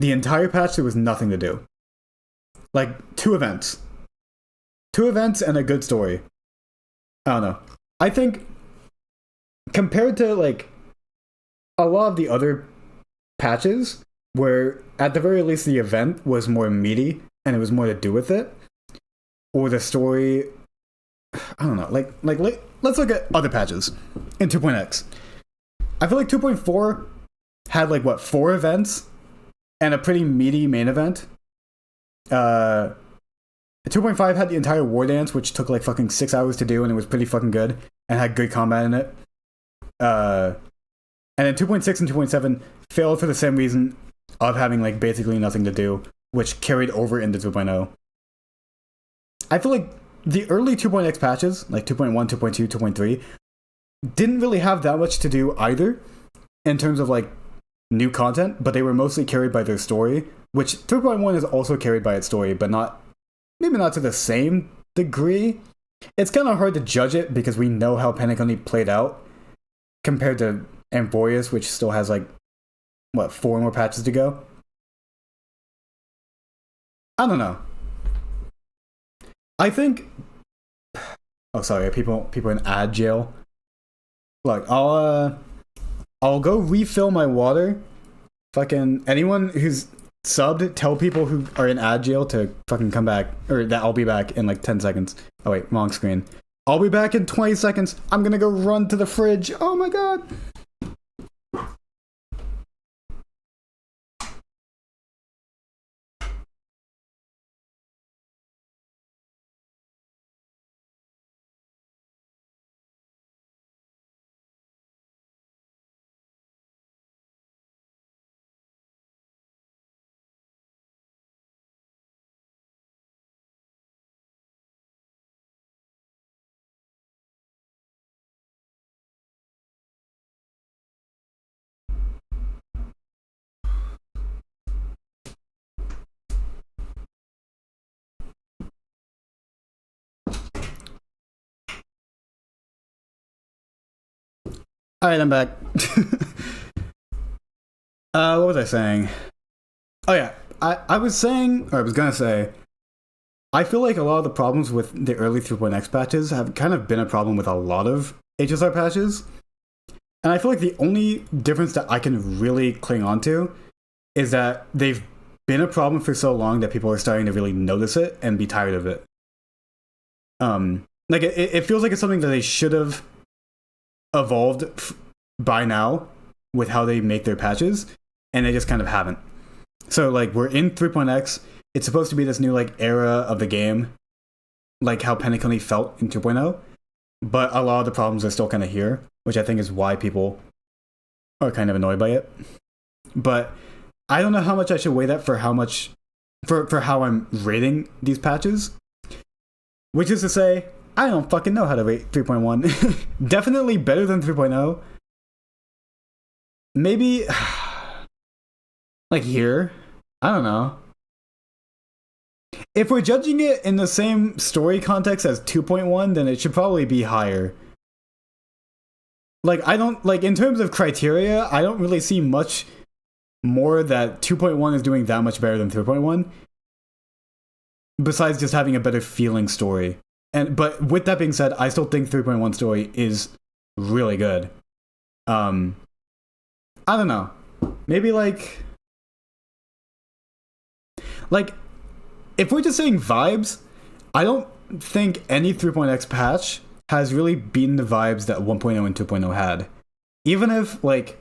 The entire patch, there was nothing to do. Like, two events and a good story. I don't know. I think compared to like a lot of the other patches, where at the very least the event was more meaty and it was more to do with it, or the story, I don't know. Like let's look at other patches in 2.x. I feel like 2.4 had like what, 4 events and a pretty meaty main event. 2.5 had the entire War Dance, which took like fucking 6 hours to do, and it was pretty fucking good and had good combat in it. And then 2.6 and 2.7 failed for the same reason of having like basically nothing to do, which carried over into 2.0. I feel like the early 2.x patches, like 2.1, 2.2, 2.3, didn't really have that much to do either in terms of like new content, but they were mostly carried by their story, which 3.1 is also carried by its story, but maybe not to the same degree. It's kind of hard to judge it because we know how Penacony played out compared to Amphorius, which still has like, what, 4 more patches to go? I don't know. I think... Oh, sorry, people in ad jail. Look, I'll go refill my water. Fucking anyone who's subbed, tell people who are in ad jail to fucking come back, or that I'll be back in like 10 seconds. Oh wait, wrong screen. I'll be back in 20 seconds. I'm gonna go run to the fridge. Oh my god. Alright, I'm back. What was I saying? Oh yeah, I was saying, or I was gonna say, I feel like a lot of the problems with the early 3.x patches have kind of been a problem with a lot of HSR patches. And I feel like the only difference that I can really cling on to is that they've been a problem for so long that people are starting to really notice it and be tired of it. Like it feels like it's something that they should have evolved by now with how they make their patches, and they just kind of haven't. So like we're in 3.x, it's supposed to be this new like era of the game, like how Penacony felt in 2.0, but a lot of the problems are still kind of here, which I think is why people are kind of annoyed by it. But I don't know how much I should weigh that for how much for how I'm rating these patches, which is to say, I don't fucking know how to rate 3.1. Definitely better than 3.0. Maybe like here. I don't know. If we're judging it in the same story context as 2.1, then it should probably be higher. Like I don't like in terms of criteria, I don't really see much more that 2.1 is doing that much better than 3.1. Besides just having a better feeling story. But with that being said, I still think 3.1 story is really good. Um, I don't know. Maybe like if we're just saying vibes, I don't think any 3.x patch has really beaten the vibes that 1.0 and 2.0 had. Even if like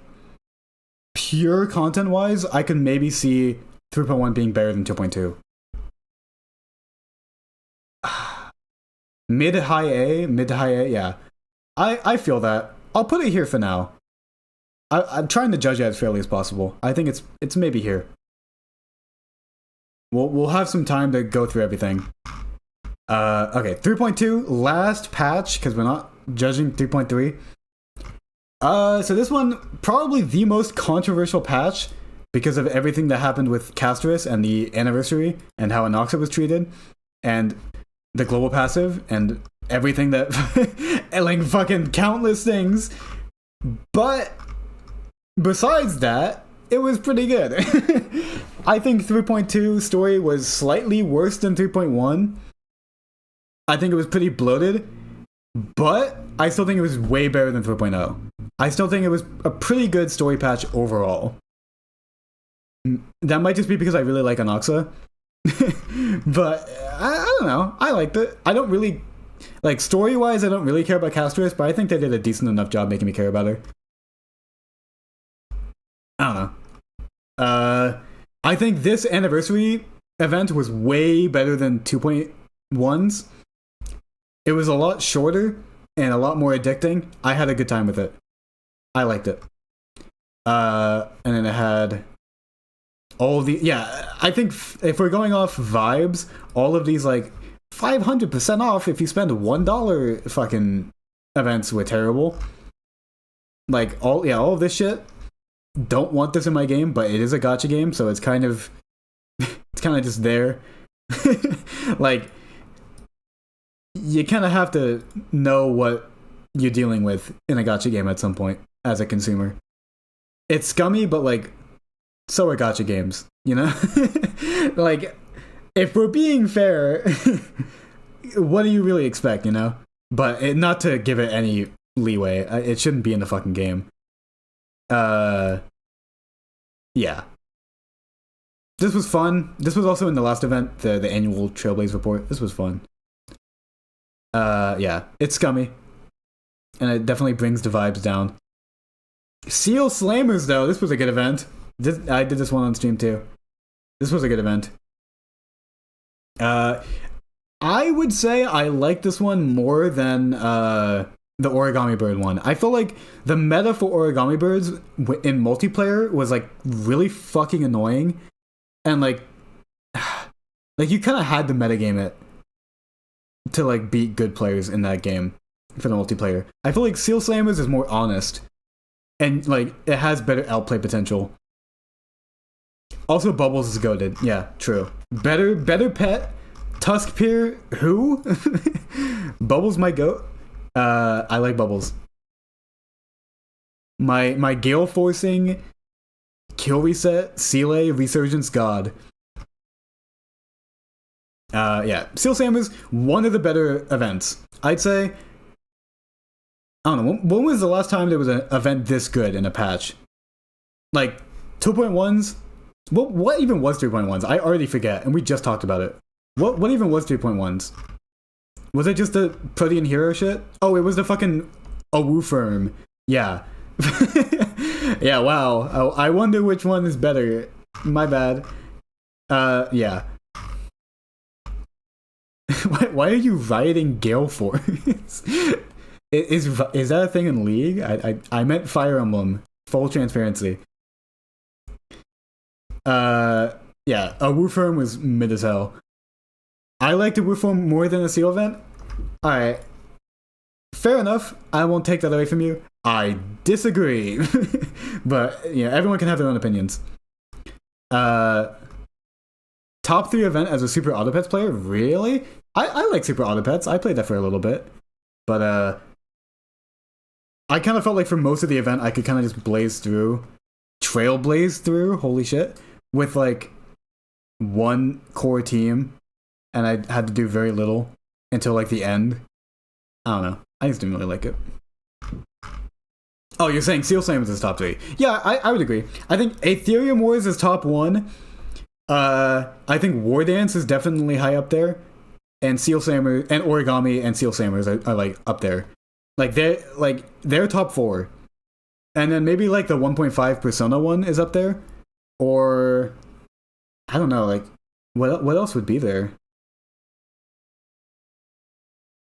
pure content wise, I can maybe see 3.1 being better than 2.2. Mid to high A, yeah. I feel that. I'll put it here for now. I'm trying to judge it as fairly as possible. I think it's maybe here. We'll have some time to go through everything. Okay, 3.2, last patch, because we're not judging 3.3. So this one, probably the most controversial patch because of everything that happened with Castris and the anniversary and how Anoxa was treated and the global passive and everything that and like fucking countless things. But besides that, it was pretty good. I think 3.2 story was slightly worse than 3.1. I think it was pretty bloated, but I still think it was way better than 3.0. I still think it was a pretty good story patch overall. That might just be because I really like Anoxa. But I don't know. I liked it. I don't really like story-wise. I don't really care about Castris, but I think they did a decent enough job making me care about her. I don't know. I think this anniversary event was way better than 2.1's. It was a lot shorter and a lot more addicting. I had a good time with it. I liked it. And then it had all of the I think if we're going off vibes, all of these like 500% off if you spend $1 fucking events were terrible. Like all of this shit. Don't want this in my game, but it is a gacha game, so it's kind of just there. Like you kind of have to know what you're dealing with in a gacha game at some point as a consumer. It's scummy, but like so are gacha games, you know? Like if we're being fair, what do you really expect, you know? But not to give it any leeway. It shouldn't be in the fucking game. Yeah. This was fun. This was also in the last event, the annual Trailblaze report. This was fun. Yeah, it's scummy. And it definitely brings the vibes down. Seal Slammers, though, this was a good event. I did this one on stream, too. This was a good event. I would say I like this one more than the Origami Bird one. I feel like the meta for Origami Birds in multiplayer was like really fucking annoying. And like you kind of had to metagame it to like beat good players in that game for the multiplayer. I feel like Seal Slammers is more honest and like it has better outplay potential. Also, Bubbles is goated. Yeah, true. Better pet. Tusk Peer. Who? Bubbles my goat. I like Bubbles. My Gale Forcing, Kill Reset, Sealay, Resurgence God. Yeah, Seal Slammers, one of the better events. I'd say, I don't know, when was the last time there was an event this good in a patch? Like, 2.1s? What even was 3.1s? I already forget, and we just talked about it. What even was 3.1s? Was it just the Protean Hero shit? Oh, it was the fucking Awu firm. Yeah. Yeah, wow. I wonder which one is better. My bad. Yeah. Why are you rioting Gale Force? Is that a thing in League? I meant Fire Emblem. Full transparency. Yeah, Awu firm was mid as hell. I liked the Wooform more than the Seal event. Alright. Fair enough. I won't take that away from you. I disagree. But, you know, everyone can have their own opinions. Top 3 event as a Super Autopets player? Really? I like Super Autopets. I played that for a little bit. But, I kind of felt like for most of the event, I could kind of just trailblaze through, holy shit, with, like, one core team. And I had to do very little until like the end. I don't know. I just didn't really like it. Oh, you're saying Seal Slamers is top 3. Yeah, I would agree. I think Aetherium Wars is top 1. I think War Dance is definitely high up there. And Seal Slamers and Origami and Seal Slamers are like up there. Like they're top 4. And then maybe like the 1.5 Persona one is up there. Or I don't know, like what else would be there?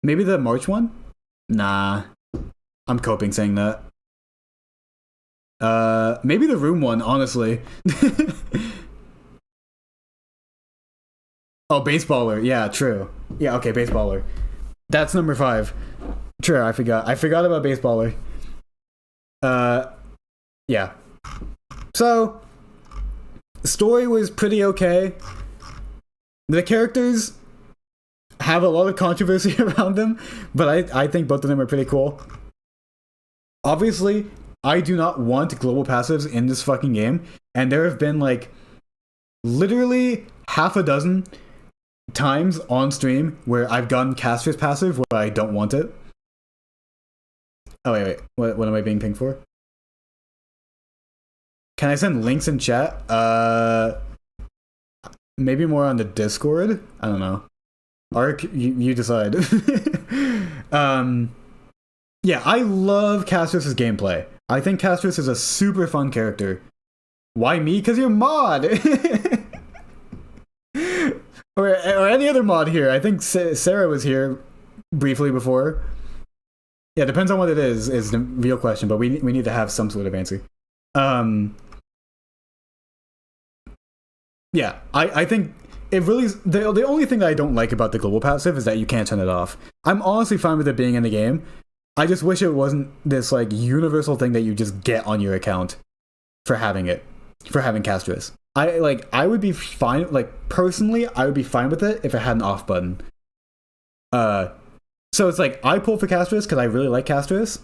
Maybe the March one? Nah. I'm coping saying that. Maybe the Room one, honestly. Oh, Baseballer. Yeah, true. Yeah, okay, Baseballer. That's number 5. True, I forgot. I forgot about Baseballer. Yeah. So, the story was pretty okay. The characters have a lot of controversy around them, but I think both of them are pretty cool. Obviously, I do not want global passives in this fucking game, and there have been like literally half a dozen times on stream where I've gotten Castrus passive where I don't want it. Oh wait, what am I being pinged for? Can I send links in chat? Maybe more on the Discord? I don't know. Ark, you decide. Yeah, I love Castrus' gameplay. I think Castrus is a super fun character. Why me? Because you're mod! or any other mod here. I think Sarah was here briefly before. Yeah, depends on what it is the real question, but we need to have some sort of answer. Yeah, I think it really is, the only thing that I don't like about the global passive is that you can't turn it off. I'm honestly fine with it being in the game. I just wish it wasn't this like universal thing that you just get on your account for having Castrus. I would be fine, like personally I would be fine with it if it had an off button. So it's like I pull for Castrus because I really like Castrus,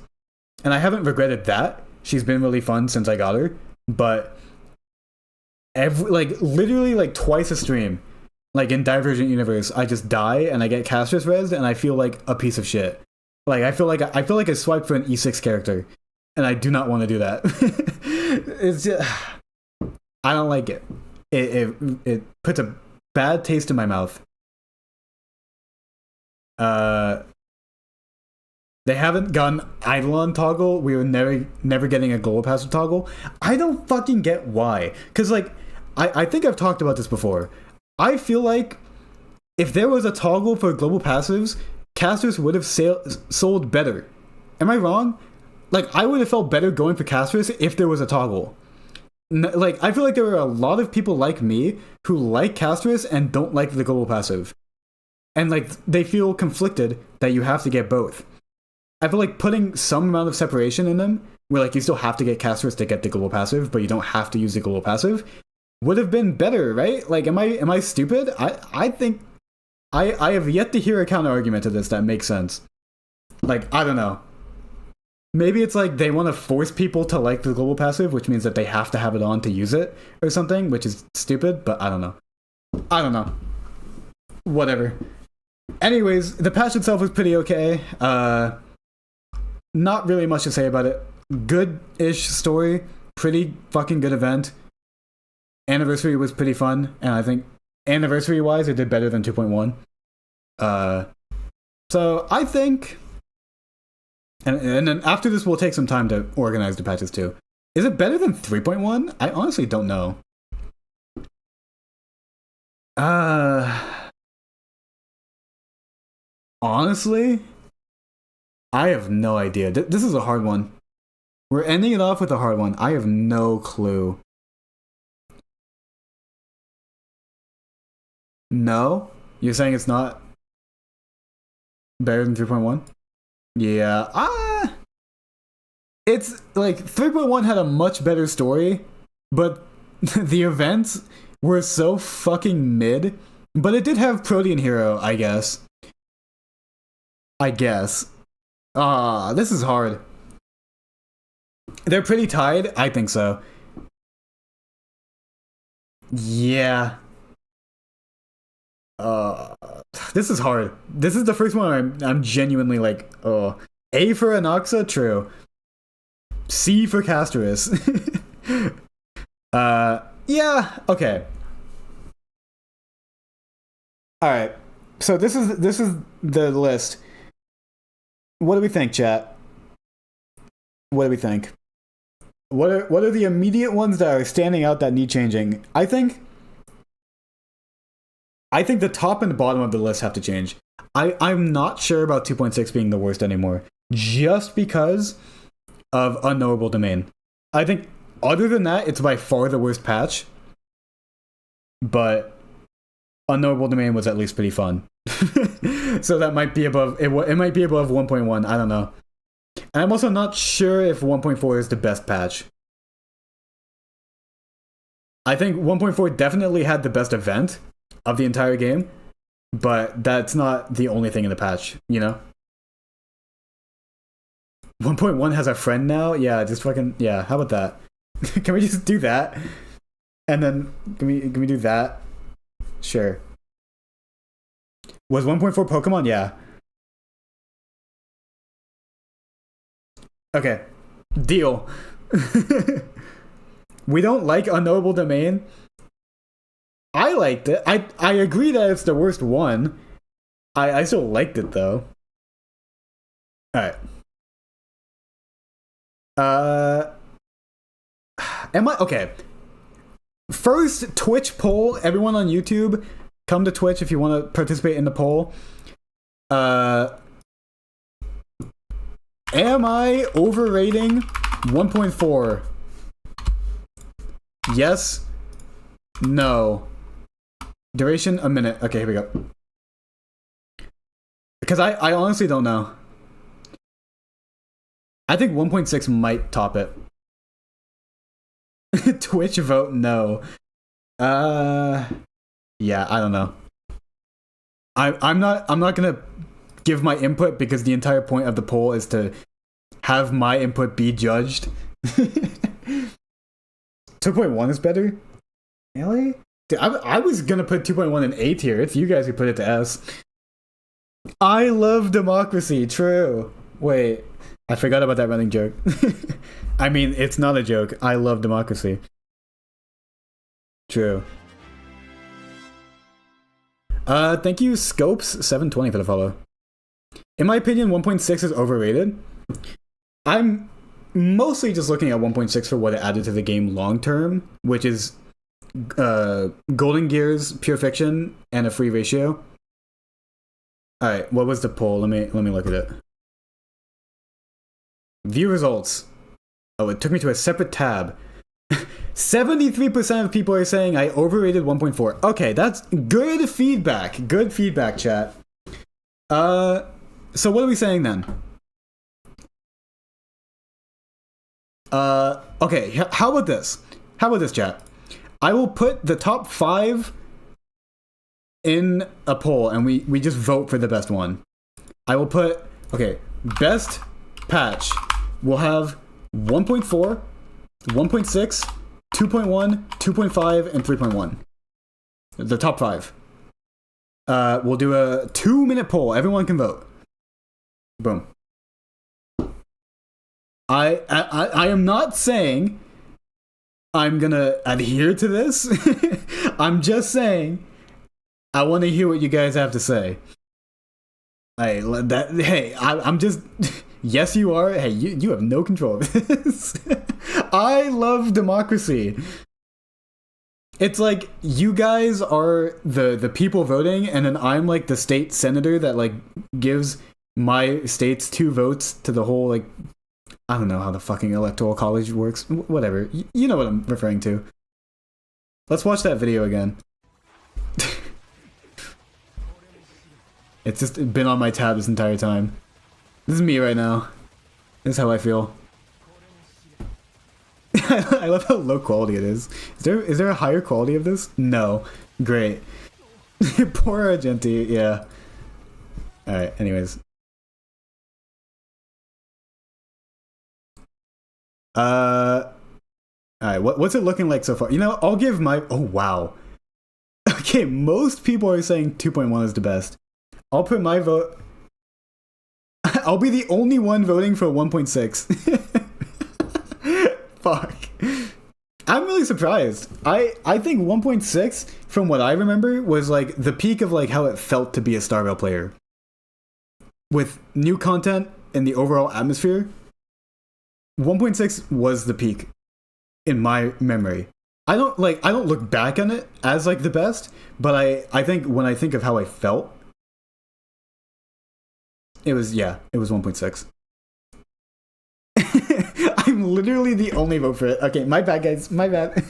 and I haven't regretted that. She's been really fun since I got her, but literally like twice a stream, like in Divergent Universe, I just die and I get Castrus rezzed and I feel like a piece of shit. Like I feel like I swiped for an E6 character, and I do not want to do that. It's just, I don't like it. It puts a bad taste in my mouth. They haven't gotten Eidolon toggle. We were never getting a global passive toggle. I don't fucking get why. Because like I think I've talked about this before. I feel like if there was a toggle for global passives, Castrus would have sold better. Am I wrong? Like, I would have felt better going for Castrus if there was a toggle. Like, I feel like there are a lot of people like me who like Castrus and don't like the global passive. And, like, they feel conflicted that you have to get both. I feel like putting some amount of separation in them, where, like, you still have to get Castrus to get the global passive, but you don't have to use the global passive, would have been better, right? Like, am I stupid? I think I have yet to hear a counter argument to this that makes sense. Like, I don't know. Maybe it's like they want to force people to like the global passive, which means that they have to have it on to use it or something, which is stupid, but I don't know. Whatever. Anyways, the patch itself was pretty okay. Not really much to say about it. Good-ish story. Pretty fucking good event. Anniversary was pretty fun, and I think anniversary-wise, it did better than 2.1. So I think, and then after this, we'll take some time to organize the patches too. Is it better than 3.1? I honestly don't know. Honestly, I have no idea. This is a hard one. We're ending it off with a hard one. I have no clue. No? You're saying it's not better than 3.1? Yeah. It's like 3.1 had a much better story, but the events were so fucking mid. But it did have Protean Hero, I guess. This is hard. They're pretty tied? I think so. Yeah. This is hard. This is the first one I'm genuinely like, oh. A for Anoxa? True. C for Castorus. Yeah, okay. Alright. So this is the list. What do we think, chat? What do we think? What are the immediate ones that are standing out that need changing? I think the top and the bottom of the list have to change. I'm not sure about 2.6 being the worst anymore, just because of Unknowable Domain. I think other than that, it's by far the worst patch. But Unknowable Domain was at least pretty fun. So that might be above, it might be above 1.1, I don't know. And I'm also not sure if 1.4 is the best patch. I think 1.4 definitely had the best event of the entire game, but that's not the only thing in the patch, you know? 1.1 has a friend now? Yeah, just fucking, yeah, how about that? Can we just do that? And then, can we do that? Sure. Was 1.4 Pokemon? Yeah. Okay. Deal. We don't like Unknowable Domain. I liked it. I agree that it's the worst one. I still liked it though. Alright. Am I okay? First Twitch poll. Everyone on YouTube, come to Twitch if you want to participate in the poll. Am I overrating 1.4? Yes. No. Duration a minute. Okay, here we go. Because I honestly don't know. I think 1.6 might top it. Twitch vote no. Yeah, I don't know. I'm not gonna give my input because the entire point of the poll is to have my input be judged. 2.1 is better? Really? Dude, I was gonna put 2.1 in A tier. It's you guys who put it to S. I love democracy. True. Wait, I forgot about that running joke. I mean, it's not a joke. I love democracy. True. Thank you, Scopes720 for the follow. In my opinion, 1.6 is overrated. I'm mostly just looking at 1.6 for what it added to the game long term, which is Golden Gears, Pure Fiction, and a free ratio. Alright, what was the poll? Let me look at it. View results. Oh, it took me to a separate tab. 73% of people are saying I overrated 1.4. Okay, that's good feedback. Good feedback, chat. So what are we saying then? Okay, how about this? How about this, chat? I will put the top 5 in a poll and we just vote for the best one. I will put, okay, best patch. We'll have 1.4, 1.6, 2.1, 2.5, and 3.1. The top 5. We'll do a 2-minute poll. Everyone can vote. Boom. I am not saying I'm gonna adhere to this. I'm just saying I want to hear what you guys have to say. I'm just... Yes, you are. Hey, you have no control of this. I love democracy. It's like you guys are the people voting, and then I'm like the state senator that like gives my state's 2 votes to the whole like... I don't know how the fucking electoral college works. Whatever. You know what I'm referring to. Let's watch that video again. It's just been on my tab this entire time. This is me right now. This is how I feel. I love how low quality it is. Is there a higher quality of this? No. Great. Poor Argenti, yeah. Alright, anyways. Alright, what's it looking like so far? You know, I'll give my... Oh, wow. Okay, most people are saying 2.1 is the best. I'll put my vote... I'll be the only one voting for 1.6. Fuck. I'm really surprised. I think 1.6, from what I remember, was like the peak of like how it felt to be a Starbound player. With new content and the overall atmosphere, 1.6 was the peak in my memory. I don't look back on it as like the best, but I think when I think of how I felt, it was 1.6. I'm literally the only vote for it. Okay, my bad, guys. My bad.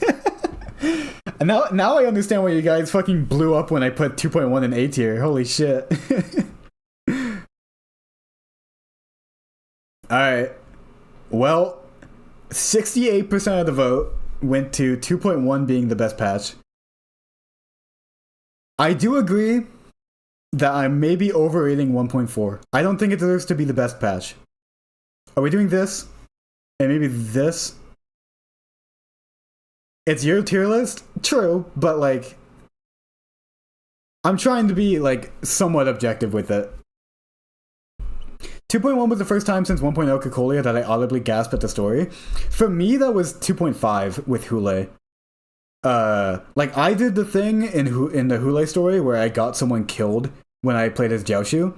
now I understand why you guys fucking blew up when I put 2.1 in A tier. Holy shit. Alright. Well, 68% of the vote went to 2.1 being the best patch. I do agree that I may be overrating 1.4. I don't think it deserves to be the best patch. Are we doing this? And maybe this? It's your tier list? True, but like, I'm trying to be like somewhat objective with it. 2.1 was the first time since 1.0 Cocolia that I audibly gasped at the story. For me, that was 2.5 with Hule. Like I did the thing in the Hule story where I got someone killed when I played as Jiaoshu.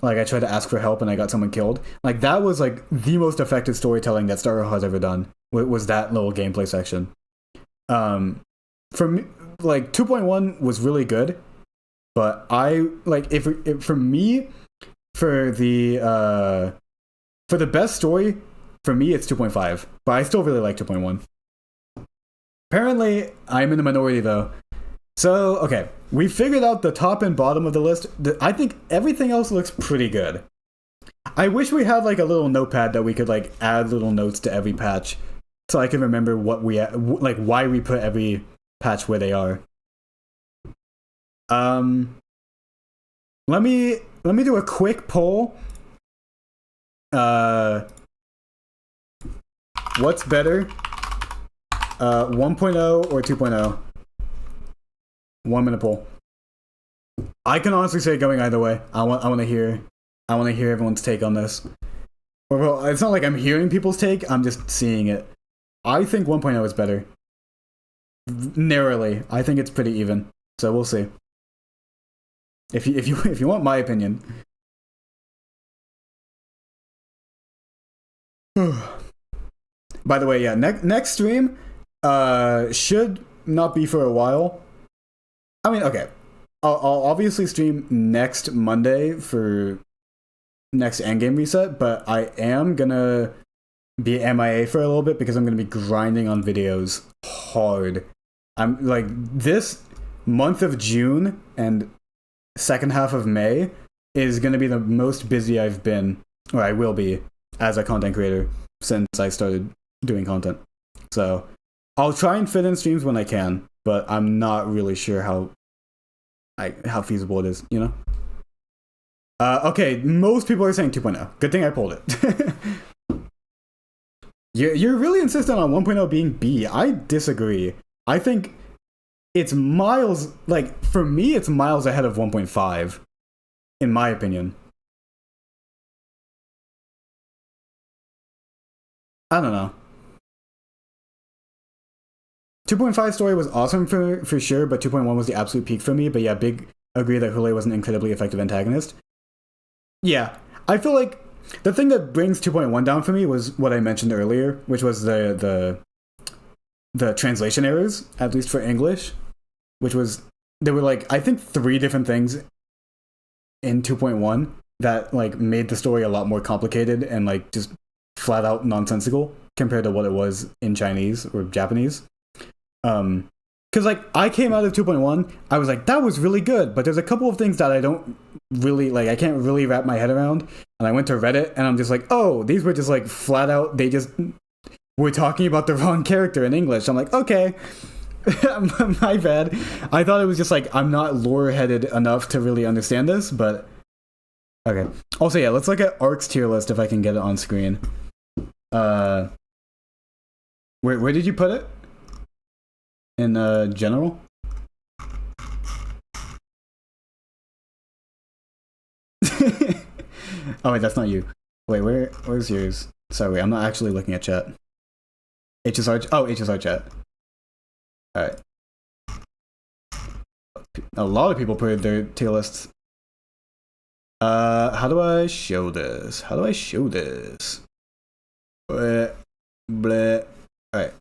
Like I tried to ask for help and I got someone killed. Like that was like the most effective storytelling that Star Wars has ever done. Was that little gameplay section. For me, like 2.1 was really good, but I like if for me. For the best story, for me it's 2.5, but I still really like 2.1. Apparently, I'm in the minority though. So, okay, we figured out the top and bottom of the list. I think everything else looks pretty good. I wish we had like a little notepad that we could like add little notes to every patch, so I can remember what we like why we put every patch where they are. Let me do a quick poll. What's better? 1.0 or 2.0? 1 minute poll. I can honestly say going either way. I want to hear everyone's take on this. Well, it's not like I'm hearing people's take, I'm just seeing it. I think 1.0 is better. Narrowly. I think it's pretty even. So we'll see. If you want my opinion. By the way, yeah, next stream should not be for a while. I mean, okay. I'll obviously stream next Monday for next endgame reset, but I am gonna be MIA for a little bit because I'm gonna be grinding on videos hard. I'm like this month of June and second half of May is going to be the most busy I've been, or I will be, as a content creator since I started doing content. So I'll try and fit in streams when I can, but I'm not really sure how feasible it is, you know? Okay, most people are saying 2.0. Good thing I pulled it. You're really insistent on 1.0 being B. I disagree. I think it's miles, like, for me, it's miles ahead of 1.5, in my opinion. I don't know. 2.5 story was awesome for sure, but 2.1 was the absolute peak for me. But yeah, big agree that Hule was an incredibly effective antagonist. Yeah, I feel like the thing that brings 2.1 down for me was what I mentioned earlier, which was the translation errors, at least for English. Which was, there were like, I think 3 different things in 2.1 that like made the story a lot more complicated and like just flat out nonsensical compared to what it was in Chinese or Japanese. Cause like I came out of 2.1, I was like, that was really good, but there's a couple of things that I don't really like, I can't really wrap my head around. And I went to Reddit and I'm just like, oh, these were just like flat out, they just were talking about the wrong character in English. I'm like, okay. My bad. I thought it was just like I'm not lore-headed enough to really understand this, but okay. Also, yeah, let's look at Ark's tier list if I can get it on screen. Where did you put it? In general? Oh wait, that's not you. Wait, where's yours? Sorry, I'm not actually looking at chat. HSR. Oh, HSR chat. All right. A lot of people put their tier lists. How do I show this? How do I show this? Bleh, bleh. All right.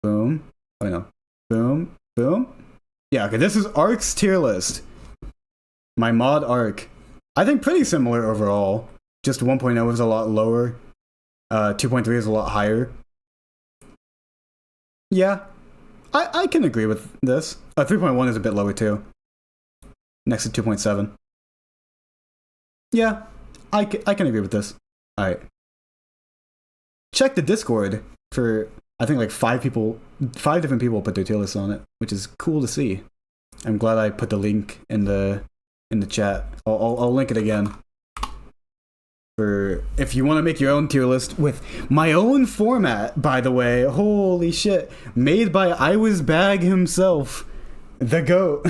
Boom. Oh no. Boom. Boom. Yeah. Okay. This is Ark's tier list. My mod Ark. I think pretty similar overall. Just 1.0 is a lot lower. 2.3 is a lot higher. Yeah, I can agree with this. 3.1 is a bit lower too. Next to 2.7. Yeah, I can agree with this. Alright. Check the Discord for, I think like 5 different people put their tier lists on it, which is cool to see. I'm glad I put the link in the chat. I'll link it again. For if you want to make your own tier list with my own format, by the way. Holy shit. Made by I Was Bag himself. The GOAT.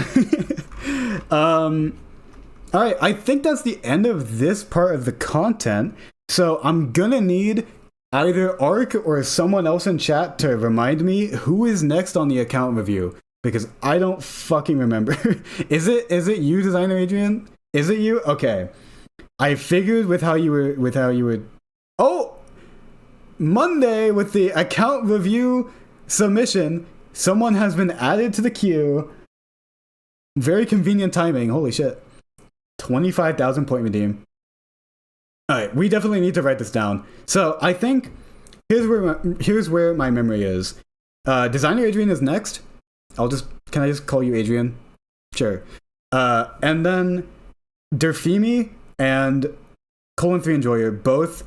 Alright, I think that's the end of this part of the content. So I'm gonna need either Ark or someone else in chat to remind me who is next on the account review. Because I don't fucking remember. Is it you, Designer Adrian? Is it you? Okay. I figured with how you were. Oh, Monday with the account review submission, someone has been added to the queue. Very convenient timing. Holy shit! 25,000 point redeem. All right, we definitely need to write this down. So I think here's where my memory is. Designer Adrian is next. Can I just call you Adrian? Sure. And then Derfimi and Colon3 Enjoyer both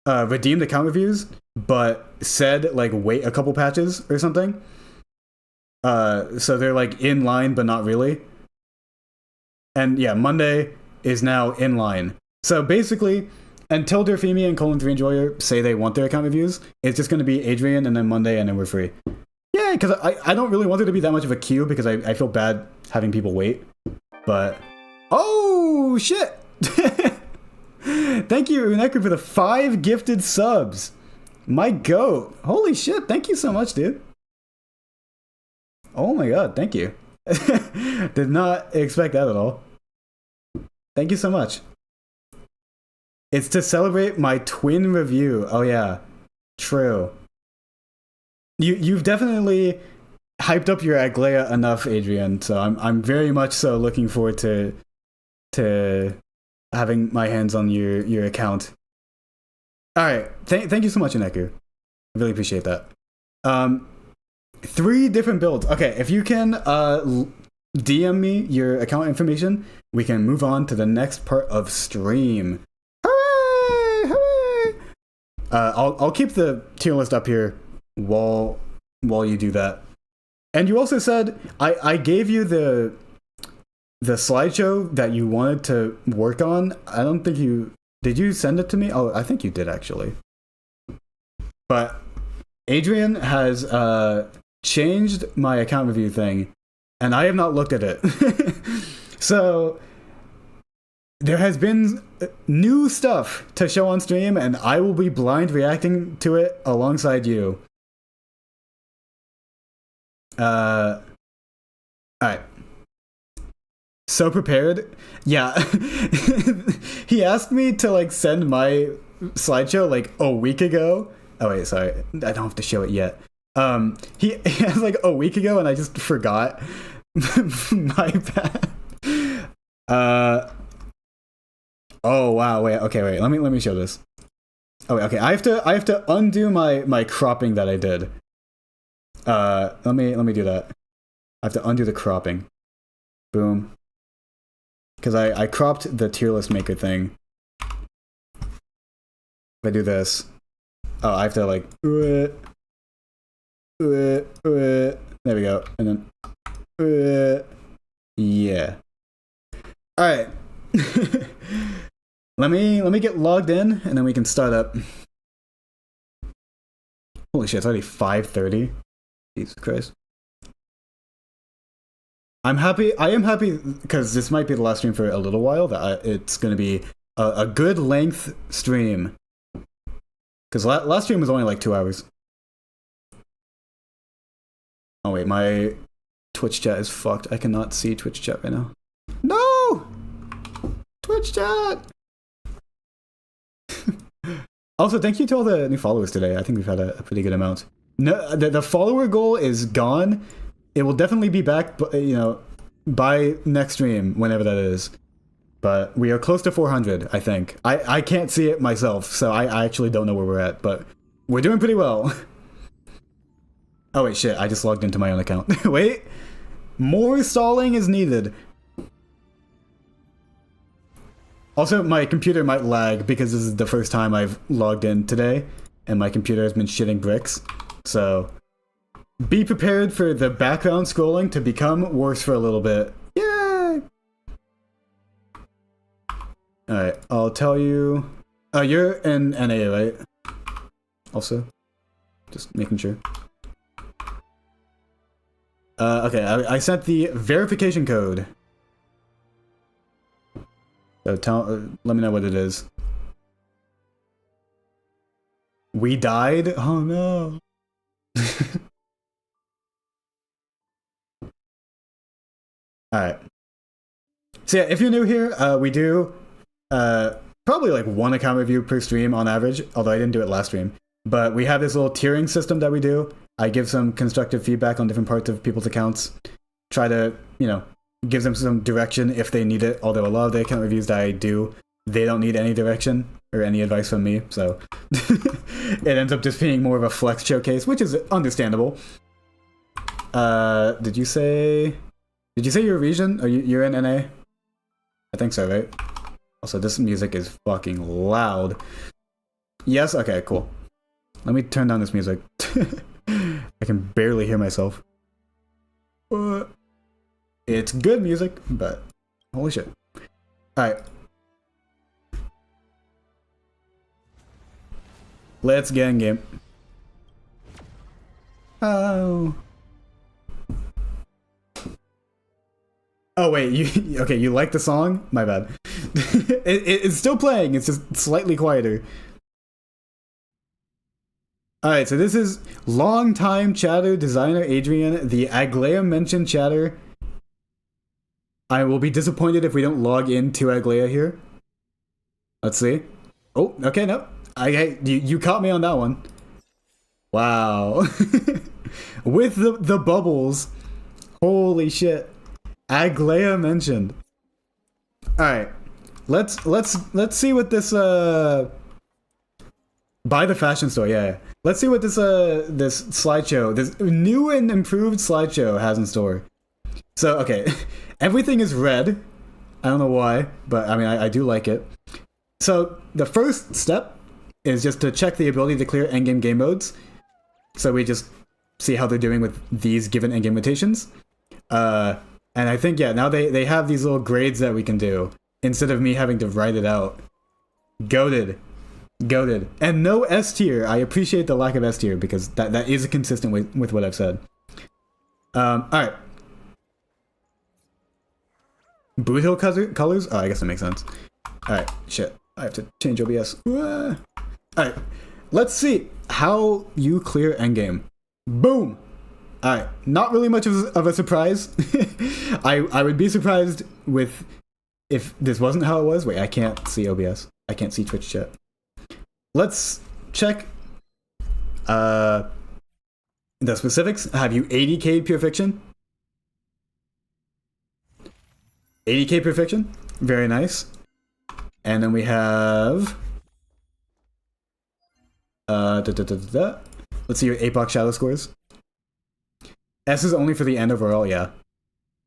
redeemed account reviews, but said like wait a couple patches or something. So they're like in line, but not really. And yeah, Monday is now in line. So basically, until Derfimi and Colon3 Enjoyer say they want their account reviews, it's just going to be Adrian and then Monday, and then we're free. Yeah, because I don't really want it to be that much of a queue because I feel bad having people wait. But oh shit! Thank you, Uneku, for the 5 gifted subs. My goat. Holy shit, thank you so much, dude. Oh my god, thank you. Did not expect that at all. Thank you so much. It's to celebrate my twin review. Oh yeah, true. You've definitely hyped up your Aglaya enough, Adrian. So I'm very much so looking forward to having my hands on your account. All right, thank you so much, Uneku. I really appreciate that. 3 different builds. Okay, if you can DM me your account information, we can move on to the next part of stream. Hooray! Hooray! I'll keep the tier list up here while you do that. And you also said I gave you the slideshow that you wanted to work on. I don't think did you send it to me? Oh, I think you did actually. But Adrian has changed my account review thing, and I have not looked at it. So there has been new stuff to show on stream, and I will be blind reacting to it alongside you. Alright. So prepared? Yeah. He asked me to like send my slideshow like a week ago. Oh wait, sorry. I don't have to show it yet. He asked like a week ago and I just forgot. My bad. Oh wow, wait, okay, wait. Let me show this. Oh wait, okay. I have to undo my cropping that I did. Let me do that. I have to undo the cropping. Boom. Because I cropped the tier list maker thing. If I do this, oh, I have to like, there we go, and then, yeah. All right. let me get logged in, and then we can start up. Holy shit! It's already 5:30. Jesus Christ. I am happy because this might be the last stream for a little while, that it's going to be a good length stream. Because last stream was only like 2 hours. Oh wait, my Twitch chat is fucked. I cannot see Twitch chat right now. No! Twitch chat! Also, thank you to all the new followers today. I think we've had a pretty good amount. No, the follower goal is gone. It will definitely be back, by next stream, whenever that is. But we are close to 400, I think. I can't see it myself, so I actually don't know where we're at, but we're doing pretty well. Oh wait, shit, I just logged into my own account. Wait, more stalling is needed. Also, my computer might lag because this is the first time I've logged in today, and my computer has been shitting bricks. So, be prepared for the background scrolling to become worse for a little bit. Yay! Alright, I'll tell you... Oh, you're in NA, right? Also? Just making sure. Okay, I sent the verification code. So let me know what it is. We died? Oh no. Alright. So yeah, if you're new here, we do probably like 1 account review per stream on average, although I didn't do it last stream. But we have this little tiering system that we do. I give some constructive feedback on different parts of people's accounts. Try to, give them some direction if they need it, although a lot of the account reviews that I do, they don't need any direction or any advice from me, so it ends up just being more of a flex showcase, which is understandable. Did you say your region? Or you're in NA? I think so, right? Also, this music is fucking loud. Yes? Okay, cool. Let me turn down this music. I can barely hear myself. It's good music, but holy shit. Alright. Let's get in game. Oh. Oh wait, you like the song? My bad. It's still playing, it's just slightly quieter. Alright, so this is longtime chatter designer Adrian, the Aglaya mentioned chatter. I will be disappointed if we don't log into Aglaya here. Let's see. Oh, okay, no. You caught me on that one. Wow. With the bubbles. Holy shit. Aglaya mentioned. Alright. Let's see what this Buy the fashion store, yeah. Let's see what this slideshow, this new and improved slideshow has in store. So, okay. Everything is red. I don't know why, but I mean, I do like it. So, the first step is just to check the ability to clear endgame game modes. So we just see how they're doing with these given endgame mutations. And I think, yeah, now they have these little grades that we can do, instead of me having to write it out. Goated. Goated. And no S tier. I appreciate the lack of S tier, because that is consistent with what I've said. Alright. Boot Hill colors? Oh, I guess that makes sense. Alright, shit. I have to change OBS. Alright, let's see how you clear endgame. Boom! Alright, not really much of a surprise. I would be surprised if this wasn't how it was. Wait, I can't see OBS. I can't see Twitch chat. Let's check the specifics. Have you 80k pure fiction? 80k pure fiction? Very nice. And then we have let's see your APOC shadow scores. S is only for the end overall, yeah.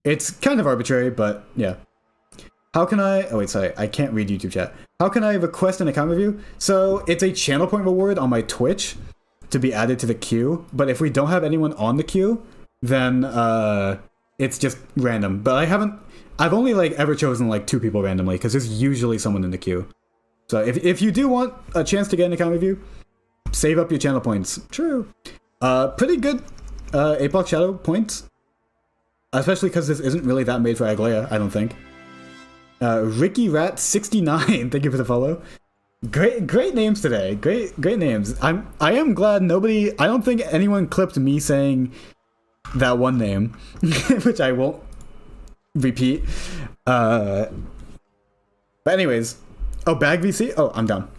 It's kind of arbitrary, but yeah. How can I... Oh wait, sorry. I can't read YouTube chat. How can I request an account review? So, it's a channel point reward on my Twitch to be added to the queue. But if we don't have anyone on the queue, then it's just random. But I've only ever chosen 2 people randomly, because there's usually someone in the queue. So if you do want a chance to get an account review, save up your channel points. True. Pretty good APOC shadow points. Especially because this isn't really that made for Aglaya, I don't think. Ricky Rat 69. Thank you for the follow. Great names today. Great names. I am glad nobody. I don't think anyone clipped me saying that one name, which I won't repeat. But anyways, oh, Bag VC. Oh, I'm down.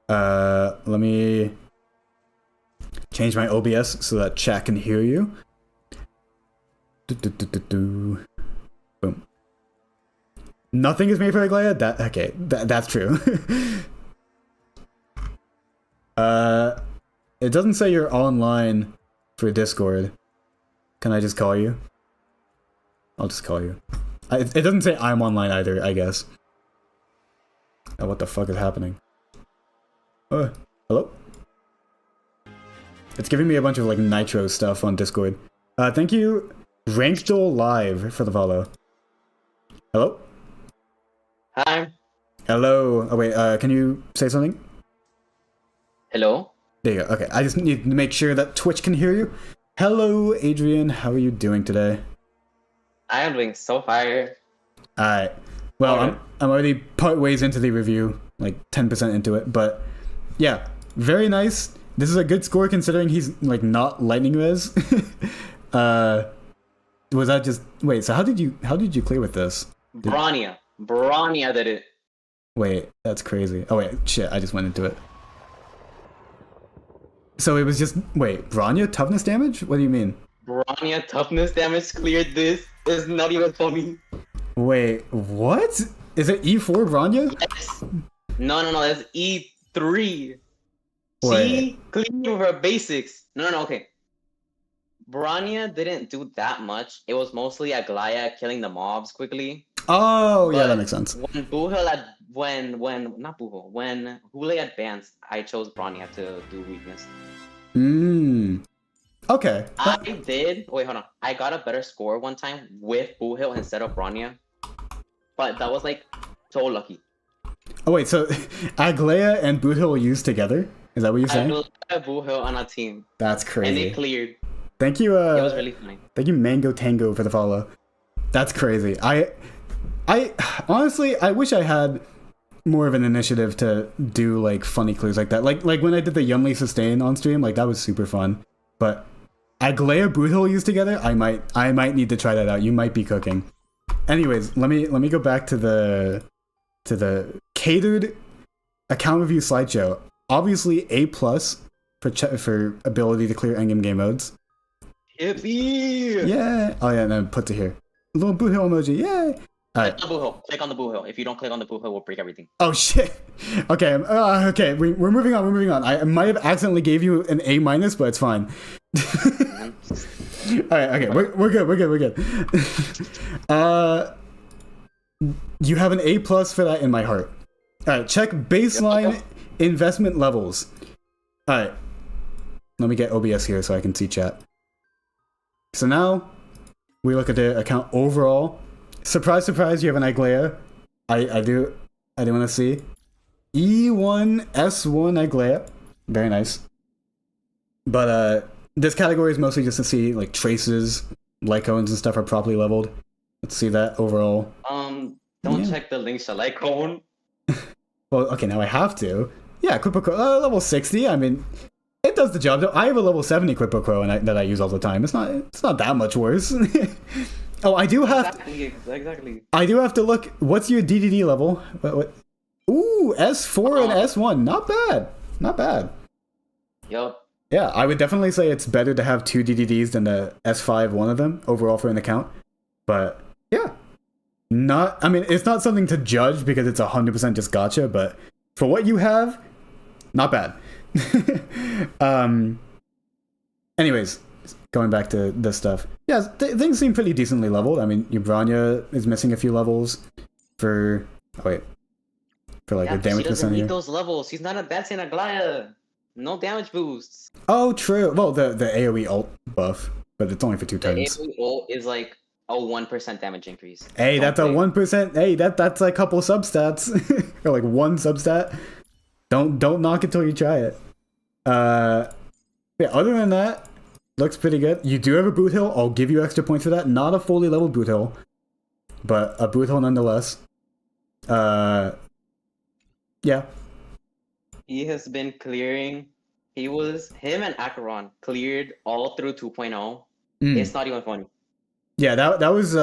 Let me change my OBS so that chat can hear you. Boom. Nothing is made for Aglaia? That's true. It doesn't say you're online for Discord. Can I just call you? I'll just call you. It doesn't say I'm online either, I guess. Oh, what the fuck is happening? Hello? It's giving me a bunch of like nitro stuff on Discord. Thank you, Rankdol Live, for the follow. Hello? Hi. Hello. Oh wait, can you say something? Hello. There you go. Okay, I just need to make sure that Twitch can hear you. Hello, Adrian. How are you doing today? I am doing so fire. Alright. Well, Okay. I'm already part ways into the review, like 10% into it, but yeah, very nice. This is a good score considering he's like not lightning res. Was that just wait? So how did you clear with this? Brania did it. Wait, that's crazy. Oh wait, shit! I just went into it. So it was just wait, Branya toughness damage? What do you mean? Brania toughness damage cleared this. It's not even funny. Wait, what? Is it E4 Branya? Yes. No. That's E3. Wait. She cleared with her basics. No. Okay. Brania didn't do that much. It was mostly Aglaia killing the mobs quickly. Oh yeah, But that makes sense. When Hule advanced, I chose Brania to do weakness. Okay. I did. Wait, hold on. I got a better score one time with Buhil instead of Branya, but that was like so lucky. Oh wait, so Aglaia and Boothill were used together? Is that what you're I saying? built a Buhil on a team, That's and crazy. they cleared. Thank you. It was really funny. Thank you, Mango Tango, for the follow. That's crazy. I honestly, I wish I had more of an initiative to do like funny clues like that. Like when I did the Yumly sustain on stream, like that was super fun. But Aglaia Boothill used together, I might need to try that out. You might be cooking. Anyways, let me go back to the catered account review slideshow. Obviously, A+ for ability to clear endgame game modes. Yippee! Yeah. Oh yeah, and then put to here. A little Boothill emoji. Yay. Alright. Click on the Buhil. If you don't click on the Buhil, we'll break everything. Oh shit. Okay. Okay. We're moving on. We're moving on. I might have accidentally gave you an A-, but it's fine. All right. Okay. We're good. We're good. You have an A+ for that in my heart. All right. Check baseline investment levels. All right. Let me get OBS here so I can see chat. So now we look at the account overall. Surprise, surprise! You have an Aglaia. I do want to see E1 S1 Aglaia. Very nice. But this category is mostly just to see like traces, Lycones and stuff are properly leveled. Let's see that overall. Don't check the links to Lycone. Well, okay, now I have to. Yeah, Quippo level 60. I mean, it does the job. I have a level 70 Quippo Crow that I use all the time. It's not that much worse. Oh, I do have Exactly. I do have to look. What's your DDD level? What? Ooh, S4 and S1. Not bad. Not bad. Yup. Yeah, I would definitely say it's better to have 2 DDDs than the S5 one of them overall for an account. But yeah, I mean, it's not something to judge because it's 100% just gotcha. But for what you have, not bad. Anyways, going back to this stuff. Yeah, things seem pretty decently leveled. I mean, your Branya is missing a few levels for like a damage she doesn't percent need here. those levels. She's not advancing Aglaia. No damage boosts. Oh, true. Well, the AoE ult buff, but it's only for 2 The turns. AoE ult is like a 1% damage increase. Hey, that's a 1%. Hey, that's a couple substats or like one substat. Don't knock it till you try it. Yeah. Other than that, looks pretty good. You do have a boot hill. I'll give you extra points for that. Not a fully leveled boot hill. but a boot hole nonetheless. Yeah. He has been clearing. Him and Acheron cleared all through 2.0. It's not even funny. Yeah, that was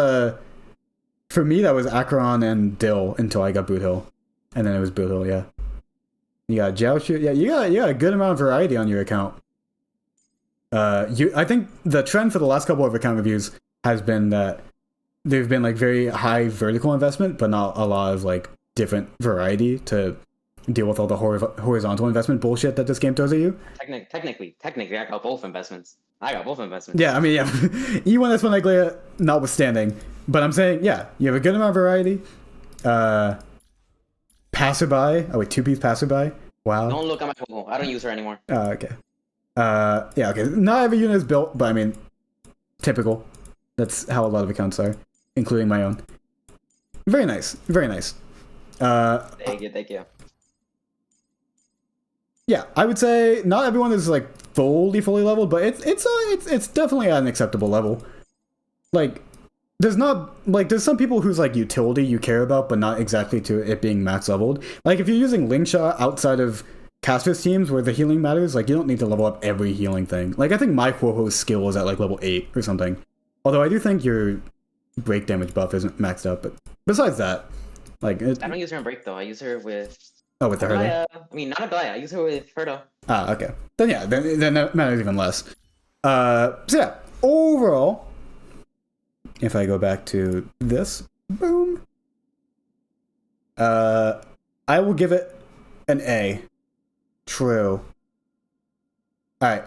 for me that was Acheron and Dill until I got Boot Hill. And then it was Boot Hill, yeah. You got Jiaoxu, yeah, you got a good amount of variety on your account. I think the trend for the last couple of account reviews has been that there've been like very high vertical investment, but not a lot of like different variety to deal with all the horizontal investment bullshit that this game throws at you. Technically, I got both investments. Yeah, I mean, yeah, E1 S1 Aglaia notwithstanding, but I'm saying, yeah, you have a good amount of variety. Passerby, oh wait, two-piece Passerby. Wow. Don't look at my Pogo. I don't use her anymore. Okay. Yeah, okay. Not every unit is built, but I mean, typical. That's how a lot of accounts are, including my own. Very nice. Very nice. Thank you. Yeah, I would say not everyone is like fully leveled, but it's definitely at an acceptable level. Like, there's some people whose like utility you care about, but not exactly to it being max leveled. Like if you're using Linkshot outside of Caster's teams where the healing matters, like you don't need to level up every healing thing. Like I think my Quoho's skill is at like level 8 or something. Although I do think your break damage buff isn't maxed out, but besides that, like I don't use her in break though. I use her with with the Herda. I mean, not Aglaia. I use her with Herda. Ah, okay. Then yeah, then that matters even less. So yeah, overall, if I go back to this, boom, I will give it an A. True. All right.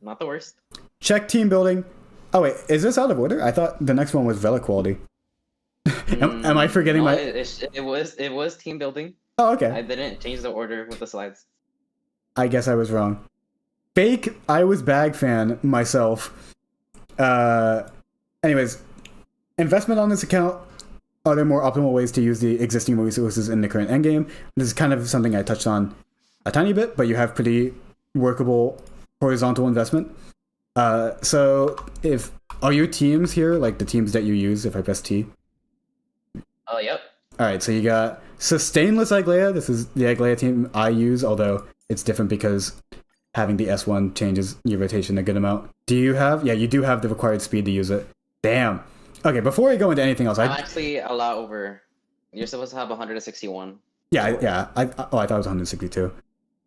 Not the worst. Check team building. Oh wait, is this out of order? I thought the next one was Vela quality. Am I forgetting no, my? It was team building. Oh, okay. I didn't change the order with the slides. I guess I was wrong. Fake, I was bag fan myself. Anyways, investment on this account. Are there more optimal ways to use the existing resources in the current endgame? This is kind of something I touched on a tiny bit, but you have pretty workable horizontal investment. So are your teams here, like the teams that you use, if I press T? Oh, yep. Alright, so you got Sustainless Aglaia. This is the Aglaia team I use, although it's different because having the S1 changes your rotation a good amount. Do you have? Yeah, you do have the required speed to use it. Damn. Okay, before I go into anything else, I'm actually a lot over. You're supposed to have 161. Yeah. I thought it was 162.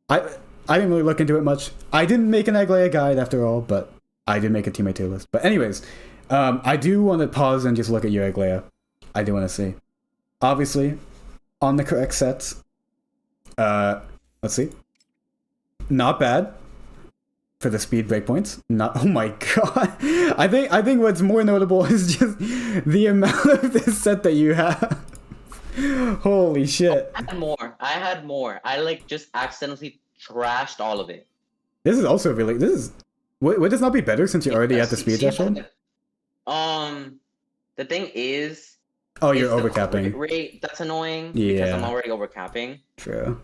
I didn't really look into it much. I didn't make an Aglaia guide after all, but I did make a teammate tier list. But anyways, I do want to pause and just look at your Aglaia. I do want to see. Obviously, on the correct sets. Let's see. Not bad for the speed breakpoints. Not. Oh my god. I think what's more notable is just the amount of this set that you have. Holy shit. I had more. I like just accidentally trashed all of it. This is also really. Would this not be better since you're already at the speed threshold? The thing is. Oh, you're overcapping. Rate, that's annoying. Yeah. Because I'm already overcapping. True.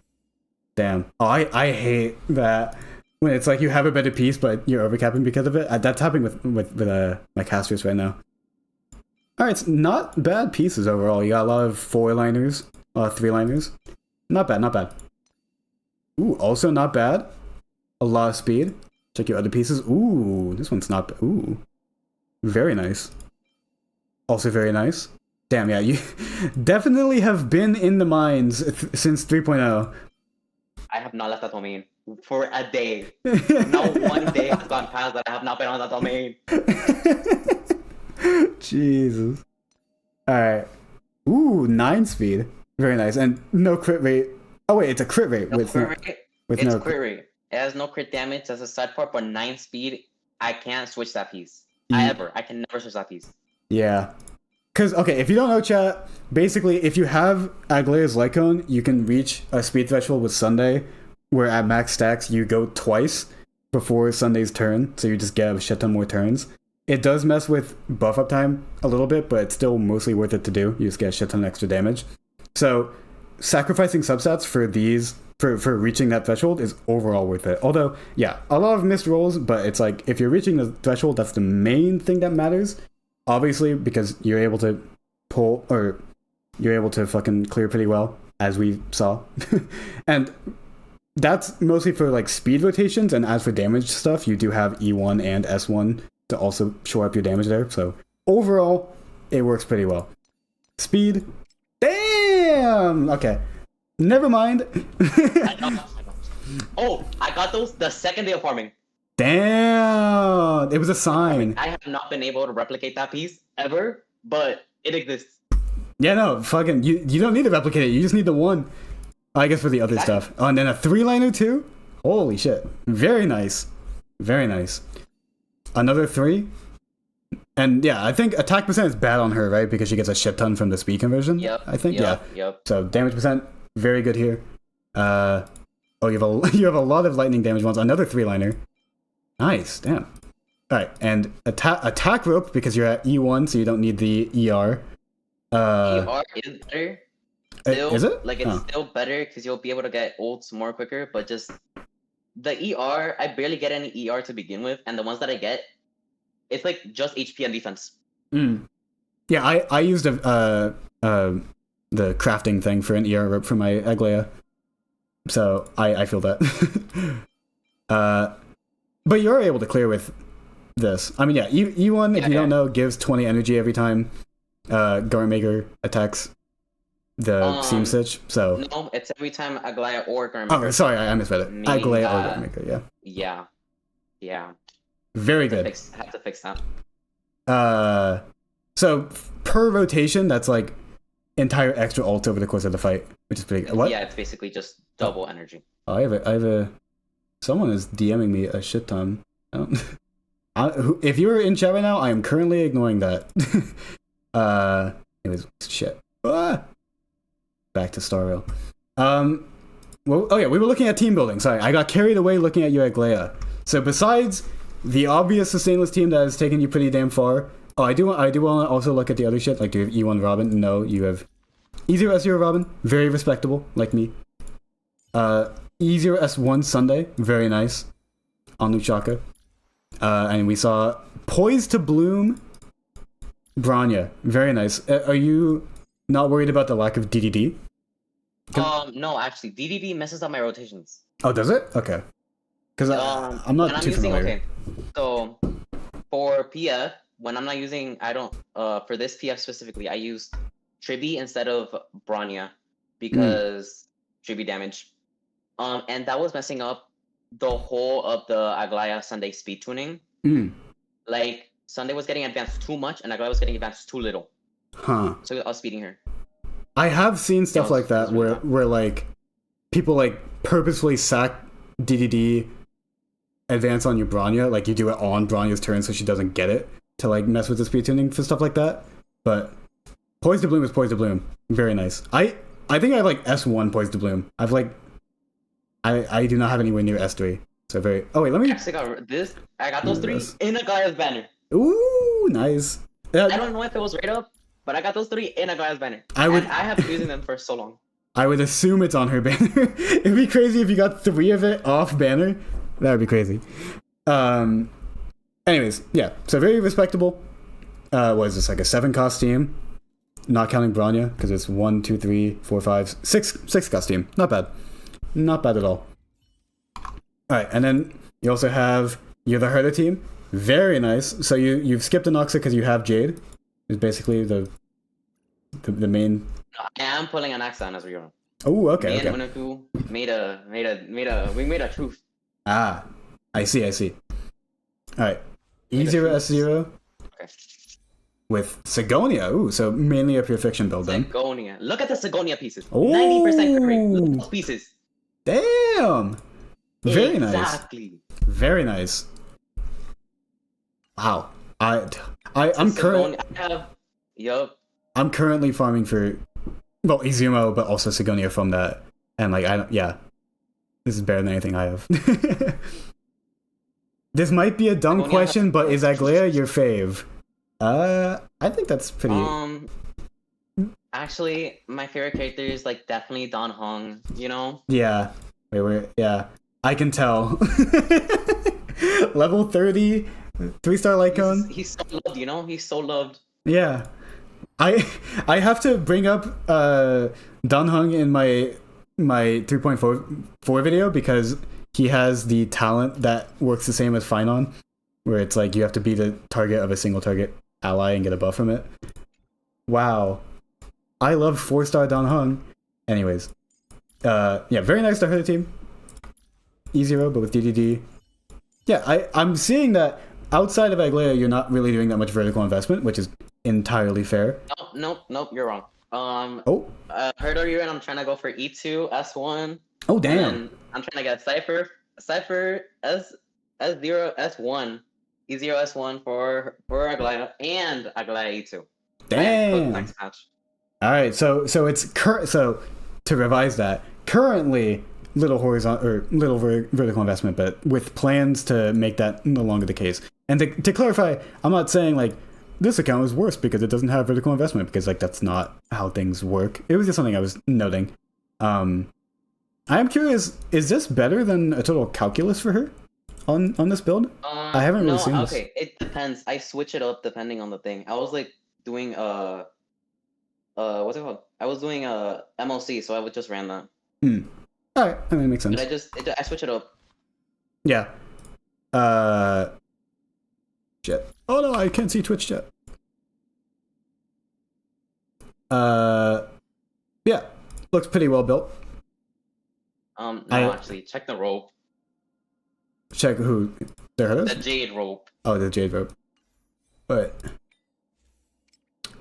Damn. Oh, I hate that when it's like you have a better piece, but you're overcapping because of it. That's happening with my casters right now. All right, it's not bad pieces overall. You got a lot of 4-liners, a lot of 3-liners. Not bad. Ooh, also not bad. A lot of speed. Check your other pieces. Ooh, this one's not bad. Ooh. Very nice. Also very nice. Damn, yeah, you definitely have been in the mines since 3.0. I have not left that domain for a day. Not one day has gone past that I have not been on that domain. Jesus. Alright. Ooh, 9 speed. Very nice. And no crit rate. Oh wait, it's a crit rate. It's crit rate. It has no crit damage as a side part, but 9 speed, I can't switch that piece. I can never switch that piece. Yeah. Because, okay, if you don't know, chat, basically, if you have Aglaia's Lycone, you can reach a speed threshold with Sunday, where at max stacks, you go twice before Sunday's turn, so you just get a shit ton more turns. It does mess with buff up time a little bit, but it's still mostly worth it to do. You just get a shit ton extra damage. So, sacrificing substats for these, for reaching that threshold is overall worth it. Although, yeah, a lot of missed rolls, but it's like, if you're reaching the threshold, that's the main thing that matters. Obviously, because you're able to pull, or you're able to fucking clear pretty well, as we saw. And that's mostly for like speed rotations, and as for damage stuff, you do have E1 and S1 to also shore up your damage there. So overall, it works pretty well. Speed. Damn! Okay. Never mind. I know. Oh, I got those the second day of farming. Damn! It was a sign. I have not been able to replicate that piece ever, but it exists. Yeah, no, fucking, you don't need to replicate it. You just need the one. I guess for the other stuff. Oh, and then a 3-liner too? Holy shit. Very nice. Very nice. Another 3. And yeah, I think attack percent is bad on her, right? Because she gets a shit ton from the speed conversion. Yep. I think, Yep. So damage percent, very good here. Oh, you have a lot of lightning damage ones. Another 3-liner. Nice, damn. Alright, and attack rope because you're at E1, so you don't need the ER. ER is better. Still, is it? Like, it's still better because you'll be able to get ults more quicker, but just the ER, I barely get any ER to begin with, and the ones that I get, it's like just HP and defense. Yeah, I used the crafting thing for an ER rope for my Aglaya, so I feel that. But you're able to clear with this. I mean, yeah, E1, if you don't know, gives 20 energy every time Garment Maker attacks the Seam Stitch, so... No, it's every time Aglaya or Garment Maker. Oh, sorry, I misread it. Aglaya or Garment Maker, yeah. Yeah. Very good. I have to fix that. So, per rotation, that's like entire extra ult over the course of the fight, which is pretty good. What? Yeah, it's basically just double energy. Oh, I have a... Someone is DMing me a shit ton. If you're in chat right now, I am currently ignoring that. It was shit. Back to Star Rail. Well, oh yeah, we were looking at team building. Sorry, I got carried away looking at your Aglaya. So besides the obvious sustainless team that has taken you pretty damn far, I do want to also look at the other shit. Like, do you have E1 Robin? No, you have E0 S0 Robin. Very respectable, like me. E0 S1 Sunday, very nice. On Nuchaka. And we saw Poised to Bloom Branya, very nice. Are you not worried about the lack of DDD? No, actually, DDD messes up my rotations. Oh, does it? Okay. Because I'm not too familiar. Okay, so for PF, when I'm not using, for this PF specifically, I use Tribi instead of Branya because Tribi damage. And that was messing up the whole of the Aglaya Sunday speed tuning. Like, Sunday was getting advanced too much, and Aglaya was getting advanced too little. Huh. So I was speeding her. I have seen stuff like that where like people like purposefully sack DDD advance on your Branya, like you do it on Branya's turn so she doesn't get it to like mess with the speed tuning for stuff like that. But Poised to Bloom is Poised to Bloom. Very nice. I think I have like S1 Poised to Bloom. I've like I do not have anywhere near S3. So very... Oh, wait, let me... I got those 3 in Aglaya's banner. Ooh, nice. I don't know if it was right up, but I got those 3 in Aglaya's banner. I have been using them for so long. I would assume it's on her banner. It'd be crazy if you got 3 of it off banner. That would be crazy. Anyways, yeah. So very respectable. What is this, like a 7 cost team? Not counting Branya, because it's 1, 2, 3, 4, 5, 6 cost team. Not bad. Not bad at all. Alright, and then you also have... You're the Herder team. Very nice. So you've skipped Anoxa because you have Jade. Is basically the main... I am pulling an Anaxa on as we go. Oh, okay. Me and Unaku made a truth. Ah, I see. Alright. E0 S0. Okay. With Sigonia. Ooh, so mainly a pure fiction build then. Sigonia. Look at the Sigonia pieces. Ooh. 90% carry. Look at those pieces. Damn! Very nice. Exactly. Very nice. Wow. I'm currently... I'm currently farming for, well, Izumo, but also Sigonia from that. And like, this is better than anything I have. This might be a dumb question, but is Aglaya your fave? I think that's pretty... Actually, my favorite character is like definitely Don Hong, you know? Yeah. Yeah. I can tell. Level 30, 3-star Lycone. He's so loved, you know? He's so loved. Yeah. I have to bring up Dan Hung in my 3.4 video because he has the talent that works the same as Finon, where it's like you have to be the target of a single target ally and get a buff from it. Wow. I love 4-star Dan Hung. Anyways. Yeah, very nice to her team. E0, but with DDD. Yeah, I'm seeing that outside of Aglaya, you're not really doing that much vertical investment, which is entirely fair. Nope, you're wrong. Oh. Heard of you, and I'm trying to go for E2, S1. Oh, damn. And I'm trying to get Cypher S0, S1, E0, S1 for Aglaya, and Aglaya E2. Damn. Next match. All right, so it's so to revise that, currently little horizontal or little vertical investment, but with plans to make that no longer the case. And to clarify, I'm not saying like this account is worse because it doesn't have vertical investment, because like that's not how things work. It was just something I was noting. I am curious, is this better than a total calculus for her on this build? I haven't really seen this. Okay, it depends. I switch it up depending on the thing. I was like doing what's it called? I was doing MLC, so I would just ran that. All right, I mean, it makes sense. But I switch it up. Yeah. Shit. Oh no, I can't see Twitch chat. Yeah, looks pretty well built. No, actually, check the rope. Check who? The jade rope. Oh, the jade rope. But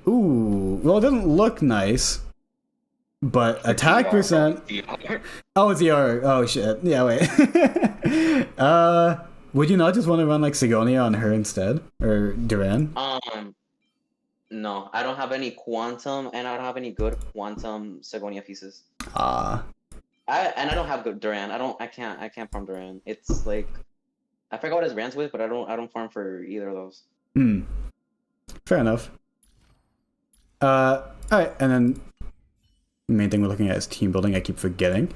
ooh, well, it doesn't look nice. But attack percent. Oh, it's ER. Oh shit. Yeah, wait. Would you not just want to run like Sigonia on her instead, or Duran? No, I don't have any quantum, and I don't have any good quantum Sigonia pieces. I don't have good Duran. I can't farm Duran. It's like I forgot what his rans with, but I don't farm for either of those. Fair enough. All right, and then the main thing we're looking at is team building. I keep forgetting.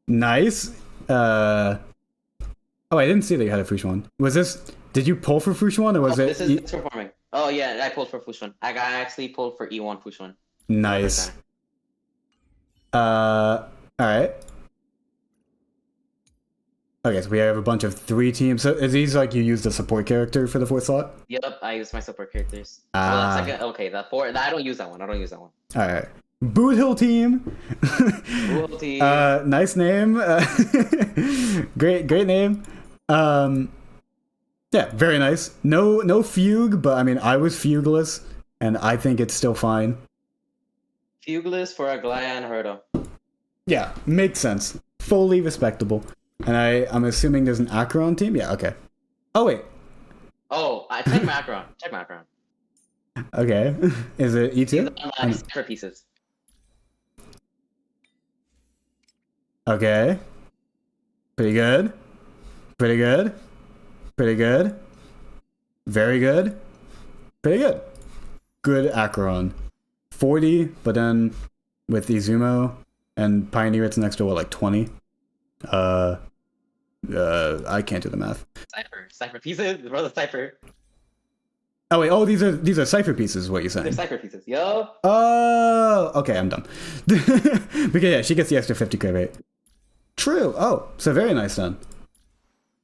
Nice. Oh, I didn't see that you had a Fushuan. Was this? Did you pull for Fushuan, or was it? This is performing. Oh yeah, I pulled for Fushuan. I actually pulled for E1 Fushuan. Nice. All right. Okay, so we have a bunch of 3 teams. So is these like you use the support character for the 4th slot? Yep, I use my support characters. Well, that's like okay, the 4. I don't use that one. All right. Boot Hill team. Boot Hill team. Nice name. Great name. Yeah, very nice. No fugue, but I mean, I was fugeless, and I think it's still fine. Fugeless for Aglaya and Herda. Yeah, makes sense. Fully respectable. And I'm assuming there's an Acheron team? Yeah, okay. Oh, wait. Oh, check Macron. Okay. Is it E2? For pieces. Okay. Pretty good. Very good. Good Acheron. 40, but then with Izumo and Pioneer, it's an extra, what, like 20? I can't do the math. Cypher pieces, brother. Cypher. Oh wait, these are cipher pieces. Is what you're saying? They're cypher pieces, yo. Oh, okay, I'm done. Because yeah, she gets the extra 50k rate. True. Oh, so very nice then.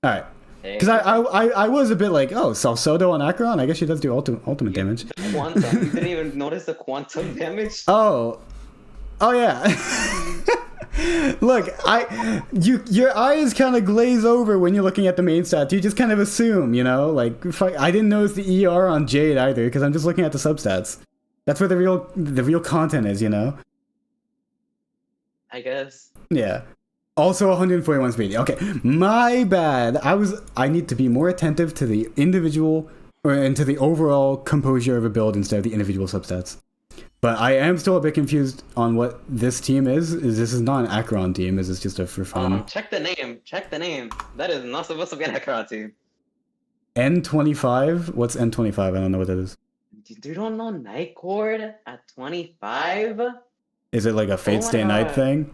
All right. Because I was a bit like, oh, Salsodo on Acheron. I guess she does do ultimate damage. Quantum. You didn't even notice the quantum damage. Oh yeah. Look, your eyes kind of glaze over when you're looking at the main stats. You just kind of assume, you know, like I didn't notice the ER on Jade either because I'm just looking at the substats. That's where the real content is, you know. I guess. Yeah. Also 141 speed. Okay, my bad. I need to be more attentive to the individual and to the overall composure of a build instead of the individual substats. But I am still a bit confused on what this team is. This is not an Acheron team. Is this just a for fun? Check the name. That is not supposed to be an Acheron team. N25? What's N25? I don't know what that is. You don't know Night Court at 25? Is it like a Fate Stay Night thing?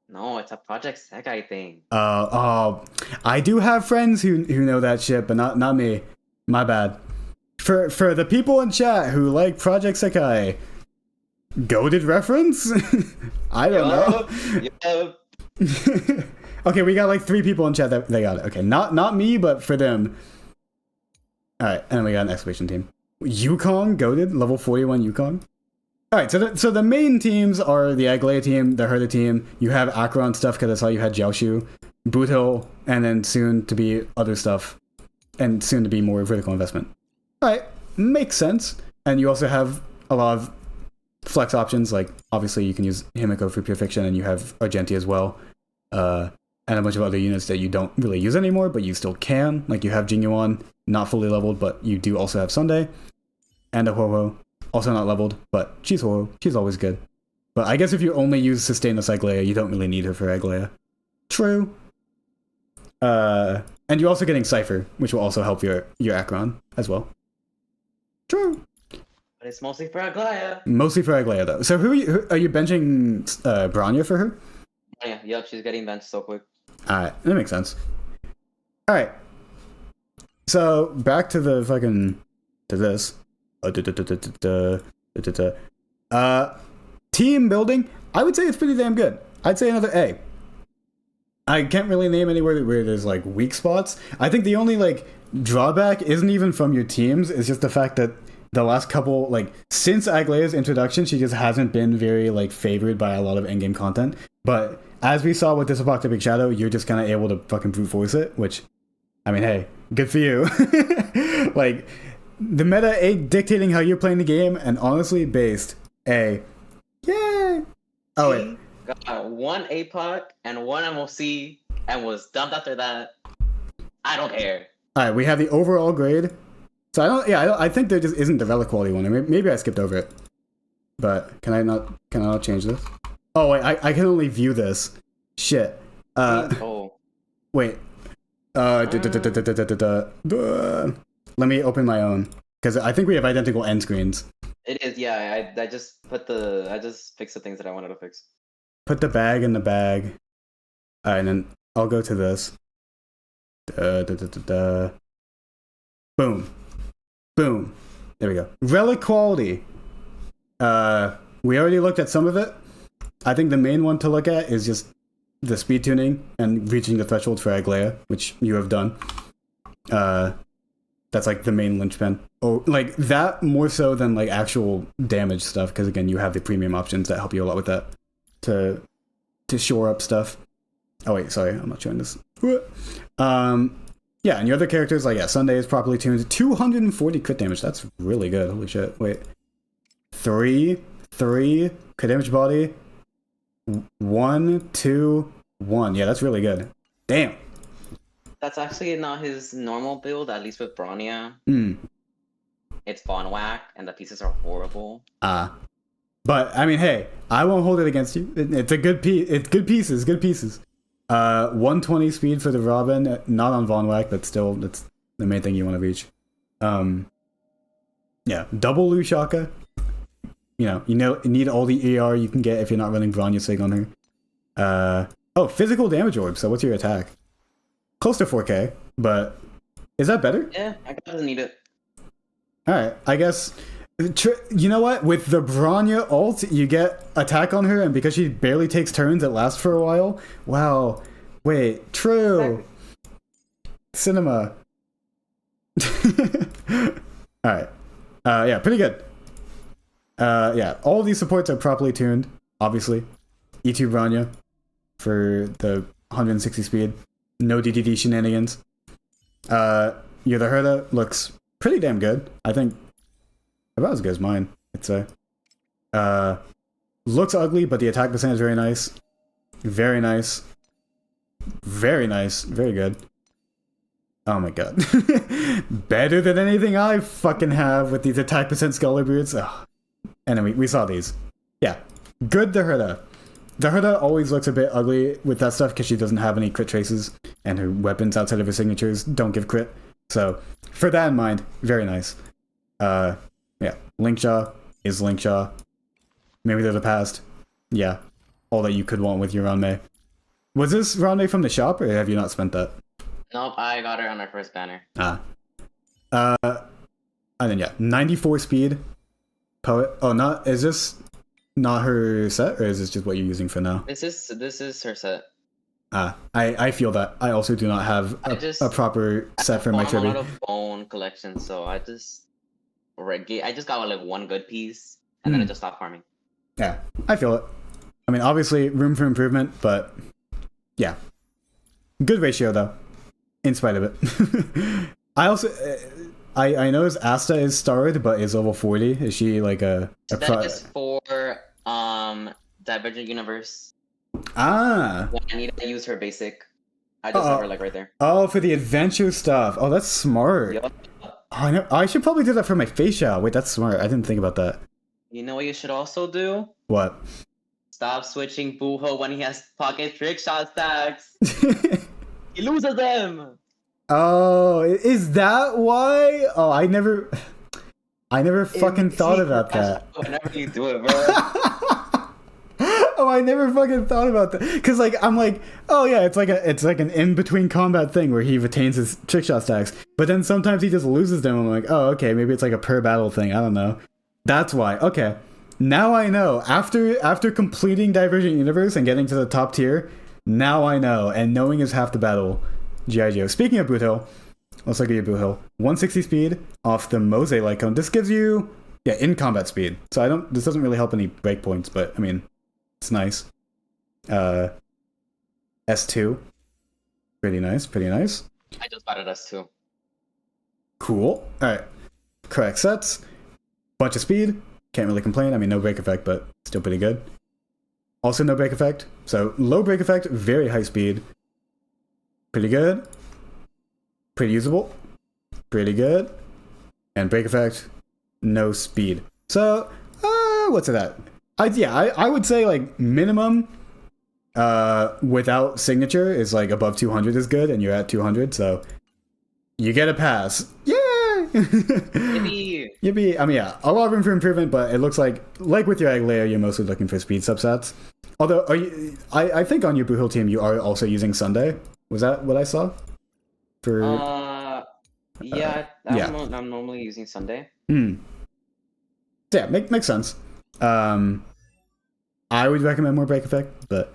No, it's a Project Sekai thing. I do have friends who know that shit, but not me. My bad. For the people in chat who like Project Sekai, goated reference? I don't know. Yup. Okay, we got like 3 people in chat that they got it. Okay, not me, but for them. All right, and then we got an exclamation team. Yukon goated level 41 Yukon. All right, so the main teams are the Aglaia team, the Herda team. You have Acheron stuff because that's how you had Jiaoshu, Boothill, and then soon to be other stuff, and soon to be more vertical investment. All right, makes sense. And you also have a lot of flex options. Like obviously you can use Himiko for pure fiction, and you have Argenti as well. And a bunch of other units that you don't really use anymore, but you still can. Like you have Jinyuan, not fully leveled, but you do also have Sunday. And a Ho-Ho, also not leveled, but she's Ho-Ho. She's always good. But I guess if you only use Sustainless Aglaia, you don't really need her for Aglaia. True. And you're also getting Cypher, which will also help your Acheron as well. True. But it's mostly for Aglaia. Mostly for Aglaia, though. So who are you benching Bronya for her? Yeah, yup, she's getting benched so quick. Alright, that makes sense. Alright. So, back to the fucking... to this. Team building, I would say it's pretty damn good. I'd say another A. I can't really name anywhere where there's, like, weak spots. I think the only, like, drawback isn't even from your teams, it's just the fact that the last couple, like, since Aglaia's introduction, she just hasn't been very, like, favored by a lot of in-game content. But as we saw with this Apocalyptic Shadow, you're just kind of able to fucking brute force it, which, I mean, hey, good for you. Like, the meta ain't dictating how you're playing the game, and honestly, based A. Yay! Oh, wait. Got 1 APOC and 1 MOC and was dumped after that. I don't care. Alright, we have the overall grade. So I think there just isn't the relic quality one. Maybe I skipped over it. But can I not change this? Oh wait, I can only view this. Shit. Wait. Let me open my own. Because I think we have identical end screens. It is, yeah. I just fixed the things that I wanted to fix. Put the bag in the bag. Alright, and then I'll go to this. Boom. Boom. There we go. Relic quality. We already looked at some of it. I think the main one to look at is just the speed tuning and reaching the threshold for Aglaia, which you have done. That's like the main linchpin. Oh, like that more so than like actual damage stuff, because again, you have the premium options that help you a lot with that to shore up stuff. Oh wait, sorry, I'm not showing this. Yeah, and your other characters, like, yeah, Sunday is properly tuned. 240 crit damage, that's really good. Holy shit, wait. 3 crit damage body. 1, 2, 1. Yeah, that's really good. Damn. That's actually not his normal build, at least with Bronya. It's Von Whack, and the pieces are horrible. But, I mean, hey, I won't hold it against you. It's a good piece. It's good pieces. 120 speed for the Robin, not on Von Whack, but still, that's the main thing you want to reach. Yeah, double Lushaka. You need all the ER you can get if you're not running Bronya Sig on her. Oh, physical damage orb. So what's your attack? Close to 4K, but is that better? Yeah, I doesn't need it. All right, I guess. You know what? With the Bronya ult, you get attack on her, and because she barely takes turns, it lasts for a while. Wow. Wait, true. Cinema. Alright. Yeah, pretty good. Yeah, all of these supports are properly tuned, obviously. E2 Bronya for the 160 speed. No DDD shenanigans. You're the Herda looks pretty damn good, I think. About as good as mine, I'd say. Looks ugly, but the attack percent is very nice. Very nice. Very nice. Very good. Oh my god. Better than anything I fucking have with these attack percent Scholar Beards. Oh. And then we saw these. Yeah. Good the Herda. The Herda always looks a bit ugly with that stuff because she doesn't have any crit traces, and her weapons outside of her signatures don't give crit. So, for that in mind, very nice. Yeah, Linkjaw is Linkjaw. Maybe they're the past. Yeah, all that you could want with your Ranmei. Was this Ranmei from the shop, or have you not spent that? Nope, I got her on our first banner. I And then 94 speed. Poet. Oh, not is this not her set, or is this just what you're using for now? This is her set. I feel that. I also do not have a proper set for my I'm a lot Triby. of bone collection, so I just got like one good piece, and then I just stopped farming. Yeah, I feel it. I mean, obviously, room for improvement, but yeah. Good ratio, though, in spite of it. I also... I noticed Asta is starred, but is level 40. Is she like a That is for Divergent Universe. When I need to use her basic, I just have her like right there. Oh, for the adventure stuff. Oh, that's smart. Yep. Oh, I know. I should probably do that for my facial. Wait, that's smart. I didn't think about that. You know what you should also do? What? Stop switching Buho when he has pocket trick shot stacks. He loses them. Oh, is that why? Oh, I never fucking thought about that. Whenever you do it, bro. Oh, I never fucking thought about that. Cause like I'm like, oh yeah, it's like an in between combat thing where he retains his trick shot stacks, but then sometimes he just loses them. I'm like, oh okay, maybe it's like a per battle thing. I don't know. That's why. Okay, now I know. After completing Divergent Universe and getting to the top tier, now I know. And knowing is half the battle. G.I. Joe. Speaking of boot hill, let's look at your boot hill. 160 speed off the Mose light cone. This gives you in combat speed. So this doesn't really help any breakpoints, but I mean, it's nice. S2. Pretty nice, pretty nice. I just bought it S2. Cool. Alright. Correct sets. Bunch of speed. Can't really complain. I mean, no break effect, but still pretty good. Also no break effect. So low break effect, very high speed. Pretty good. Pretty usable. Pretty good. And break effect, no speed. So, what's it at? I would say like minimum without signature is like above 200 is good, and you're at 200, so you get a pass. Yay! Yippee! I mean, yeah, a lot of room for improvement, but it looks like with your Aglaya, you're mostly looking for speed subsets. Although, I think on your Boohill team, you are also using Sunday. Was that what I saw? I'm normally using Sunday. Yeah, makes sense. I would recommend more break effect, but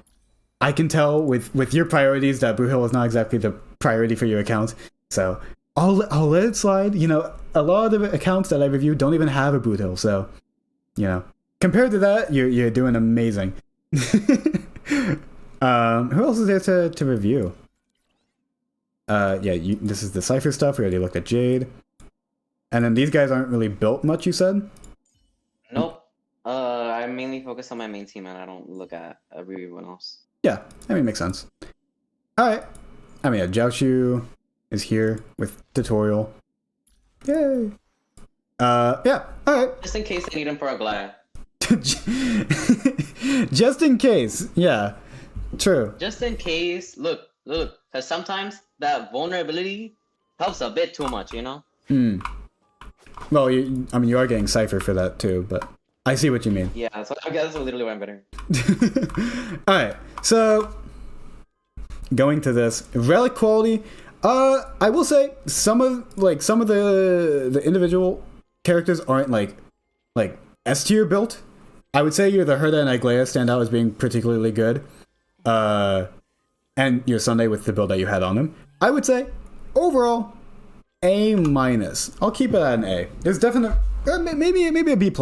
I can tell with your priorities that Boohill is not exactly the priority for your account. So I'll let it slide. You know, a lot of the accounts that I review don't even have a boot hill, so you know, compared to that, you're doing amazing. Who else is there to review? This is the Cypher stuff. We already looked at Jade. And then these guys aren't really built much, you said? Nope. I mainly focus on my main team, and I don't look at everyone else. Yeah, I mean, makes sense. Alright. I mean, Jiaoshu is here with tutorial. Yay! Yeah, alright. Just in case I need him for a Glad. Just in case, yeah. True. Just in case, look, because sometimes that vulnerability helps a bit too much, you know? Well, you are getting Cypher for that too, but I see what you mean. Yeah, so I guess that's literally why I'm better. Alright, so going to this relic quality, I will say some of the individual characters aren't like S tier built. I would say the Herda and Aglaya stand out as being particularly good. And your Sunday with the build that you had on them. I would say overall A-. I'll keep it at an A. There's definitely maybe a B+.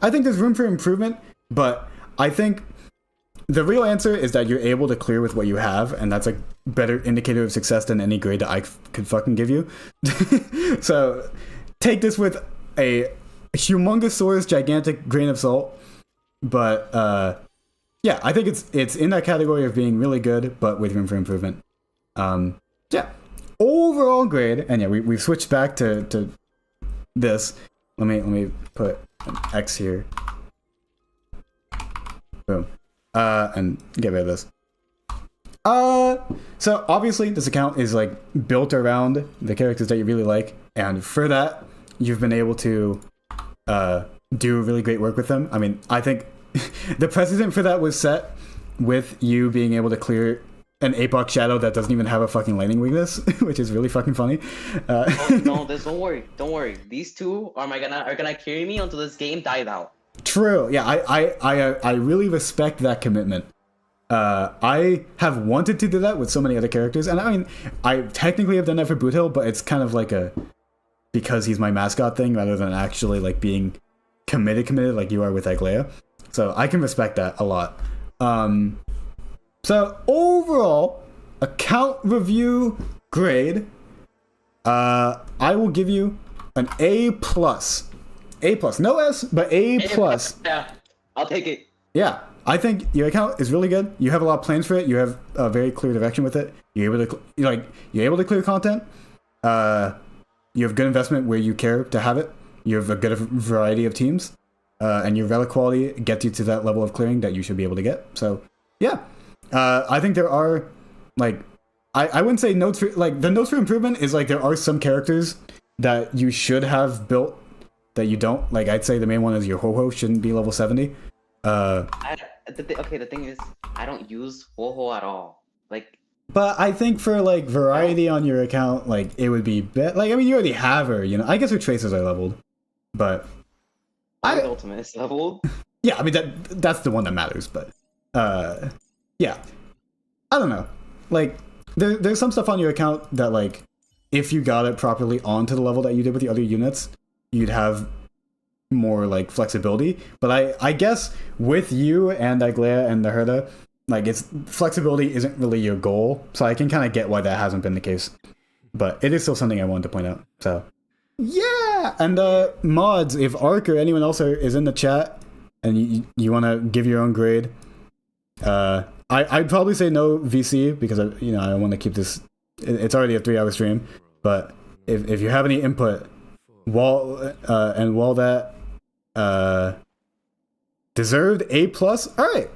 I think there's room for improvement, but I think the real answer is that you're able to clear with what you have, and that's a better indicator of success than any grade that I could fucking give you. So take this with a humongous, gigantic grain of salt. But yeah, I think it's in that category of being really good, but with room for improvement. Yeah, overall grade, and yeah, we've switched back to this. Let me put an X here. Boom. And get rid of this. So obviously this account is like built around the characters that you really like, and for that you've been able to do really great work with them. I mean, I think the precedent for that was set with you being able to clear an 8-buck shadow that doesn't even have a fucking lightning weakness, which is really fucking funny. Oh, no, don't worry. These two are gonna carry me until this game dies out. True. Yeah, I really respect that commitment. I have wanted to do that with so many other characters, and I mean, I technically have done that for Boot Hill, but it's kind of like a because he's my mascot thing rather than actually like being committed like you are with Aglaia. So I can respect that a lot. So overall, account review grade, I will give you an A+. A+, no S, but A+. Yeah, I'll take it. Yeah, I think your account is really good. You have a lot of plans for it. You have a very clear direction with it. You're able to clear content. You have good investment where you care to have it. You have a good variety of teams, and your relic quality gets you to that level of clearing that you should be able to get. So, yeah, I think there are like I wouldn't say notes for like the notes for improvement is like there are some characters that you should have built that you don't. Like I'd say the main one is your Ho-Ho shouldn't be level 70. The thing is, I don't use Ho-Ho at all. Like, but I think for like variety on your account, like it would be like I mean you already have her, you know. I guess her traces are leveled, but my ultimate is leveled. Yeah, I mean that's the one that matters. But yeah, I don't know. Like there's some stuff on your account that like if you got it properly onto the level that you did with the other units, you'd have more like flexibility. But I guess with you and Aglaia and the Herda, like it's flexibility isn't really your goal, so I can kind of get why that hasn't been the case. But it is still something I wanted to point out. So yeah, and mods, if Ark or anyone else is in the chat and you want to give your own grade, I'd probably say no VC because I want to keep this. It's already a 3-hour stream, but if you have any input, while that deserved A+, all right.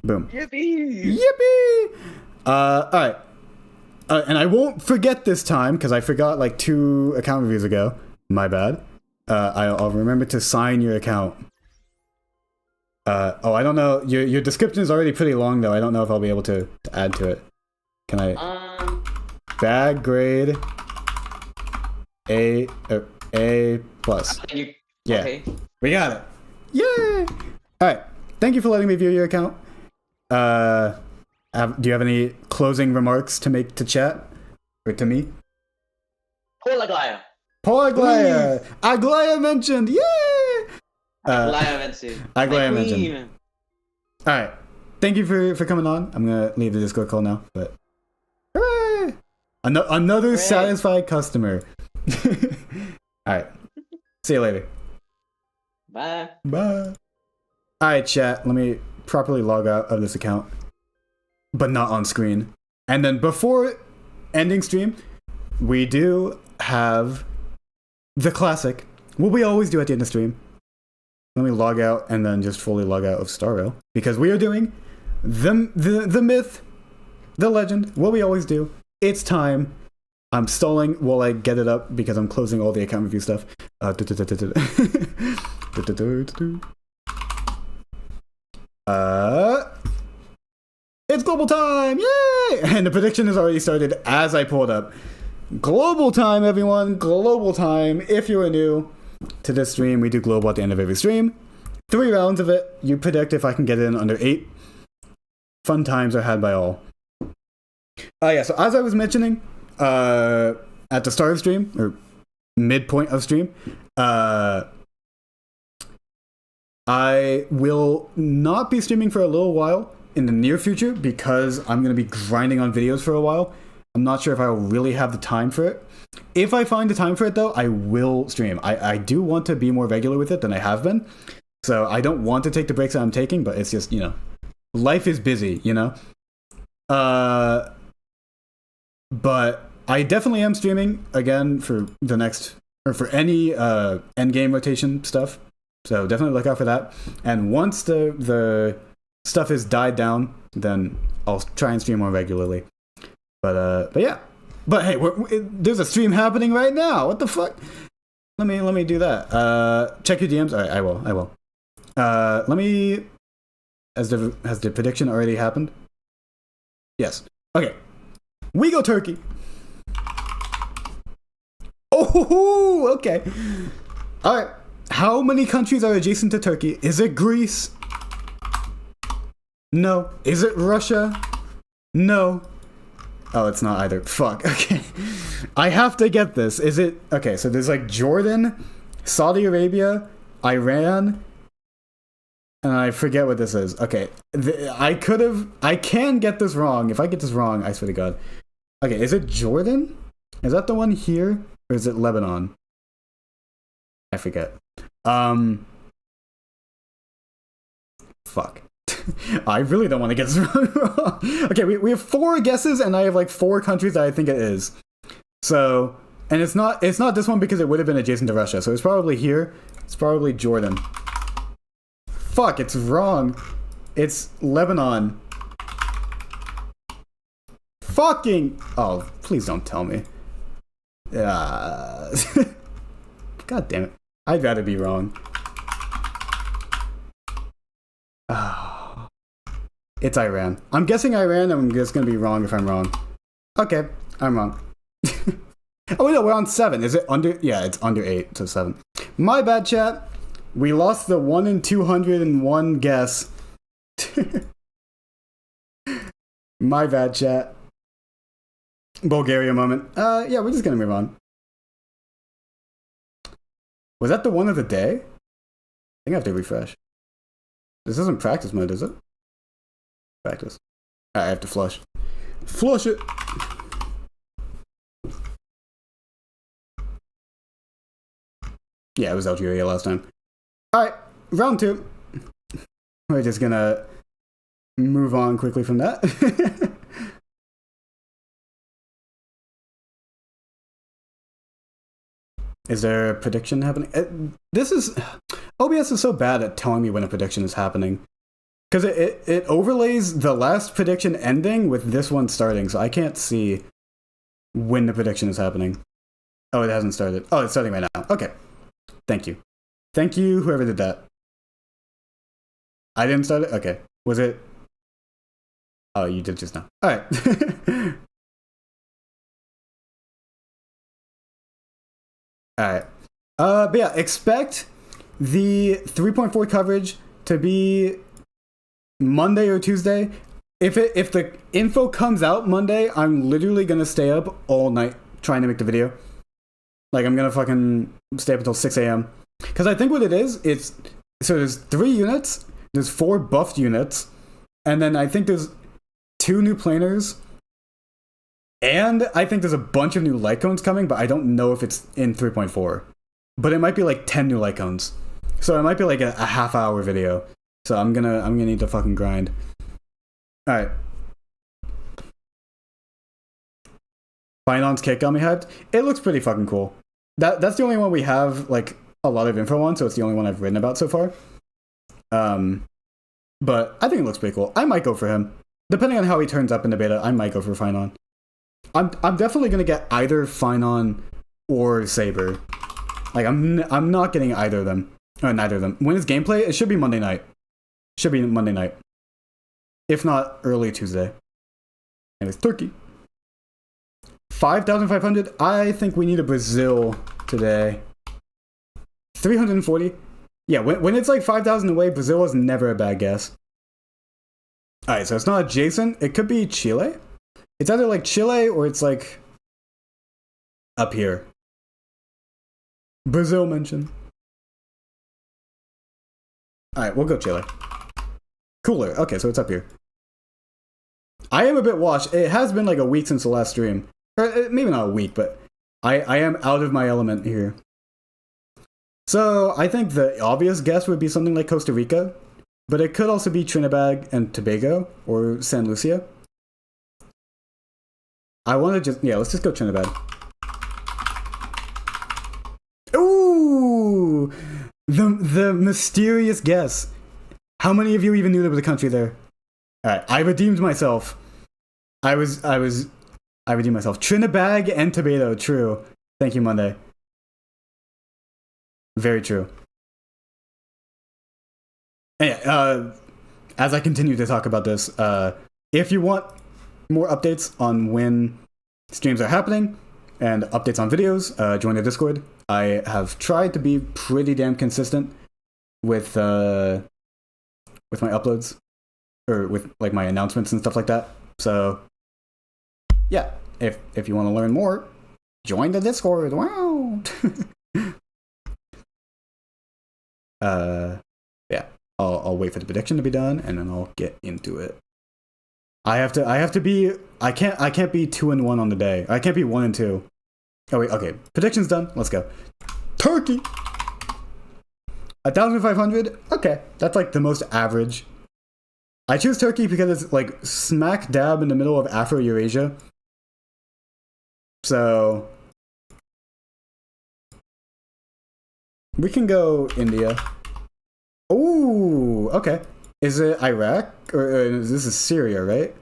Boom. Yippee! All right. And I won't forget this time because I forgot like 2 account reviews ago. My bad. I'll remember to sign your account. I don't know. Your description is already pretty long though. I don't know if I'll be able to add to it. Can I? Bad grade. A+. Yeah. Okay. We got it. Yay! All right. Thank you for letting me view your account. Do you have any closing remarks to make to chat or to me? Poor Aglaia. Poor Aglaia. Aglaia mentioned. Yay! Aglaia mentioned. Aglaia mentioned. All right. Thank you for coming on. I'm gonna leave the Discord call now, but hooray! Another satisfied customer. All right. See you later. Bye. Bye. All right, chat. Let me properly log out of this account, but not on screen. And then before ending stream, we do have the classic, what we always do at the end of stream. Let me log out and then just fully log out of Star Rail because we are doing the myth, the legend, what we always do. It's time. I'm stalling while I get it up because I'm closing all the account review stuff. It's global time! Yay! And the prediction has already started as I pulled up. Global time, everyone! Global time. If you are new to this stream, we do global at the end of every stream. 3 rounds of it. You predict if I can get it in under 8. Fun times are had by all. Yeah, so as I was mentioning, at the start of stream, or midpoint of stream, I will not be streaming for a little while in the near future because I'm going to be grinding on videos for a while. I'm not sure if I will really have the time for it. If I find the time for it, though, I will stream. I do want to be more regular with it than I have been. So I don't want to take the breaks that I'm taking, but it's just, life is busy, But I definitely am streaming again for the next, or for any endgame rotation stuff. So definitely look out for that. And once the stuff is died down, then I'll try and stream more regularly. But yeah. But hey, there's a stream happening right now. What the fuck? Let me do that. Check your DMs. All right, I will. Let me Has the prediction already happened? Yes. Okay. We go Turkey. Oh, okay. All right. How many countries are adjacent to Turkey? Is it Greece? No. Is it Russia? No. Oh, it's not either. Fuck. Okay. I have to get this. Is it... Okay, so there's like Jordan, Saudi Arabia, Iran, and I forget what this is. Okay. I can get this wrong. If I get this wrong, I swear to God. Okay, is it Jordan? Is that the one here? Or is it Lebanon? I forget. Fuck. I really don't want to get this wrong. Okay, we have 4 guesses, and I have like 4 countries that I think it is. So, and it's not this one because it would have been adjacent to Russia. So it's probably here. It's probably Jordan. Fuck, it's wrong. It's Lebanon. Fucking... Oh, please don't tell me. God damn it. I'd rather be wrong. It's Iran. I'm guessing Iran, and I'm just gonna be wrong if I'm wrong. Okay, I'm wrong. Oh wait, no, we're on 7. Is it under? Yeah, it's under 8, so 7. My bad, chat. We lost the 1 in 201 guess. My bad, chat. Bulgaria moment. Yeah, we're just gonna move on. Was that the one of the day? I think I have to refresh. This isn't practice mode, is it? Practice. I have to flush. Flush it! Yeah, it was Algeria last time. Alright, round 2. We're just gonna move on quickly from that. Is there a prediction happening? This is... OBS is so bad at telling me when a prediction is happening. Because it overlays the last prediction ending with this one starting, so I can't see when the prediction is happening. Oh, it hasn't started. Oh, it's starting right now. Okay. Thank you. Thank you, whoever did that. I didn't start it? Okay. Was it... Oh, you did just now. Alright. Alright. But yeah, expect the 3.4 coverage to be Monday or Tuesday. If the info comes out Monday, I'm literally gonna stay up all night trying to make the video. Like, I'm gonna fucking stay up until 6 a.m. Because I think what it is, it's... So there's 3 units, there's 4 buffed units, and then I think there's 2 new planers, and I think there's a bunch of new light cones coming, but I don't know if it's in 3.4. But it might be like 10 new light cones. So it might be like a half-hour video. So I'm gonna need to fucking grind. Alright. Binance Kick got me hyped. It looks pretty fucking cool. That's the only one we have like a lot of info on, so it's the only one I've written about so far. But I think it looks pretty cool. I might go for him. Depending on how he turns up in the beta, I might go for Finon. I'm definitely gonna get either Finon or Saber. Like I'm not getting either of them. Or neither of them. When is gameplay? It should be Monday night. Should be Monday night. If not early Tuesday. And it's Turkey. 5,500. I think we need a Brazil today. 340. Yeah, when it's like 5,000 away, Brazil is never a bad guess. Alright, so it's not adjacent. It could be Chile. It's either like Chile or it's like up here. Brazil mentioned. Alright, we'll go Chile. Cooler. Okay, so it's up here. I am a bit washed. It has been like a week since the last stream. Or maybe not a week, but I am out of my element here. So I think the obvious guess would be something like Costa Rica, but it could also be Trinidad and Tobago or San Lucia. I want to just... Yeah, let's just go Trinidad. Ooh! The mysterious guess. How many of you even knew there was a country there? Alright, I redeemed myself. I redeemed myself. Trinidad and Tobago, true. Thank you, Monday. Very true. And yeah, as I continue to talk about this, if you want more updates on when streams are happening and updates on videos, join the Discord. I have tried to be pretty damn consistent with my uploads, or with like my announcements and stuff like that. So yeah, if you want to learn more, join the Discord. Wow. Yeah, I'll wait for the prediction to be done and then I'll get into it. I have to be, I can't be 2-1 on the day. I can't be 1-2. Oh wait, okay. Prediction's done. Let's go. Turkey. 1,500. Okay, that's like the most average. I choose Turkey because it's like smack dab in the middle of Afro-Eurasia. So we can go India. Ooh, okay. Is it Iraq? Or this is Syria, right?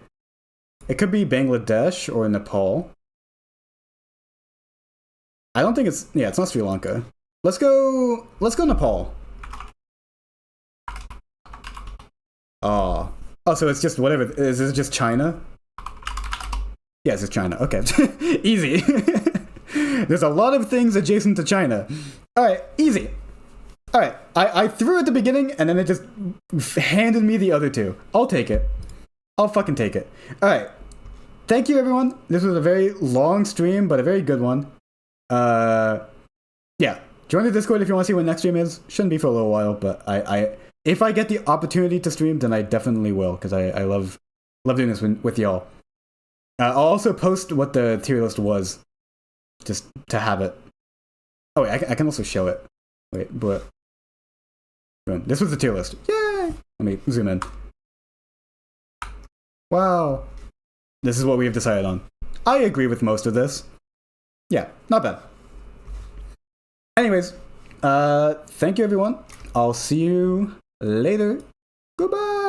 It could be Bangladesh or Nepal. I don't think it's... Yeah, it's not Sri Lanka. Let's go Nepal. Oh, so it's just whatever. Is this just China? Yes, it's China. Okay. Easy. There's a lot of things adjacent to China. Alright, easy. Alright, I threw at the beginning and then it just handed me the other two. I'll take it. I'll fucking take it. Alright. Thank you, everyone. This was a very long stream, but a very good one. Yeah. Join the Discord if you want to see when next stream is. Shouldn't be for a little while, but if I get the opportunity to stream, then I definitely will, because I love doing this with y'all. I'll also post what the tier list was, just to have it. Oh wait, I can also show it. Wait, but boom. This was the tier list. Yay! Let me zoom in. Wow. This is what we have decided on. I agree with most of this. Yeah, not bad. Anyways, thank you everyone. I'll see you later. Goodbye!